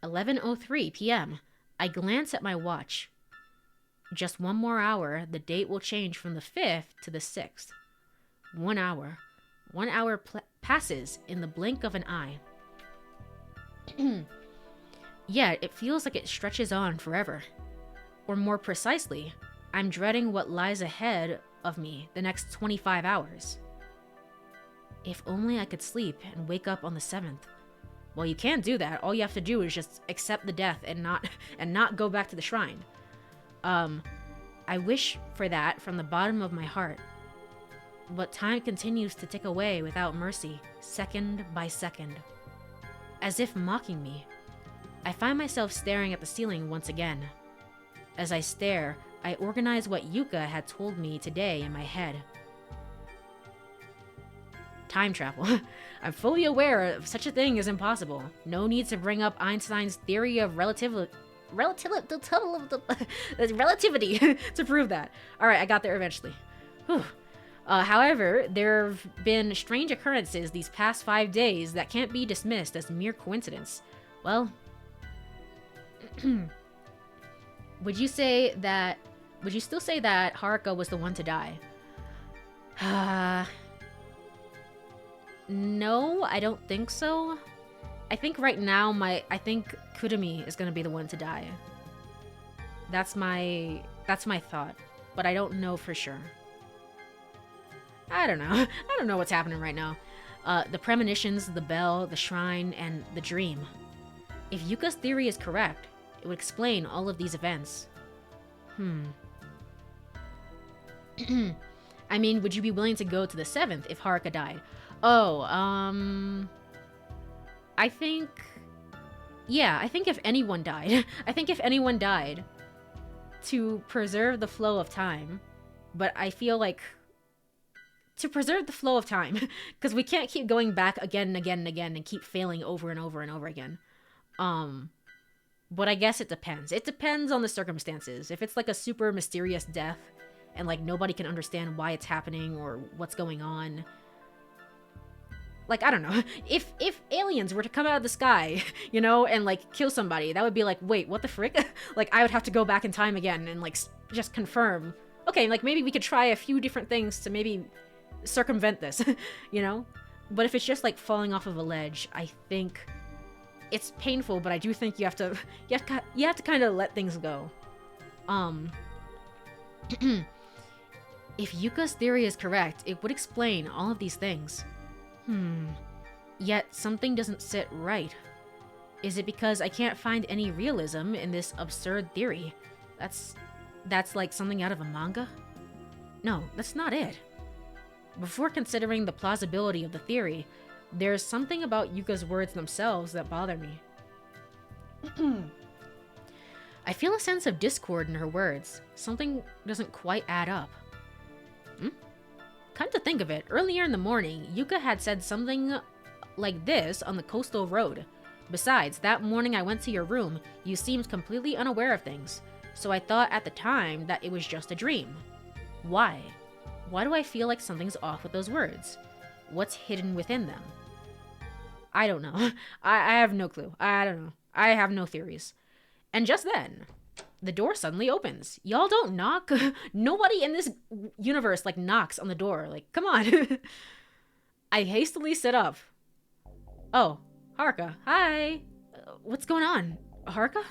11:03 p.m. I glance at my watch. Just one more hour, the date will change from the 5th to the 6th. 1 hour. 1 hour passes in the blink of an eye. Yet, it feels like it stretches on forever. Or more precisely, I'm dreading what lies ahead of me the next 25 hours. If only I could sleep and wake up on the 7th. Well, you can't do that. All you have to do is just accept the death and not go back to the shrine. I wish for that from the bottom of my heart. But time continues to tick away without mercy, second by second. As if mocking me, I find myself staring at the ceiling once again. As I stare, I organize what Yuka had told me today in my head. Time travel. I'm fully aware of such a thing is impossible. No need to bring up Einstein's theory of relativity to prove that. Alright, I got there eventually. Whew. However, there have been strange occurrences these past 5 days that can't be dismissed as mere coincidence. Well, would you still say that Haruka was the one to die? No, I don't think so. I think right now I think Kurumi is gonna be the one to die. That's my thought, but I don't know for sure. I don't know. I don't know what's happening right now. The premonitions, the bell, the shrine, and the dream. If Yuka's theory is correct, it would explain all of these events. I mean, would you be willing to go to the 7th if Haruka died? Oh, I think if anyone died, to preserve the flow of time, but I feel like to preserve the flow of time, because we can't keep going back again and again and again and keep failing over and over and over again. But I guess it depends. It depends on the circumstances. If it's like a super mysterious death and like nobody can understand why it's happening or what's going on. Like, I don't know. If aliens were to come out of the sky, you know, and like kill somebody, that would be like, wait, what the frick? Like, I would have to go back in time again and like just confirm. Okay, like maybe we could try a few different things to maybe circumvent this, you know? But if it's just like falling off of a ledge, I think it's painful, but I do think you have to kind of let things go. If Yuka's theory is correct, it would explain all of these things. Yet something doesn't sit right. Is it because I can't find any realism in this absurd theory? That's like something out of a manga? No, that's not it. Before considering the plausibility of the theory, there's something about Yuka's words themselves that bother me. I feel a sense of discord in her words. Something doesn't quite add up. Come to think of it, earlier in the morning, Yuka had said something like this on the coastal road. Besides, that morning I went to your room, you seemed completely unaware of things, so I thought at the time that it was just a dream. Why? Why do I feel like something's off with those words? What's hidden within them? I don't know. I have no clue. I don't know. I have no theories. And just then, the door suddenly opens. Y'all don't knock. Nobody in this universe like knocks on the door. Like, come on. I hastily sit up. Oh, Haruka. Hi. What's going on? Haruka?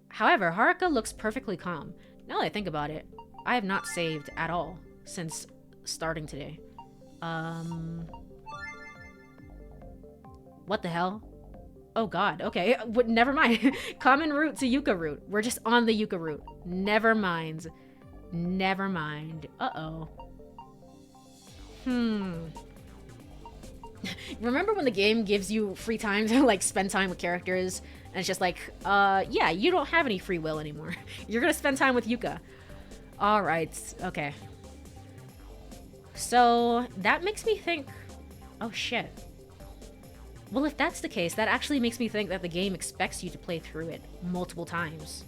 However, Haruka looks perfectly calm. Now that I think about it, I have not saved at all since starting today. What the hell? Oh god, okay, never mind. Common route to Yuka route. We're just on the Yuka route. Never mind. Never mind. Uh-oh. Remember when the game gives you free time to like spend time with characters and it's just like, yeah, you don't have any free will anymore. You're gonna spend time with Yuka. Alright, okay. So, that makes me think... Oh shit. Well, if that's the case, that actually makes me think that the game expects you to play through it multiple times.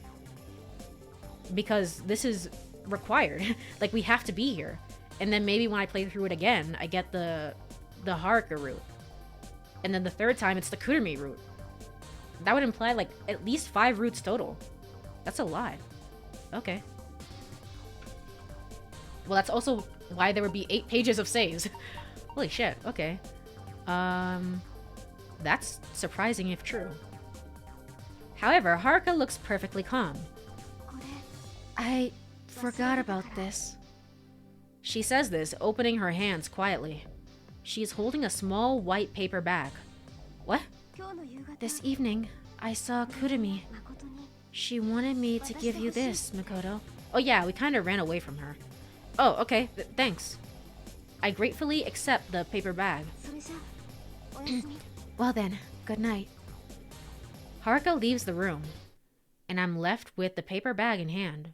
Because this is required. Like, we have to be here. And then maybe when I play through it again, I get the Haruka route. And then the third time, it's the Kurumi route. That would imply, like, at least 5 routes total. That's a lot. Okay. Well, that's also why there would be 8 pages of saves. Holy shit, okay. That's surprising if true. However, Haruka looks perfectly calm. I forgot about this. She says this, opening her hands quietly. She is holding a small white paper bag. What? This evening, I saw Kurumi. She wanted me to give you this, Makoto. Oh yeah, we kind of ran away from her. Oh, okay, thanks. I gratefully accept the paper bag. Well then, good night. Haruka leaves the room, and I'm left with the paper bag in hand.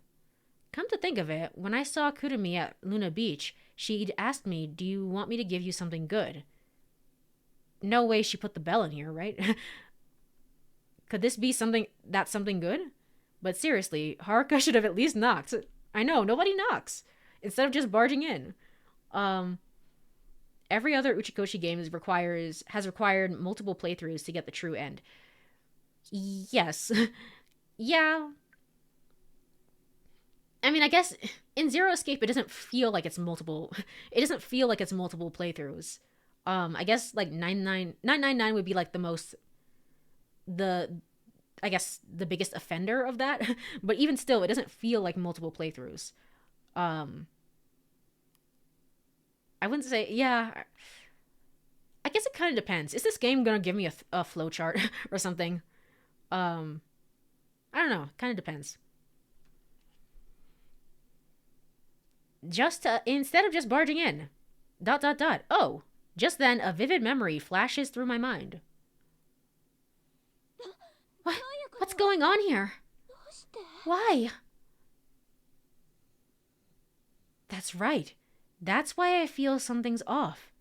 Come to think of it, when I saw Kurumi at Luna Beach, she'd asked me, do you want me to give you something good? No way she put the bell in here, right? Could this be something good? But seriously, Haruka should have at least knocked. I know, nobody knocks. Instead of just barging in. Every other Uchikoshi game has required multiple playthroughs to get the true end. Yes. Yeah. I mean, I guess in Zero Escape it doesn't feel like it's multiple playthroughs. I guess like 999 would be like the biggest offender of that. But even still, it doesn't feel like multiple playthroughs. I wouldn't say, yeah. I guess it kind of depends. Is this game gonna give me a flowchart or something? I don't know. Kind of depends. Instead of just barging in. ... Oh, just then a vivid memory flashes through my mind. What's going on here? Why? That's right. That's why I feel something's off.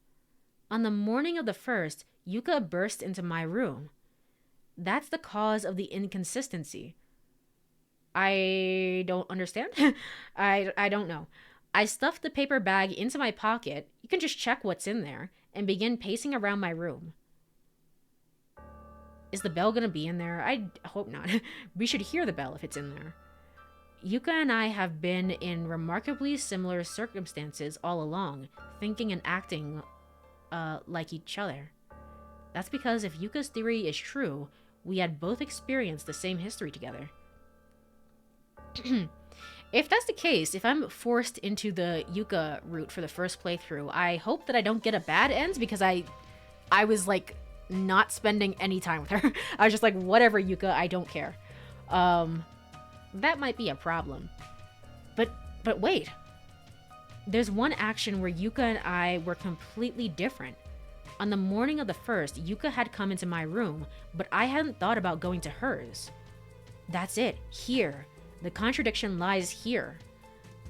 On the morning of the 1st, Yuka burst into my room. That's the cause of the inconsistency. I don't understand. I don't know. I stuffed the paper bag into my pocket. You can just check what's in there, and begin pacing around my room. Is the bell gonna be in there? I hope not. We should hear the bell if it's in there. Yuka and I have been in remarkably similar circumstances all along, thinking and acting like each other. That's because if Yuka's theory is true, we had both experienced the same history together. If that's the case, if I'm forced into the Yuka route for the first playthrough, I hope that I don't get a bad end, because I was like not spending any time with her. I was just like, whatever, Yuka, I don't care. That might be a problem. But wait. There's one action where Yuka and I were completely different. On the morning of the 1st, Yuka had come into my room, but I hadn't thought about going to hers. That's it. Here. The contradiction lies here.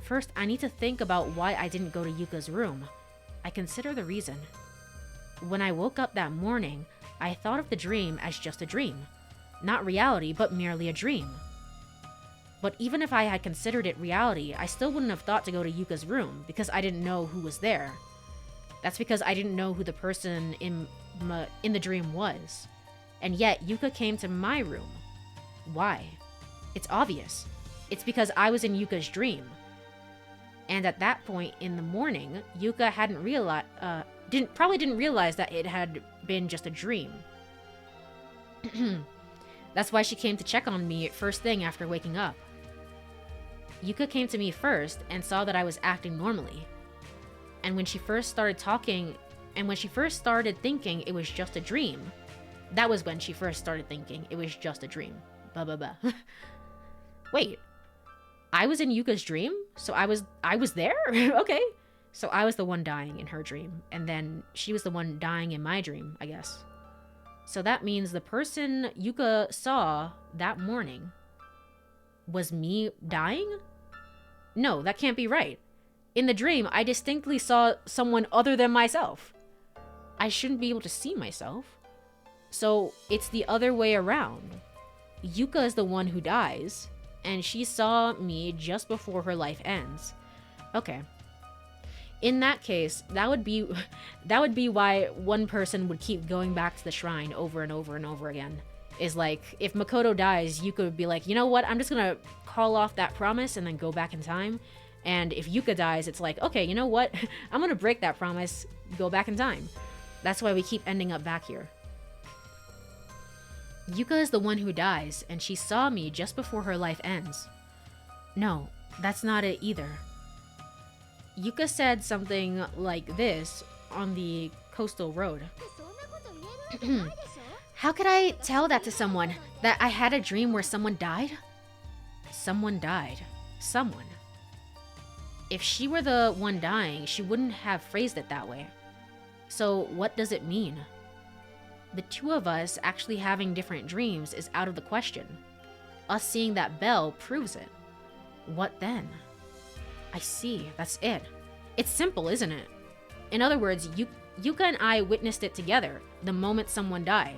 First, I need to think about why I didn't go to Yuka's room. I consider the reason. When I woke up that morning, I thought of the dream as just a dream. Not reality, but merely a dream. But even if I had considered it reality, I still wouldn't have thought to go to Yuka's room, because I didn't know who was there. That's because I didn't know who the person in the dream was. And yet, Yuka came to my room. Why? It's obvious. It's because I was in Yuka's dream. And at that point in the morning, Yuka probably didn't realize that it had been just a dream. That's why she came to check on me first thing after waking up. Yuka came to me first and saw that I was acting normally. And when she first started thinking it was just a dream, that was when she first started thinking it was just a dream. Blah, blah, blah. Wait, I was in Yuka's dream? So I was there? Okay. So I was the one dying in her dream, and then she was the one dying in my dream, I guess. So that means the person Yuka saw that morning was me dying? No, that can't be right. In the dream, I distinctly saw someone other than myself. I shouldn't be able to see myself. So it's the other way around. Yuka is the one who dies, and she saw me just before her life ends. Okay. In that case, that would be why one person would keep going back to the shrine over and over and over again. Is like, if Makoto dies, Yuka would be like, you know what, I'm just gonna call off that promise and then go back in time. And if Yuka dies, it's like, okay, you know what, I'm gonna break that promise, go back in time. That's why we keep ending up back here. Yuka is the one who dies, and she saw me just before her life ends. No, that's not it either. Yuka said something like this on the coastal road. How could I tell that to someone? That I had a dream where someone died? Someone died. Someone. If she were the one dying, she wouldn't have phrased it that way. So what does it mean? The two of us actually having different dreams is out of the question. Us seeing that bell proves it. What then? I see, that's it. It's simple, isn't it? In other words, Yuka and I witnessed it together the moment someone died.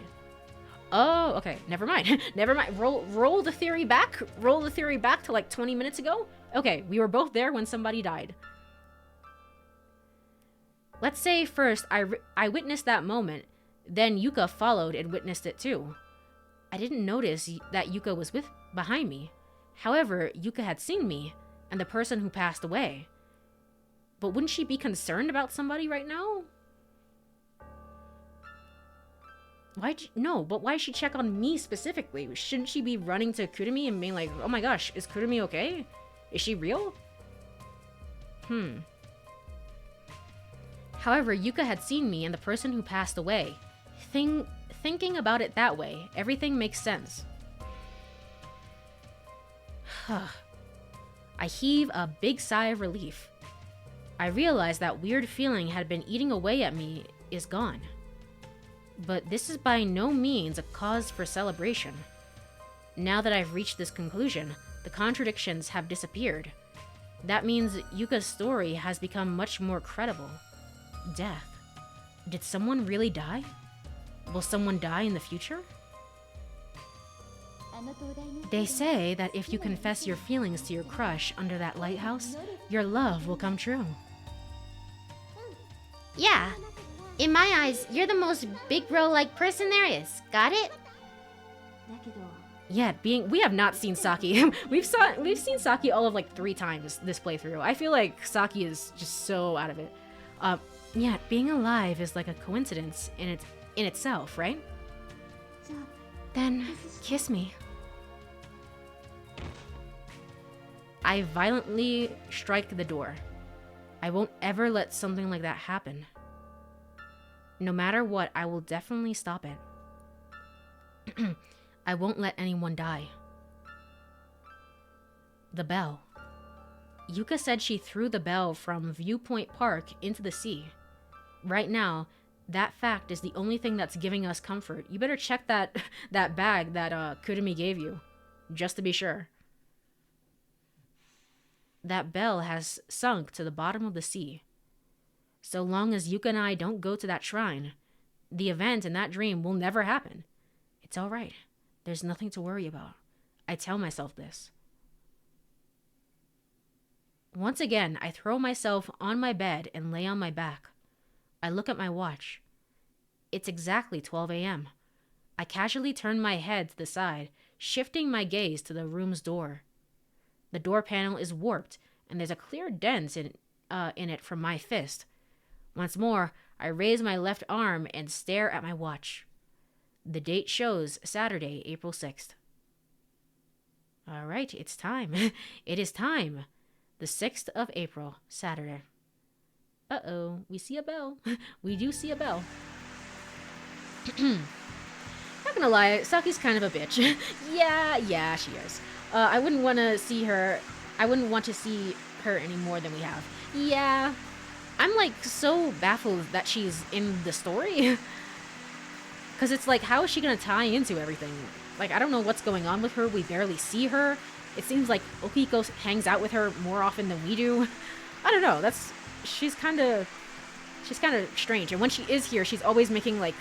Oh, okay, never mind. Never mind. Roll the theory back. Roll the theory back to like 20 minutes ago. Okay, we were both there when somebody died. Let's say first I witnessed that moment, then Yuka followed and witnessed it too. I didn't notice that Yuka was behind me. However, Yuka had seen me and the person who passed away. But wouldn't she be concerned about somebody right now? But why'd she check on me specifically? Shouldn't she be running to Kurumi and being like, oh my gosh, is Kurumi okay? Is she real? However, Yuka had seen me and the person who passed away. Thinking about it that way, everything makes sense. I heave a big sigh of relief. I realize that weird feeling had been eating away at me is gone. But this is by no means a cause for celebration. Now that I've reached this conclusion, the contradictions have disappeared. That means Yuka's story has become much more credible. Death. Did someone really die? Will someone die in the future? They say that if you confess your feelings to your crush under that lighthouse, your love will come true. Yeah. In my eyes, you're the most big bro-like person there is. Got it? Yeah, we have not seen Saki. We've seen Saki all of like 3 times this playthrough. I feel like Saki is just so out of it. Yeah, being alive is like a coincidence in itself, right? Then kiss me. I violently strike the door. I won't ever let something like that happen. No matter what, I will definitely stop it. I won't let anyone die. The bell. Yuka said she threw the bell from Viewpoint Park into the sea. Right now, that fact is the only thing that's giving us comfort. You better check that bag that Kurumi gave you, just to be sure. That bell has sunk to the bottom of the sea. So long as Yuka and I don't go to that shrine, the event in that dream will never happen. It's all right. There's nothing to worry about. I tell myself this. Once again, I throw myself on my bed and lay on my back. I look at my watch. It's exactly 12 a.m. I casually turn my head to the side, shifting my gaze to the room's door. The door panel is warped, and there's a clear dent in it from my fist. Once more, I raise my left arm and stare at my watch. The date shows Saturday, April 6th. All right, it's time. It is time. The 6th of April, Saturday. Uh-oh, we see a bell. We do see a bell. Not gonna lie, Saki's kind of a bitch. Yeah, she is. I wouldn't want to see her any more than we have. Yeah. I'm like so baffled that she's in the story. Because it's like, how is she going to tie into everything? Like, I don't know what's going on with her. We barely see her. It seems like Okiko hangs out with her more often than we do. I don't know. She's kind of strange. And when she is here, she's always making like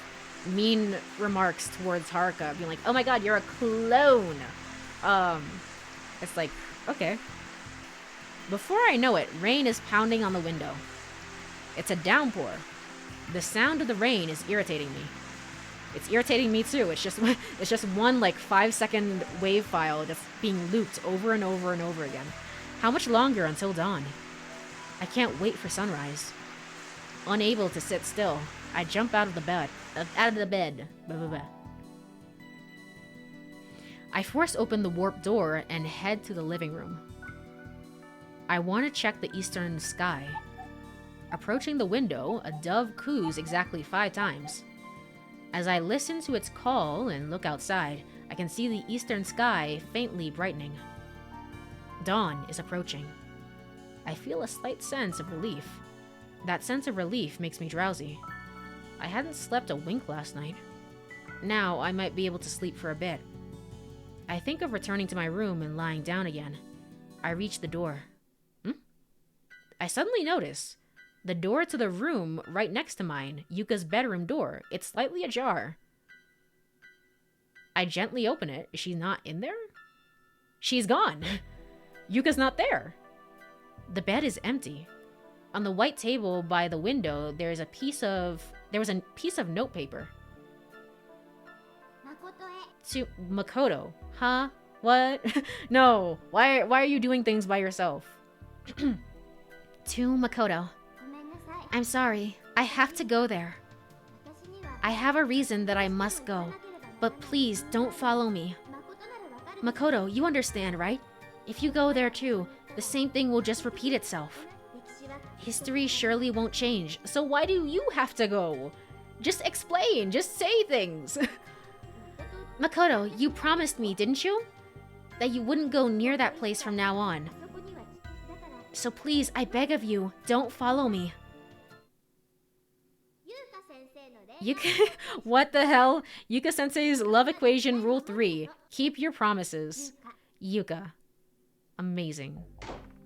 mean remarks towards Haruka, being like, "Oh my god, you're a clone." It's like, okay. Before I know it, rain is pounding on the window. It's a downpour. The sound of the rain is irritating me. It's irritating me too. It's just one like 5-second wave file that's being looped over and over and over again. How much longer until dawn? I can't wait for sunrise. Unable to sit still, I jump out of the bed. Blah, blah, blah. I force open the warped door and head to the living room. I want to check the eastern sky. Approaching the window, a dove coos exactly 5 times. As I listen to its call and look outside, I can see the eastern sky faintly brightening. Dawn is approaching. I feel a slight sense of relief. That sense of relief makes me drowsy. I hadn't slept a wink last night. Now I might be able to sleep for a bit. I think of returning to my room and lying down again. I reach the door. I suddenly notice the door to the room right next to mine, Yuka's bedroom door. It's slightly ajar. I gently open it. Is she not in there? She's gone. Yuka's not there. The bed is empty. On the white table by the window, there was a piece of notepaper. To Makoto. Huh? What? No. Why are you doing things by yourself? To Makoto. I'm sorry. I have to go there. I have a reason that I must go. But please don't follow me. Makoto, you understand, right? If you go there too, the same thing will just repeat itself. History surely won't change, So why do you have to go? Just explain. Just say things. Makoto, you promised me, didn't you? That you wouldn't go near that place from now on. So please, I beg of you, don't follow me. Yuka, what the hell? Yuka-sensei's love equation rule 3. Keep your promises. Yuka. Amazing.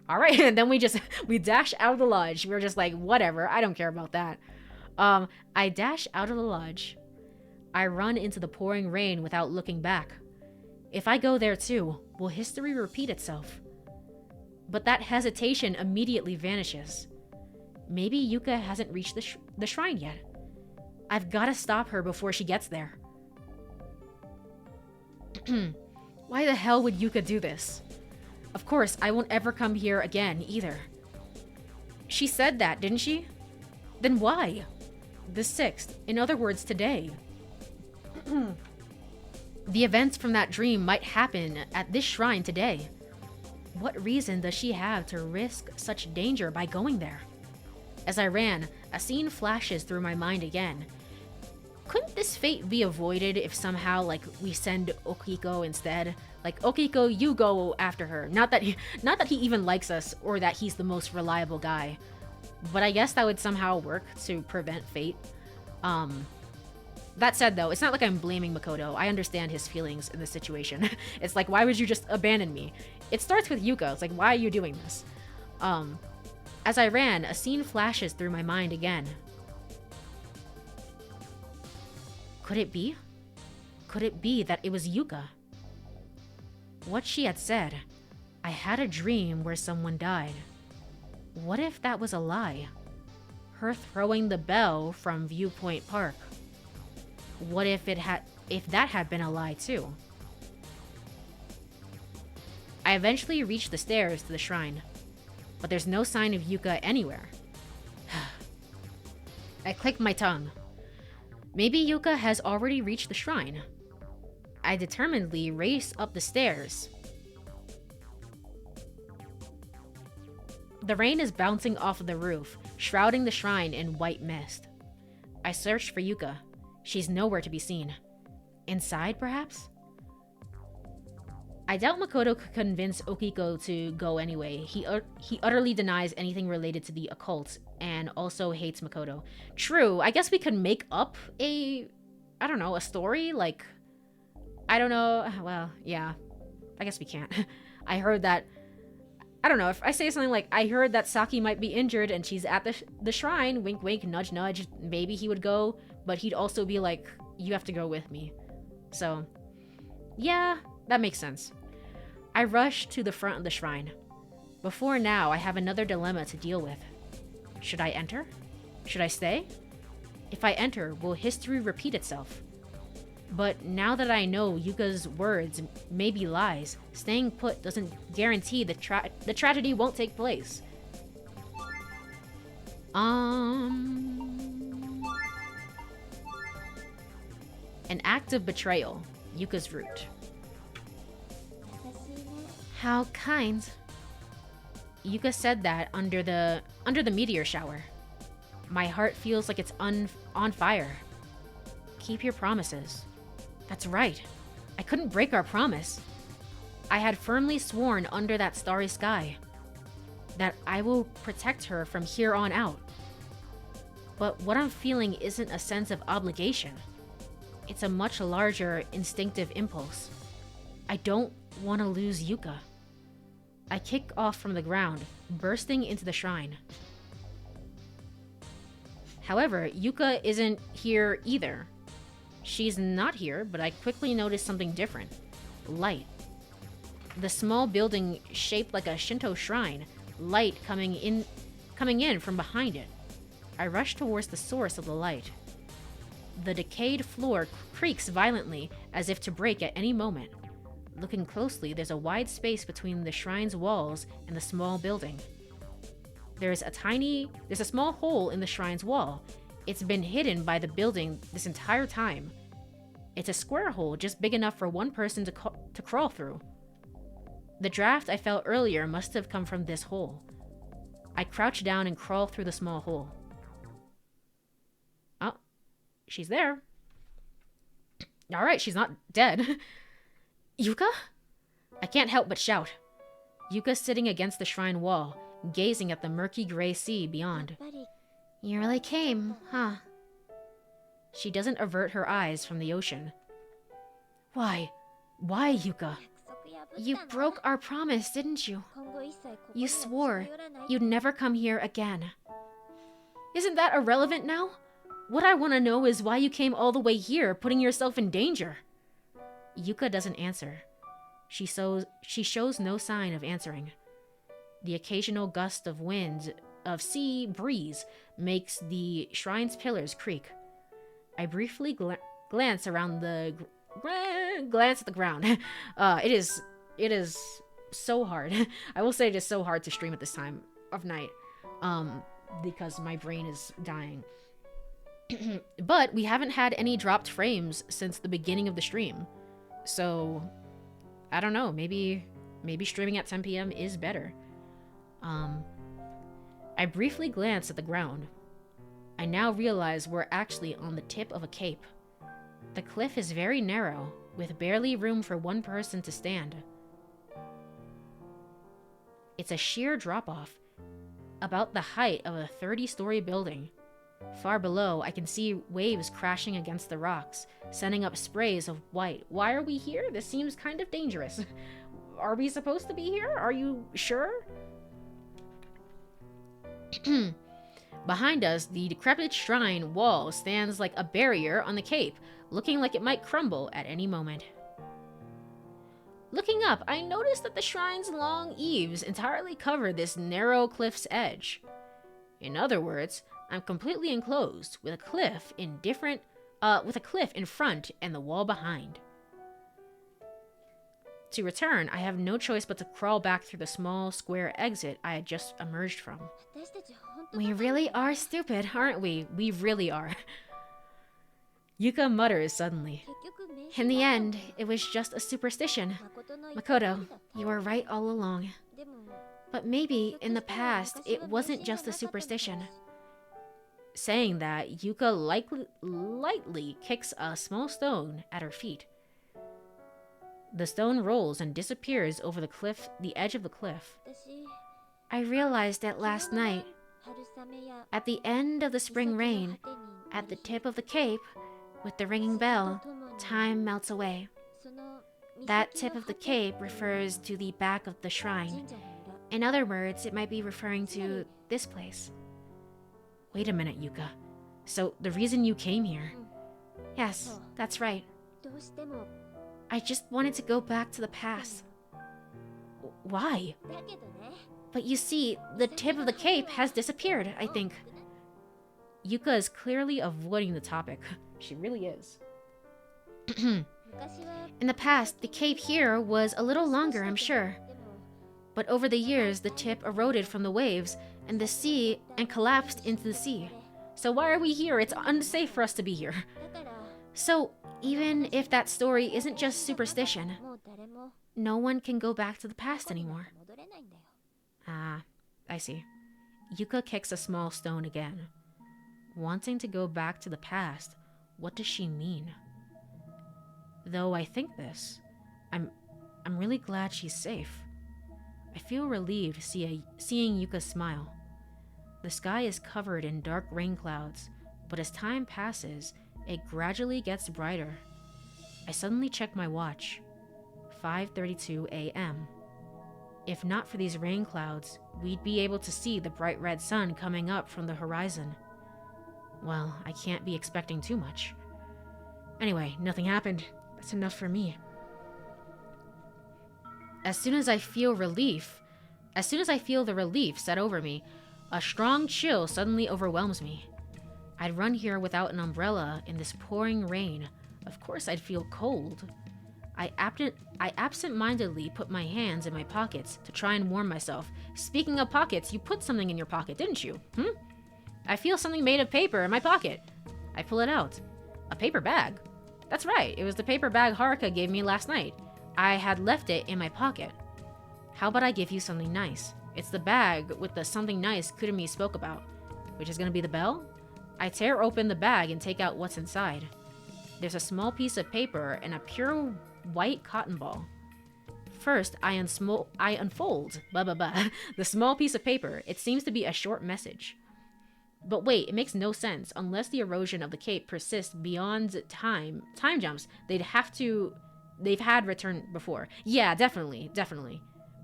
All right, and then we dash out of the lodge. We were just like, whatever, I don't care about that. I dash out of the lodge. I run into the pouring rain without looking back. If I go there too, will history repeat itself? But that hesitation immediately vanishes. Maybe Yuka hasn't reached the shrine yet. I've got to stop her before she gets there. Why the hell would Yuka do this? Of course, I won't ever come here again either. She said that, didn't she? Then why? The 6th, in other words, today. The events from that dream might happen at this shrine today. What reason does she have to risk such danger by going there? As I ran, a scene flashes through my mind again. Couldn't this fate be avoided if somehow, like, we send Okiko instead? Like, Okiko, you go after her. Not that he even likes us or that he's the most reliable guy. But I guess that would somehow work to prevent fate. That said, though, it's not like I'm blaming Makoto. I understand his feelings in this situation. It's like, why would you just abandon me? It starts with Yuka. It's like, why are you doing this? As I ran, a scene flashes through my mind again. Could it be? Could it be that it was Yuka? What she had said, I had a dream where someone died. What if that was a lie? Her throwing the bell from Viewpoint Park. What if that had been a lie too? I eventually reached the stairs to the shrine, but there's no sign of Yuka anywhere. I clicked my tongue. Maybe Yuka has already reached the shrine. I determinedly race up the stairs. The rain is bouncing off of the roof, shrouding the shrine in white mist. I searched for Yuka. She's nowhere to be seen. Inside, perhaps? I doubt Makoto could convince Okiko to go anyway. He utterly denies anything related to the occult and also hates Makoto. True, I guess we could make up a story? Like, I don't know. Well, yeah. I guess we can't. I heard that... I don't know, if I say something like, I heard that Saki might be injured and she's at the shrine, wink wink, nudge nudge, maybe he would go, but he'd also be like, you have to go with me. So, yeah, that makes sense. I rush to the front of the shrine. Before now, I have another dilemma to deal with. Should I enter? Should I stay? If I enter, will history repeat itself? But now that I know Yuka's words may be lies, staying put doesn't guarantee the tragedy won't take place. An act of betrayal. Yuka's root. How kind. Yuka said that under the meteor shower. My heart feels like it's on fire. Keep your promises. That's right. I couldn't break our promise. I had firmly sworn under that starry sky that I will protect her from here on out. But what I'm feeling isn't a sense of obligation. It's a much larger instinctive impulse. I don't want to lose Yuka. I kick off from the ground, bursting into the shrine. However, Yuka isn't here either. She's not here, but I quickly notice something different. Light. The small building shaped like a Shinto shrine, light coming in from behind it. I rush towards the source of the light. The decayed floor creaks violently, as if to break at any moment. Looking closely, there's a wide space between the shrine's walls and the small building. There's a small hole in the shrine's wall. It's been hidden by the building this entire time. It's a square hole just big enough for one person to crawl through. The draft I felt earlier must have come from this hole. I crouch down and crawl through the small hole. Oh, she's there. Alright, she's not dead. Yuka? I can't help but shout. Yuka's sitting against the shrine wall, gazing at the murky gray sea beyond. You really came, huh? She doesn't avert her eyes from the ocean. Why? Why, Yuka? You broke our promise, didn't you? You swore you'd never come here again. Isn't that irrelevant now? What I want to know is why you came all the way here, putting yourself in danger. Yuka doesn't answer. She shows no sign of answering. The occasional gust of sea breeze makes the shrine's pillars creak. I briefly glance around glance at the ground. It is so hard. I will say it is so hard to stream at this time of night, because my brain is dying. But we haven't had any dropped frames since the beginning of the stream. So, I don't know, maybe streaming at 10 p.m. is better. I briefly glance at the ground. I now realize we're actually on the tip of a cape. The cliff is very narrow, with barely room for one person to stand. It's a sheer drop-off, about the height of a 30-story building. Far below, I can see waves crashing against the rocks, sending up sprays of white. Why are we here? This seems kind of dangerous. Are we supposed to be here? Are you sure? Behind us, the decrepit shrine wall stands like a barrier on the cape, looking like it might crumble at any moment. Looking up, I notice that the shrine's long eaves entirely cover this narrow cliff's edge. In other words, I'm completely enclosed with a cliff in front and the wall behind. To return, I have no choice but to crawl back through the small square exit I had just emerged from. We really are stupid, aren't we? We really are. Yuka mutters suddenly. In the end, it was just a superstition. Makoto, you were right all along. But maybe in the past, it wasn't just a superstition. Saying that, Yuka lightly kicks a small stone at her feet. The stone rolls and disappears over the edge of the cliff. I realized that last night. At the end of the spring rain, at the tip of the cape, with the ringing bell, time melts away. That tip of the cape refers to the back of the shrine. In other words, it might be referring to this place. Wait a minute, Yuka. So, the reason you came here? Yes, that's right. I just wanted to go back to the past. Why? But you see, the tip of the cape has disappeared, I think. Yuka is clearly avoiding the topic. She really is. In the past, the cape here was a little longer, I'm sure. But over the years, the tip eroded from the waves and the sea and collapsed into the sea. So why are we here? It's unsafe for us to be here. So, even if that story isn't just superstition, no one can go back to the past anymore. Ah, I see. Yuka kicks a small stone again. Wanting to go back to the past, what does she mean? Though I think this, I'm I'm really glad she's safe. I feel relieved seeing Yuka smile. The sky is covered in dark rain clouds, but as time passes, it gradually gets brighter. I suddenly check my watch. 5:32 a.m. If not for these rain clouds, we'd be able to see the bright red sun coming up from the horizon. Well, I can't be expecting too much. Anyway, nothing happened. That's enough for me. As soon as I feel the relief set over me, a strong chill suddenly overwhelms me. I'd run here without an umbrella in this pouring rain. Of course I'd feel cold. I absent-mindedly put my hands in my pockets to try and warm myself. Speaking of pockets, you put something in your pocket, didn't you? I feel something made of paper in my pocket. I pull it out. A paper bag. That's right, it was the paper bag Haruka gave me last night. I had left it in my pocket. How about I give you something nice? It's the bag with the something nice Kurumi spoke about, which is gonna be the bell? I tear open the bag and take out what's inside. There's a small piece of paper and a pure white cotton ball. First, I unfold the small piece of paper. It seems to be a short message. But wait, it makes no sense. Unless the erosion of the cape persists beyond time jumps, they've had return before. Yeah, definitely.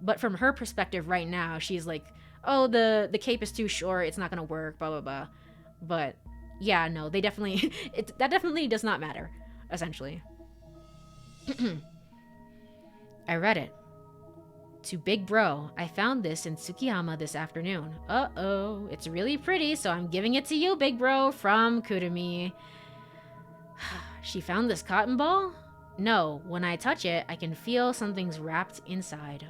But from her perspective right now, she's like, oh, the cape is too short, it's not gonna work, blah, blah, blah. But yeah, no, that definitely does not matter, essentially. I read it. To Big Bro, I found this in Tsukiyama this afternoon. Uh-oh, it's really pretty, so I'm giving it to you, Big Bro, from Kurumi. She found this cotton ball? No, when I touch it, I can feel something's wrapped inside.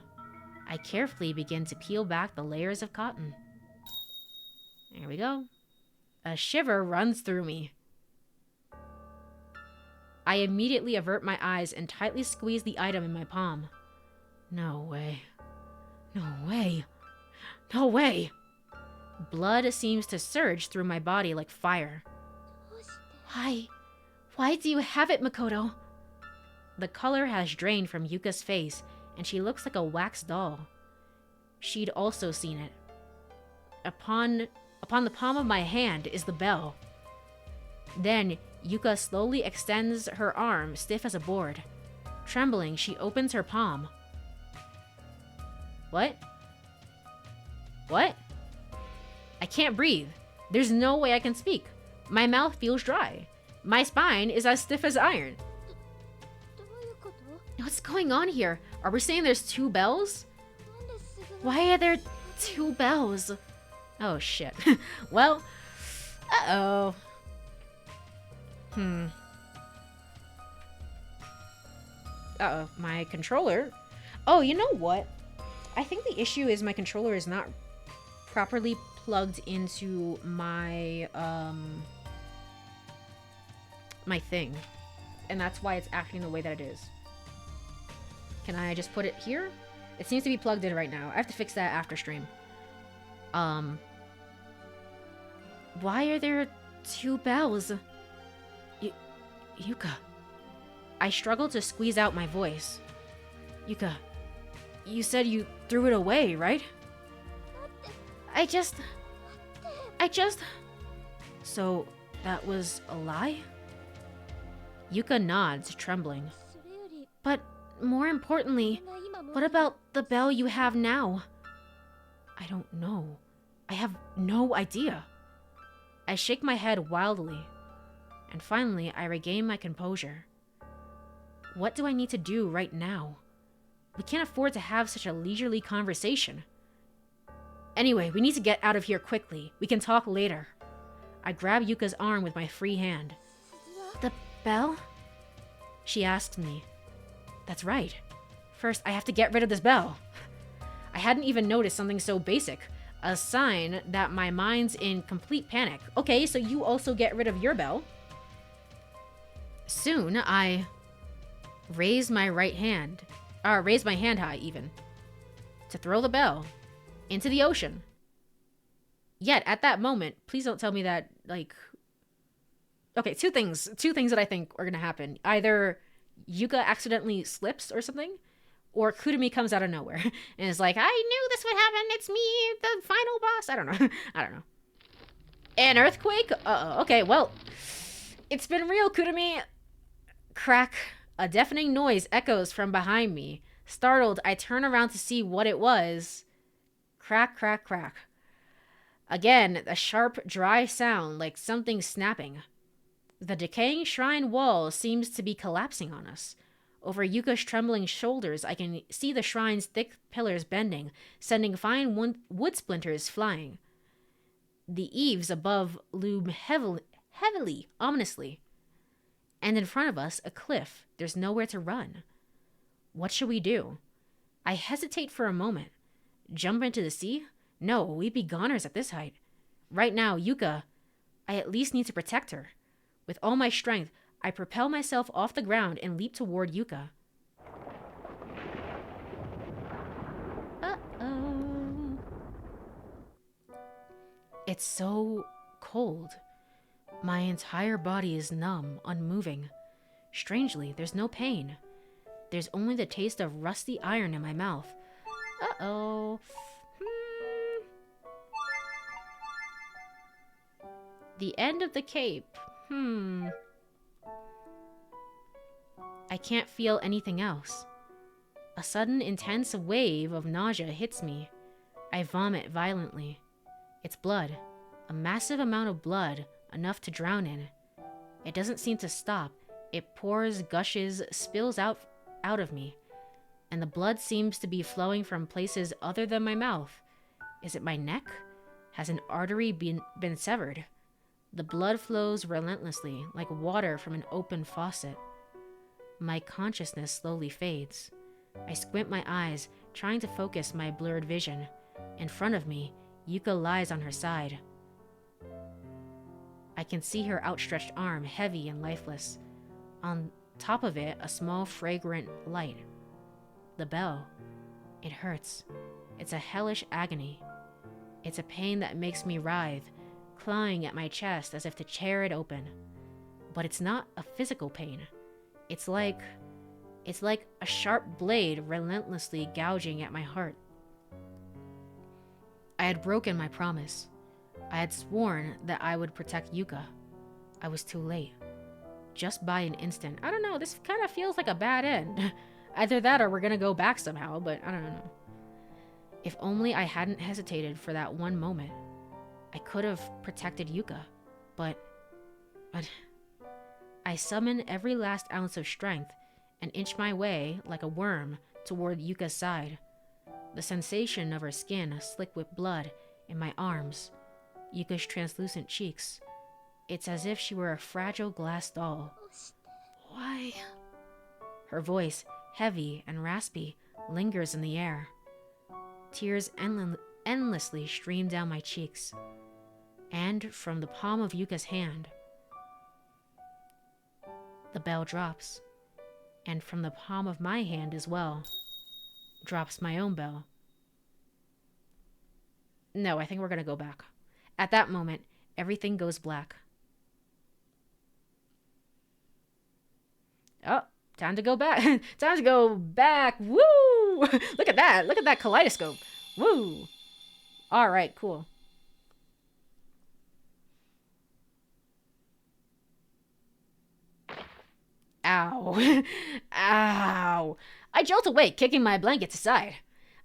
I carefully begin to peel back the layers of cotton. There we go. A shiver runs through me. I immediately avert my eyes and tightly squeeze the item in my palm. No way. No way. No way. Blood seems to surge through my body like fire. Why do you have it, Makoto? The color has drained from Yuka's face, and she looks like a wax doll. She'd also seen it. Upon the palm of my hand is the bell. Then, Yuka slowly extends her arm, stiff as a board. Trembling, she opens her palm. What? What? I can't breathe. There's no way I can speak. My mouth feels dry. My spine is as stiff as iron. What's going on here? Are we saying there's two bells? Why are there two bells? Oh shit. Well, uh-oh. Uh-oh, my controller. Oh, you know what? I think the issue is my controller is not properly plugged into my my thing. And that's why it's acting the way that it is. Can I just put it here? It seems to be plugged in right now. I have to fix that after stream. Why are there two bells? Yuka. I struggle to squeeze out my voice. Yuka, you said you threw it away, right? I just... So, that was a lie? Yuka nods, trembling. But more importantly, what about the bell you have now? I don't know. I have no idea. I shake my head wildly. And finally, I regain my composure. What do I need to do right now? We can't afford to have such a leisurely conversation. Anyway, we need to get out of here quickly. We can talk later. I grab Yuka's arm with my free hand. The bell? She asks me. That's right. First, I have to get rid of this bell. I hadn't even noticed something so basic. A sign that my mind's in complete panic. Okay, so you also get rid of your bell. Soon, I raise my hand high even, to throw the bell into the ocean. Yet, at that moment, please don't tell me that, like... Okay, two things that I think are gonna happen. Either Yuka accidentally slips or something, Or Kurumi comes out of nowhere and is like, I knew this would happen. It's me, the final boss. I don't know. I don't know. An earthquake? Uh-oh. Okay, well, it's been real, Kurumi. Crack. A deafening noise echoes from behind me. Startled, I turn around to see what it was. Crack, crack, crack. Again, a sharp, dry sound like something snapping. The decaying shrine wall seems to be collapsing on us. Over Yuka's trembling shoulders, I can see the shrine's thick pillars bending, sending fine wood splinters flying. The eaves above loom heavily, ominously. And in front of us, a cliff. There's nowhere to run. What should we do? I hesitate for a moment. Jump into the sea? No, we'd be goners at this height. Right now, Yuka, I at least need to protect her. With all my strength, I propel myself off the ground and leap toward Yuka. Uh-oh. It's so cold. My entire body is numb, unmoving. Strangely, there's no pain. There's only the taste of rusty iron in my mouth. Uh-oh. The end of the cape. I can't feel anything else. A sudden, intense wave of nausea hits me. I vomit violently. It's blood. A massive amount of blood, enough to drown in. It doesn't seem to stop. It pours, gushes, spills out of me. And the blood seems to be flowing from places other than my mouth. Is it my neck? Has an artery been severed? The blood flows relentlessly, like water from an open faucet. My consciousness slowly fades. I squint my eyes, trying to focus my blurred vision. In front of me, Yuka lies on her side. I can see her outstretched arm, heavy and lifeless. On top of it, a small fragrant light. The bell. It hurts. It's a hellish agony. It's a pain that makes me writhe, clawing at my chest as if to tear it open. But it's not a physical pain. It's like a sharp blade relentlessly gouging at my heart. I had broken my promise. I had sworn that I would protect Yuka. I was too late. Just by an instant. I don't know, this kind of feels like a bad end. Either that or we're gonna go back somehow, but I don't know. If only I hadn't hesitated for that one moment. I could have protected Yuka, but I summoned every last ounce of strength and inched my way like a worm toward Yuka's side. The sensation of her skin slick with blood in my arms, Yuka's translucent cheeks. It's as if she were a fragile glass doll. Why? Her voice, heavy and raspy, lingers in the air. Tears endlessly stream down my cheeks. And from the palm of Yuka's hand, the bell drops. And from the palm of my hand as well, drops my own bell. No, I think we're gonna go back. At that moment, everything goes black. Oh, time to go back. Time to go back. Woo! Look at that. Look at that kaleidoscope. Woo! All right, cool. Ow. Ow. I jolt awake, kicking my blankets aside.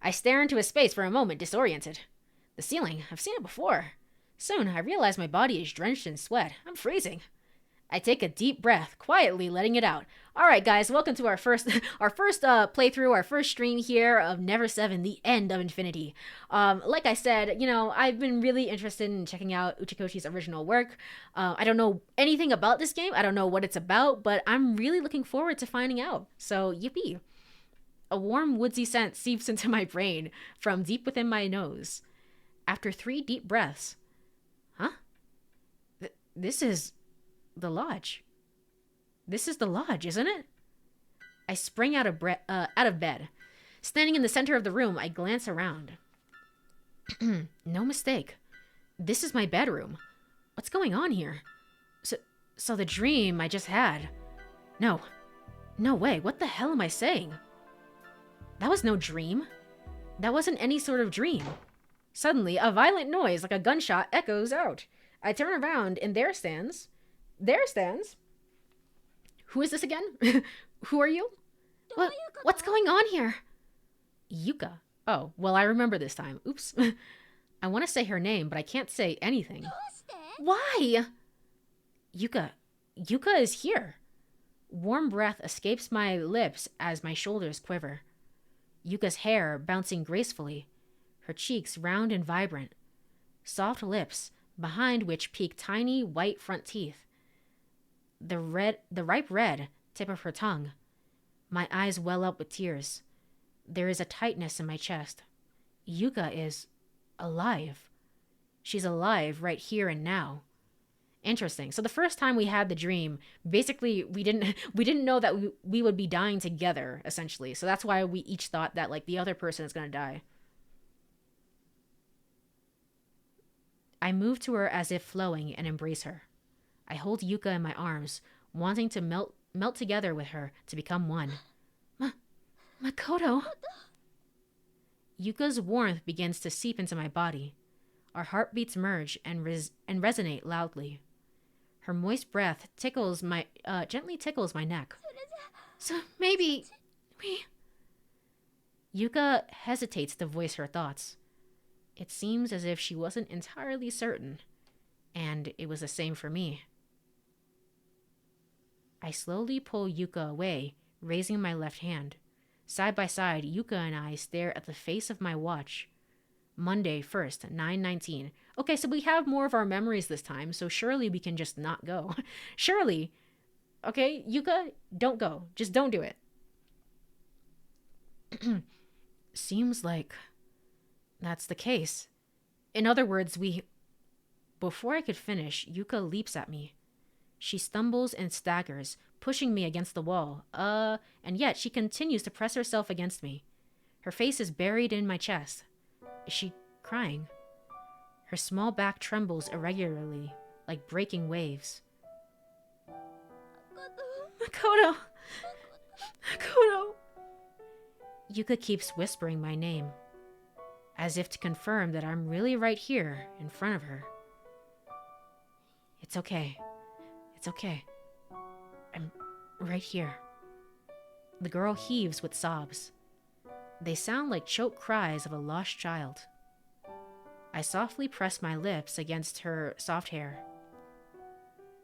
I stare into a space for a moment, disoriented. The ceiling, I've seen it before. Soon, I realize my body is drenched in sweat. I'm freezing. I take a deep breath, quietly letting it out. All right, guys, welcome to our first playthrough, our first stream here of Never 7, the end of Infinity. Like I said, I've been really interested in checking out Uchikoshi's original work. I don't know anything about this game. I don't know what it's about, but I'm really looking forward to finding out. So, yippee. A warm, woodsy scent seeps into my brain from deep within my nose. After 3 deep breaths. Huh? This is the lodge. This is the lodge, isn't it? I spring out of bed. Standing in the center of the room, I glance around. No mistake. This is my bedroom. What's going on here? So the dream I just had. No way. What the hell am I saying? That was no dream. That wasn't any sort of dream. Suddenly, a violent noise like a gunshot echoes out. I turn around and there stands. Who is this again? Who are you? What's going on here? Yuka. Oh, well, I remember this time. Oops. I want to say her name, but I can't say anything. Why? Yuka. Yuka is here. Warm breath escapes my lips as my shoulders quiver. Yuka's hair bouncing gracefully, her cheeks round and vibrant. Soft lips, behind which peek tiny white front teeth. The ripe red tip of her tongue. My eyes well up with tears. There is a tightness in my chest. Yuka is alive. She's alive right here and now. Interesting. So the first time we had the dream, basically we didn't know that we would be dying together, essentially. So that's why we each thought that like the other person is gonna die. I move to her as if flowing and embrace her. I hold Yuka in my arms, wanting to melt together with her to become one. Makoto. Yuka's warmth begins to seep into my body. Our heartbeats merge and resonate loudly. Her moist breath gently tickles my neck. So maybe we... Yuka hesitates to voice her thoughts. It seems as if she wasn't entirely certain, and it was the same for me. I slowly pull Yuka away, raising my left hand. Side by side, Yuka and I stare at the face of my watch. Monday 1st, 9:19. Okay, so we have more of our memories this time, so surely we can just not go. Surely. Okay, Yuka, don't go. Just don't do it. Seems like that's the case. In other words, Before I could finish, Yuka leaps at me. She stumbles and staggers, pushing me against the wall. And yet she continues to press herself against me. Her face is buried in my chest. Is she crying? Her small back trembles irregularly, like breaking waves. Makoto. Makoto. Yuka keeps whispering my name, as if to confirm that I'm really right here in front of her. It's okay. It's okay. I'm right here. The girl heaves with sobs. They sound like choked cries of a lost child. I softly press my lips against her soft hair.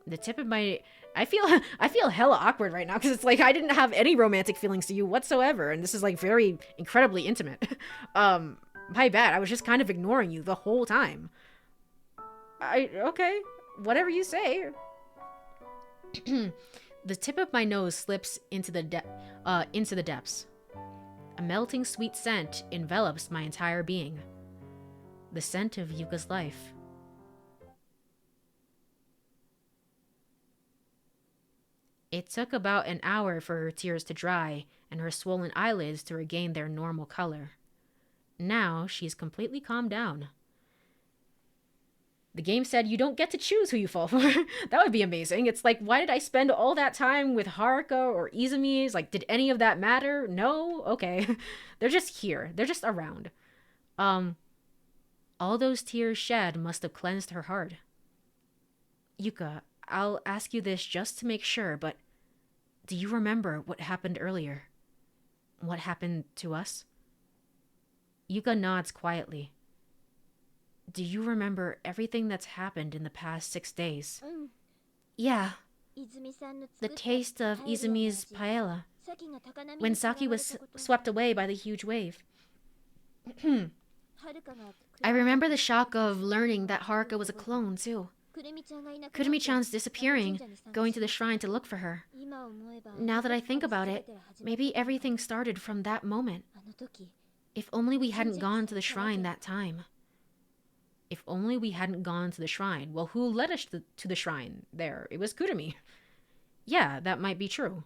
The tip of my... I feel hella awkward right now because it's like I didn't have any romantic feelings to you whatsoever, and this is like very incredibly intimate. My bad. I was just kind of ignoring you the whole time. Okay, whatever you say. The tip of my nose slips into the depths. A melting sweet scent envelops my entire being. The scent of Yuka's life. It took about an hour for her tears to dry and her swollen eyelids to regain their normal color. Now she's completely calmed down. The game said you don't get to choose who you fall for. That would be amazing. It's like, why did I spend all that time with Haruka or Izumi? Like, did any of that matter? No? Okay. They're just here. They're just around. All those tears shed must have cleansed her heart. Yuka, I'll ask you this just to make sure, but do you remember what happened earlier? What happened to us? Yuka nods quietly. Do you remember everything that's happened in the past 6 days? Yeah. The taste of Izumi's paella. When Saki was swept away by the huge wave. I remember the shock of learning that Haruka was a clone, too. Kurumi-chan's disappearing, going to the shrine to look for her. Now that I think about it, maybe everything started from that moment. If only we hadn't gone to the shrine that time. If only we hadn't gone to the shrine. Well, who led us to the shrine there? It was Kurumi. Yeah, that might be true.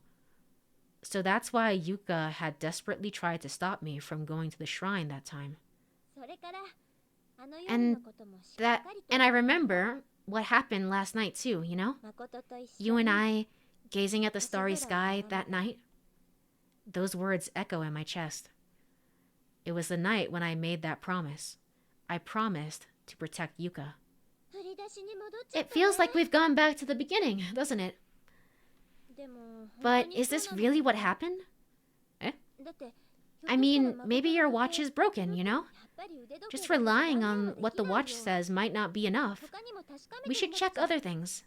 So that's why Yuka had desperately tried to stop me from going to the shrine that time. And I remember what happened last night too, you know? You and I gazing at the starry sky that night. Those words echo in my chest. It was the night when I made that promise. I promised to protect Yuka. It feels like we've gone back to the beginning, doesn't it? But is this really what happened? Eh? I mean, maybe your watch is broken, you know? Just relying on what the watch says might not be enough. We should check other things.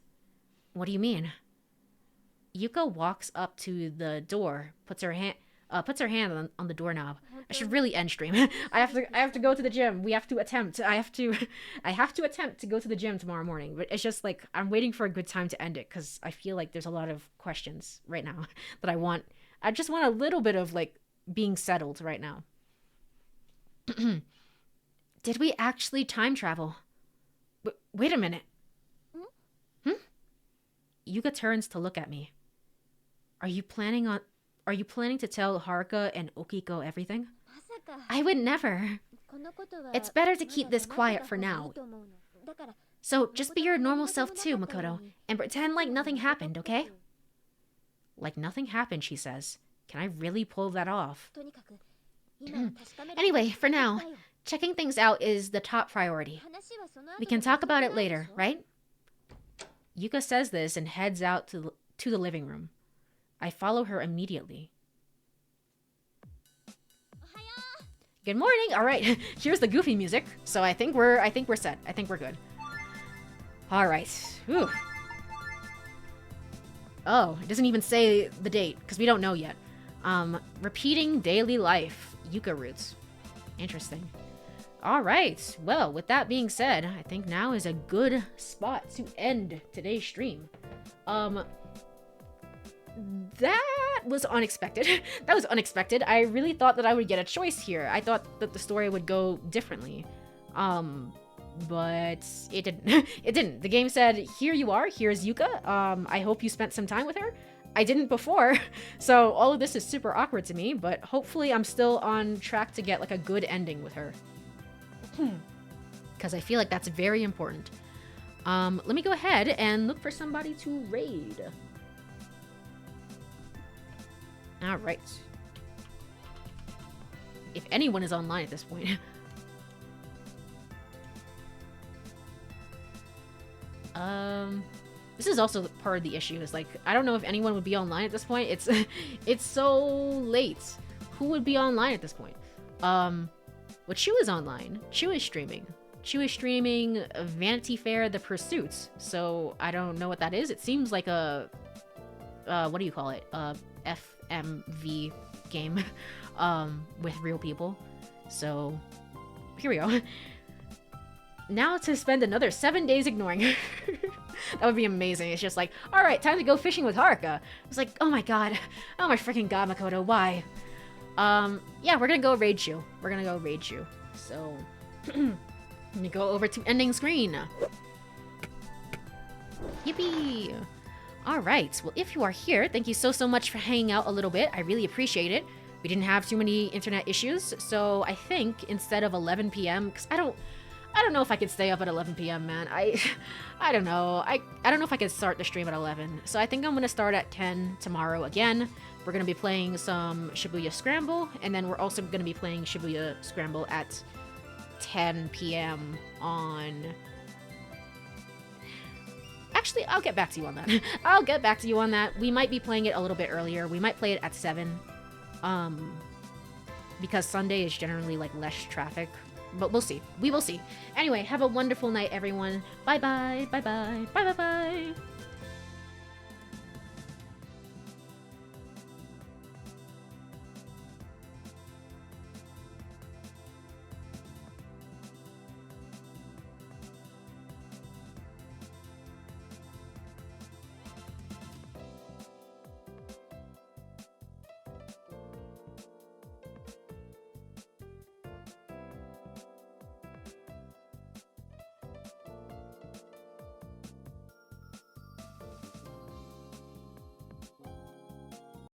What do you mean? Yuka walks up to the door, puts her hand on the doorknob. I should really end stream. I have to go to the gym. I have to attempt to go to the gym tomorrow morning. But it's just like I'm waiting for a good time to end it because I feel like there's a lot of questions right now that I want. I just want a little bit of like being settled right now. Did we actually time travel? Wait a minute. Yuka turns to look at me. Are you planning to tell Haruka and Okiko everything? I would never. It's better to keep this quiet for now. So just be your normal self too, Makoto, and pretend like nothing happened, okay? Like nothing happened, she says. Can I really pull that off? Anyway, for now, checking things out is the top priority. We can talk about it later, right? Yuka says this and heads out to the living room. I follow her immediately. Good morning. All right, here's the goofy music. So I think we're set. I think we're good. All right. Whew. Oh, it doesn't even say the date because we don't know yet. Repeating daily life. Yuka roots. Interesting. All right. Well, with that being said, I think now is a good spot to end today's stream. That was unexpected. That was unexpected. I really thought that I would get a choice here. I thought that the story would go differently. But it didn't. It didn't. The game said, here you are. Here's Yuka. I hope you spent some time with her. I didn't before. So all of this is super awkward to me, but hopefully I'm still on track to get like a good ending with her. Because I feel like that's very important. Let me go ahead and look for somebody to raid. All right. If anyone is online at this point. This is also part of the issue. Is like I don't know if anyone would be online at this point. It's so late. Who would be online at this point? Well, Chu is online. Chu is streaming. Chu is streaming Vanity Fair: The Pursuits. So I don't know what that is. It seems like a what do you call it? FMV game with real people. So here we go. Now to spend another 7 days ignoring her. That would be amazing. It's just like, all right, time to go fishing with Haruka. It's like, oh my god. Oh my freaking god, Makoto, why? Yeah, we're gonna go raid you. We're gonna go raid you. So, let me go over to ending screen. Yippee! Alright, well if you are here, thank you so much for hanging out a little bit. I really appreciate it. We didn't have too many internet issues, so I think instead of 11 p.m., because I don't know if I could stay up at 11 p.m., man. I don't know. I don't know if I could start the stream at 11. So I think I'm going to start at 10 tomorrow again. We're going to be playing some Shibuya Scramble, and then we're also going to be playing Shibuya Scramble at 10 p.m. on... Actually, I'll get back to you on that. I'll get back to you on that. We might be playing it a little bit earlier. We might play it at 7. Because Sunday is generally, like, less traffic. But we'll see. We will see. Anyway, have a wonderful night, everyone. Bye-bye. Bye-bye. Bye-bye-bye.